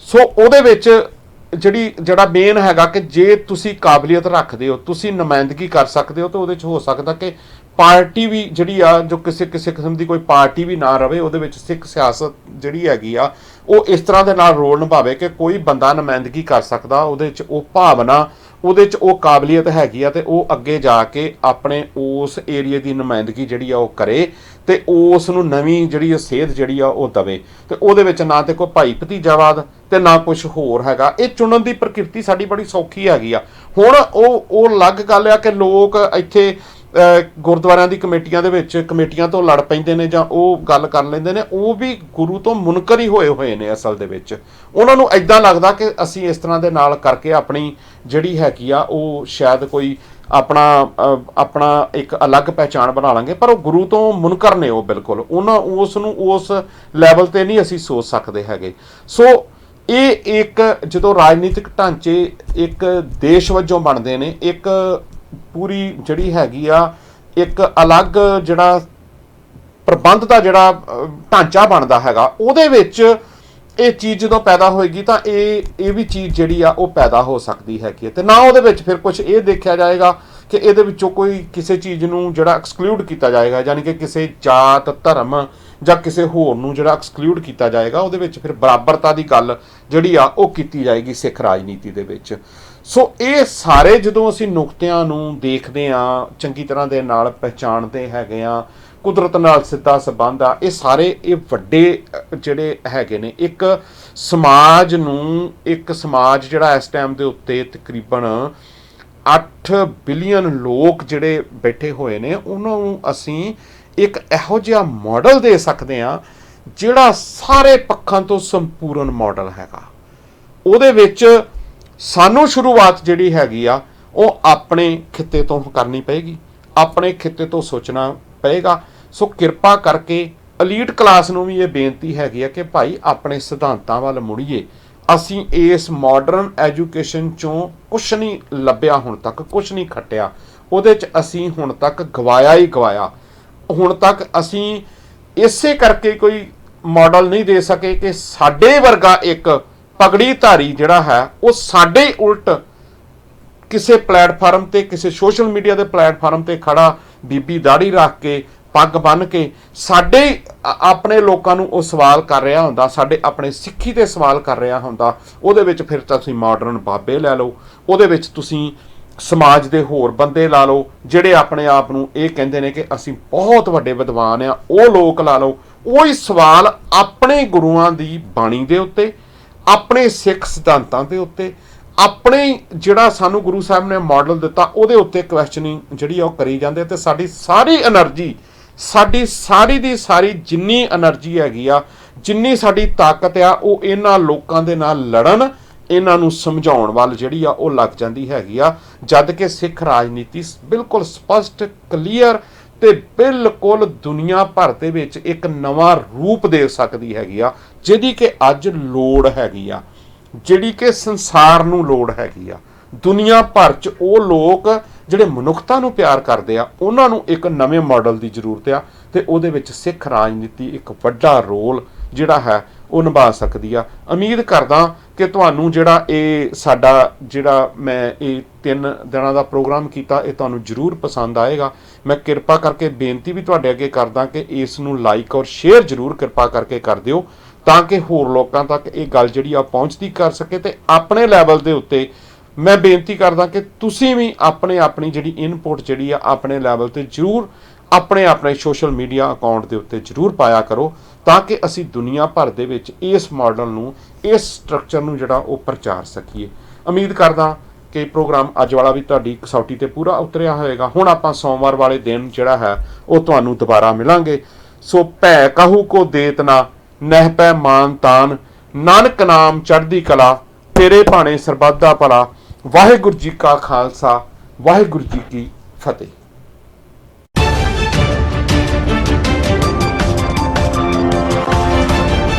ਸੋ ਉਹਦੇ ਵਿੱਚ ਜਿਹੜਾ ਮੇਨ ਹੈਗਾ ਕਿ ਜੇ ਤੁਸੀਂ ਕਾਬਲੀਅਤ ਰੱਖਦੇ ਹੋ, ਤੁਸੀਂ ਨੁਮਾਇੰਦਗੀ ਕਰ ਸਕਦੇ ਹੋ, ਤਾਂ ਉਹਦੇ 'ਚ ਹੋ ਸਕਦਾ ਕਿ ਪਾਰਟੀ ਵੀ ਜਿਹੜੀ ਆ ਜੋ ਕਿਸੇ ਕਿਸਮ ਦੀ ਕੋਈ ਪਾਰਟੀ ਵੀ ਨਾ ਰਵੇ, ਉਹਦੇ ਵਿੱਚ ਸਿੱਖ ਸਿਆਸਤ ਜਿਹੜੀ ਹੈਗੀ ਆ ਉਹ ਇਸ ਤਰ੍ਹਾਂ ਦੇ ਨਾਲ ਰੋਲ ਨਿਭਾਵੇ ਕਿ ਕੋਈ ਬੰਦਾ ਨੁਮਾਇੰਦਗੀ ਕਰ ਸਕਦਾ, ਉਹਦੇ 'ਚ ਉਹ ਭਾਵਨਾ, ਉਹਦੇ 'ਚ ਉਹ ਕਾਬਲੀਅਤ ਹੈਗੀ ਆ, ਤੇ ਉਹ ਅੱਗੇ ਜਾ ਕੇ ਆਪਣੇ ਉਸ ਏਰੀਏ ਦੀ ਨੁਮਾਇੰਦਗੀ ਜਿਹੜੀ ਆ ਉਹ ਕਰੇ ਤੇ ਉਸ ਨੂੰ ਨਵੀਂ ਜਿਹੜੀ ਸੇਧ ਜਿਹੜੀ ਆ ਉਹ ਦਵੇ। ਤੇ ਉਹਦੇ ਵਿੱਚ ਨਾ ਤੇ ਕੋਈ ਭਾਈ ਭਤੀਜਾਵਾਦ ਤੇ ਨਾ ਕੁਝ ਹੋਰ ਹੈਗਾ। ਇਹ ਚੁਣਨ ਦੀ ਪ੍ਰਕਿਰਤੀ ਸਾਡੀ ਬੜੀ ਸੌਖੀ ਹੈਗੀ ਆ। ਹੁਣ ਉਹ ਅਲੱਗ ਗੱਲ ਆ ਕਿ ਲੋਕ ਇੱਥੇ ਗੁਰਦੁਆਰਿਆਂ ਦੀ ਕਮੇਟੀਆਂ ਦੇ ਵਿੱਚ ਕਮੇਟੀਆਂ ਤੋਂ ਲੜ ਪੈਂਦੇ ਨੇ ਜਾਂ ਉਹ ਗੱਲ ਕਰ ਲੈਂਦੇ ਨੇ, ਉਹ ਵੀ ਗੁਰੂ ਤੋਂ ਮੁਨਕਰ ਹੀ ਹੋਏ ਨੇ। ਅਸਲ ਦੇ ਵਿੱਚ ਉਹਨਾਂ ਨੂੰ ਐਦਾਂ ਲੱਗਦਾ ਕਿ ਅਸੀਂ ਇਸ ਤਰ੍ਹਾਂ ਦੇ ਨਾਲ ਕਰਕੇ ਆਪਣੀ ਜਿਹੜੀ ਹੈਗੀ ਆ ਉਹ ਸ਼ਾਇਦ ਕੋਈ ਆਪਣਾ ਇੱਕ ਅਲੱਗ ਪਹਿਚਾਣ ਬਣਾ ਲਾਂਗੇ, ਪਰ ਉਹ ਗੁਰੂ ਤੋਂ ਮੁਨਕਰ ਨੇ। ਉਹ ਬਿਲਕੁਲ ਉਸ ਨੂੰ ਉਸ ਲੈਵਲ ਤੇ ਨਹੀਂ ਅਸੀਂ ਸੋਚ ਸਕਦੇ ਹੈਗੇ। ਸੋ ਇਹ ਇੱਕ ਜਦੋਂ ਰਾਜਨੀਤਿਕ ਢਾਂਚੇ ਇੱਕ ਦੇਸ਼ ਵਜੋਂ ਬਣਦੇ ਨੇ, ਇੱਕ ਪੂਰੀ ਜਿਹੜੀ ਹੈਗੀ ਆ ਇੱਕ ਅਲੱਗ ਜਿਹੜਾ ਪ੍ਰਬੰਧ ਦਾ ਜਿਹੜਾ ਢਾਂਚਾ ਬਣਦਾ ਹੈਗਾ ਉਹਦੇ ਵਿੱਚ ਇਹ ਚੀਜ਼ ਜਦੋਂ ਪੈਦਾ ਹੋਏਗੀ ਤਾਂ ਇਹ ਵੀ ਚੀਜ਼ ਜਿਹੜੀ ਆ ਉਹ ਪੈਦਾ ਹੋ ਸਕਦੀ ਹੈਗੀ ਤੇ ਨਾ ਉਹਦੇ ਵਿੱਚ ਫਿਰ ਕੁਝ ਇਹ ਦੇਖਿਆ ਜਾਏਗਾ ਕਿ ਇਹਦੇ ਵਿੱਚੋਂ ਕੋਈ ਕਿਸੇ ਚੀਜ਼ ਨੂੰ ਜਿਹੜਾ ਐਕਸਕਲੂਡ ਕੀਤਾ ਜਾਏਗਾ, ਯਾਨੀ ਕਿ ਕਿਸੇ ਜਾਤ ਧਰਮ ਜਾਂ ਕਿਸੇ ਹੋਰ ਨੂੰ ਜਿਹੜਾ ਐਕਸਕਲੂਡ ਕੀਤਾ ਜਾਏਗਾ। ਉਹਦੇ ਵਿੱਚ ਫਿਰ ਬਰਾਬਰਤਾ ਦੀ ਗੱਲ ਜਿਹੜੀ ਆ ਉਹ ਕੀਤੀ ਜਾਏਗੀ ਸਿੱਖ ਰਾਜਨੀਤੀ ਦੇ ਵਿੱਚ। ਸੋ ਇਹ ਸਾਰੇ ਜਦੋਂ ਅਸੀਂ ਨੁਕਤਿਆਂ ਨੂੰ ਦੇਖਦੇ ਹਾਂ, ਚੰਗੀ ਤਰ੍ਹਾਂ ਦੇ ਨਾਲ ਪਹਿਚਾਣਦੇ ਹੈਗੇ ਆ, ਕੁਦਰਤ ਨਾਲ ਸਿੱਧਾ ਸੰਬੰਧ ਆ, ਇਹ ਸਾਰੇ ਇਹ ਵੱਡੇ ਜਿਹੜੇ ਹੈਗੇ ਨੇ ਇੱਕ ਸਮਾਜ ਨੂੰ, ਇੱਕ ਸਮਾਜ ਜਿਹੜਾ ਇਸ ਟਾਈਮ ਦੇ ਉੱਤੇ ਤਕਰੀਬਨ 8 ਬਿਲੀਅਨ ਲੋਕ ਜਿਹੜੇ ਬੈਠੇ ਹੋਏ ਨੇ, ਉਹਨਾਂ ਨੂੰ ਅਸੀਂ ਇੱਕ ਇਹੋ ਜਿਹਾ ਮਾਡਲ ਦੇ ਸਕਦੇ ਹਾਂ ਜਿਹੜਾ ਸਾਰੇ ਪੱਖਾਂ ਤੋਂ ਸੰਪੂਰਨ ਮਾਡਲ ਹੈਗਾ। ਉਹਦੇ ਵਿੱਚ ਸਾਨੂੰ ਸ਼ੁਰੂਆਤ ਜਿਹੜੀ ਹੈਗੀ ਆ ਉਹ ਆਪਣੇ ਖਿੱਤੇ ਤੋਂ ਕਰਨੀ ਪਏਗੀ, ਆਪਣੇ ਖਿੱਤੇ ਤੋਂ ਸੋਚਣਾ ਪਏਗਾ। ਸੋ ਕਿਰਪਾ ਕਰਕੇ ਅਲੀਟ ਕਲਾਸ ਨੂੰ ਵੀ ਇਹ ਬੇਨਤੀ ਹੈਗੀ ਆ ਕਿ ਭਾਈ ਆਪਣੇ ਸਿਧਾਂਤਾਂ ਵੱਲ ਮੁੜੀਏ। ਅਸੀਂ ਇਸ ਮਾਡਰਨ ਐਜੂਕੇਸ਼ਨ ਚੋਂ ਕੁਛ ਨਹੀਂ ਲੱਭਿਆ, ਹੁਣ ਤੱਕ ਕੁਛ ਨਹੀਂ ਖੱਟਿਆ, ਉਹਦੇ 'ਚ ਅਸੀਂ ਹੁਣ ਤੱਕ ਗਵਾਇਆ ਹੀ ਗਵਾਇਆ। ਹੁਣ ਤੱਕ ਅਸੀਂ ਇਸੇ ਕਰਕੇ ਕੋਈ ਮਾਡਲ ਨਹੀਂ ਦੇ ਸਕੇ ਕਿ ਸਾਡੇ ਵਰਗਾ ਇੱਕ ਪਗੜੀ ਧਾਰੀ ਜਿਹੜਾ ਹੈ ਉਹ ਸਾਡੇ ਉਲਟ ਕਿਸੇ ਪਲੇਟਫਾਰਮ ਤੇ, ਕਿਸੇ ਸੋਸ਼ਲ ਮੀਡੀਆ ਦੇ ਪਲੇਟਫਾਰਮ ਤੇ ਖੜਾ ਬੀਬੀ ਦਾੜੀ ਰੱਖ ਕੇ, ਪੱਗ ਬੰਨ੍ਹ ਕੇ ਸਾਡੇ ਆਪਣੇ ਲੋਕਾਂ ਨੂੰ ਉਹ ਸਵਾਲ ਕਰ ਰਿਹਾ ਹੁੰਦਾ, ਸਾਡੇ ਆਪਣੇ ਸਿੱਖੀ ਤੇ ਸਵਾਲ ਕਰ ਰਿਹਾ ਹੁੰਦਾ। ਉਹਦੇ ਵਿੱਚ ਫਿਰ ਤਾਂ ਤੁਸੀਂ ਮਾਡਰਨ ਬਾਬੇ ਲੈ ਲਓ, ਉਹਦੇ ਵਿੱਚ ਤੁਸੀਂ ਸਮਾਜ ਦੇ ਹੋਰ ਬੰਦੇ ਲਾ ਲਓ ਜਿਹੜੇ ਆਪਣੇ ਆਪ ਨੂੰ ਇਹ ਕਹਿੰਦੇ ਨੇ ਕਿ ਅਸੀਂ ਬਹੁਤ ਵੱਡੇ ਵਿਦਵਾਨ ਆ, ਉਹ ਲੋਕ ਲਾ ਲਓ। ਉਹੀ ਸਵਾਲ ਆਪਣੇ ਗੁਰੂਆਂ ਦੀ ਬਾਣੀ ਦੇ ਉੱਤੇ, ਆਪਣੇ ਸਿੱਖ ਸਿਧਾਂਤਾਂ ਦੇ ਉੱਤੇ, ਆਪਣੇ ਜਿਹੜਾ ਸਾਨੂੰ ਗੁਰੂ ਸਾਹਿਬ ਨੇ ਮਾਡਲ ਦਿੱਤਾ ਉਹਦੇ ਉੱਤੇ ਕੁਐਸਚਨਿੰਗ ਜਿਹੜੀ ਆ ਉਹ ਕਰੀ ਜਾਂਦੇ। ਤੇ ਸਾਡੀ ਸਾਰੀ એનર્ਜੀ, ਸਾਡੀ ਸਾਰੀ ਦੀ ਸਾਰੀ ਜਿੰਨੀ એનર્ਜੀ ਹੈਗੀ ਆ, ਜਿੰਨੀ ਸਾਡੀ ਤਾਕਤ ਆ, ਉਹ ਇਹਨਾਂ ਲੋਕਾਂ ਦੇ ਨਾਲ ਲੜਨ, ਇਹਨਾਂ ਨੂੰ ਸਮਝਾਉਣ ਵੱਲ ਜਿਹੜੀ ਆ ਉਹ ਲੱਗ ਜਾਂਦੀ ਹੈਗੀ ਆ। ਜਦ ਕਿ ਸਿੱਖ ਰਾਜਨੀਤੀ ਬਿਲਕੁਲ ਸਪਸ਼ਟ, ਕਲੀਅਰ ਤੇ ਬਿਲਕੁਲ ਦੁਨੀਆ ਭਰ ਦੇ ਵਿੱਚ ਇੱਕ ਨਵਾਂ ਰੂਪ ਦੇ ਸਕਦੀ ਹੈਗੀ ਆ, ਜਿਹਦੀ ਕਿ ਅੱਜ ਲੋੜ ਹੈਗੀ ਆ, ਜਿਹੜੀ ਕਿ ਸੰਸਾਰ ਨੂੰ ਲੋੜ ਹੈਗੀ ਆ। ਦੁਨੀਆ ਭਰ 'ਚ ਉਹ ਲੋਕ ਜਿਹੜੇ ਮਨੁੱਖਤਾ ਨੂੰ ਪਿਆਰ ਕਰਦੇ ਆ, ਉਹਨਾਂ ਨੂੰ ਇੱਕ ਨਵੇਂ ਮਾਡਲ ਦੀ ਜ਼ਰੂਰਤ ਆ ਤੇ ਉਹਦੇ ਵਿੱਚ ਸਿੱਖ ਰਾਜਨੀਤੀ ਇੱਕ ਵੱਡਾ ਰੋਲ ਜਿਹੜਾ ਹੈ ਉਹ ਨਿਭਾ ਸਕਦੀ ਆ। ਉਮੀਦ ਕਰਦਾ ਕਿ ਤੁਹਾਨੂੰ ਜਿਹੜਾ ਇਹ ਸਾਡਾ ਜਿਹੜਾ ਮੈਂ ਇਹ 3 ਦਿਨਾਂ ਦਾ ਪ੍ਰੋਗਰਾਮ ਕੀਤਾ ਇਹ ਤੁਹਾਨੂੰ ਜ਼ਰੂਰ ਪਸੰਦ ਆਏਗਾ। ਮੈਂ ਕਿਰਪਾ ਕਰਕੇ ਬੇਨਤੀ ਵੀ ਤੁਹਾਡੇ ਅੱਗੇ ਕਰਦਾ ਕਿ ਇਸ ਨੂੰ ਲਾਈਕ ਔਰ ਸ਼ੇਅਰ ਜ਼ਰੂਰ ਕਿਰਪਾ ਕਰਕੇ ਕਰ ਦਿਓ ਤਾਂ ਕਿ ਹੋਰ ਲੋਕਾਂ ਤੱਕ ਇਹ ਗੱਲ ਜਿਹੜੀ ਆ ਪਹੁੰਚਦੀ ਕਰ ਸਕੇ। ਤੇ ਆਪਣੇ ਲੈਵਲ ਦੇ ਉੱਤੇ ਮੈਂ ਬੇਨਤੀ ਕਰਦਾ ਕਿ ਤੁਸੀਂ ਵੀ ਆਪਣੀ ਜਿਹੜੀ ਇਨਪੁਟ ਜਿਹੜੀ ਆ ਆਪਣੇ ਲੈਵਲ ਤੇ ਜ਼ਰੂਰ ਆਪਣੇ ਸੋਸ਼ਲ ਮੀਡੀਆ ਅਕਾਊਂਟ ਦੇ ਉੱਤੇ ਜ਼ਰੂਰ ਪਾਇਆ ਕਰੋ ਤਾਂ ਕਿ ਅਸੀਂ ਦੁਨੀਆ ਭਰ ਦੇ ਵਿੱਚ ਇਸ ਮਾਡਲ ਨੂੰ, ਇਸ ਸਟਰਕਚਰ ਨੂੰ ਜਿਹੜਾ ਉਹ ਪ੍ਰਚਾਰ ਸਕੀਏ। ਉਮੀਦ ਕਰਦਾ ਕਿ ਪ੍ਰੋਗਰਾਮ ਅੱਜ ਵਾਲਾ ਵੀ ਤੁਹਾਡੀ ਕਸੌਟੀ ਤੇ ਪੂਰਾ ਉਤਰਿਆ ਹੋਏਗਾ। ਹੁਣ ਆਪਾਂ ਸੋਮਵਾਰ ਵਾਲੇ ਦਿਨ ਜਿਹੜਾ ਹੈ ਉਹ ਤੁਹਾਨੂੰ ਦੁਬਾਰਾ ਮਿਲਾਂਗੇ। ਸੋ ਭੈ ਕਹੂ ਕੋ ਦੇਤ ਨਾ, ਨਹਿ ਪੈ ਮਾਨ ਤਾਨ, ਨਾਨਕ ਨਾਮ ਚੜ੍ਹਦੀ ਕਲਾ, ਤੇਰੇ ਭਾਣੇ ਸਰਬੱਤ ਦਾ ਭਲਾ। ਵਾਹਿਗੁਰੂ ਜੀ ਕਾ ਖਾਲਸਾ, ਵਾਹਿਗੁਰੂ ਜੀ ਕੀ ਫਤਿਹ।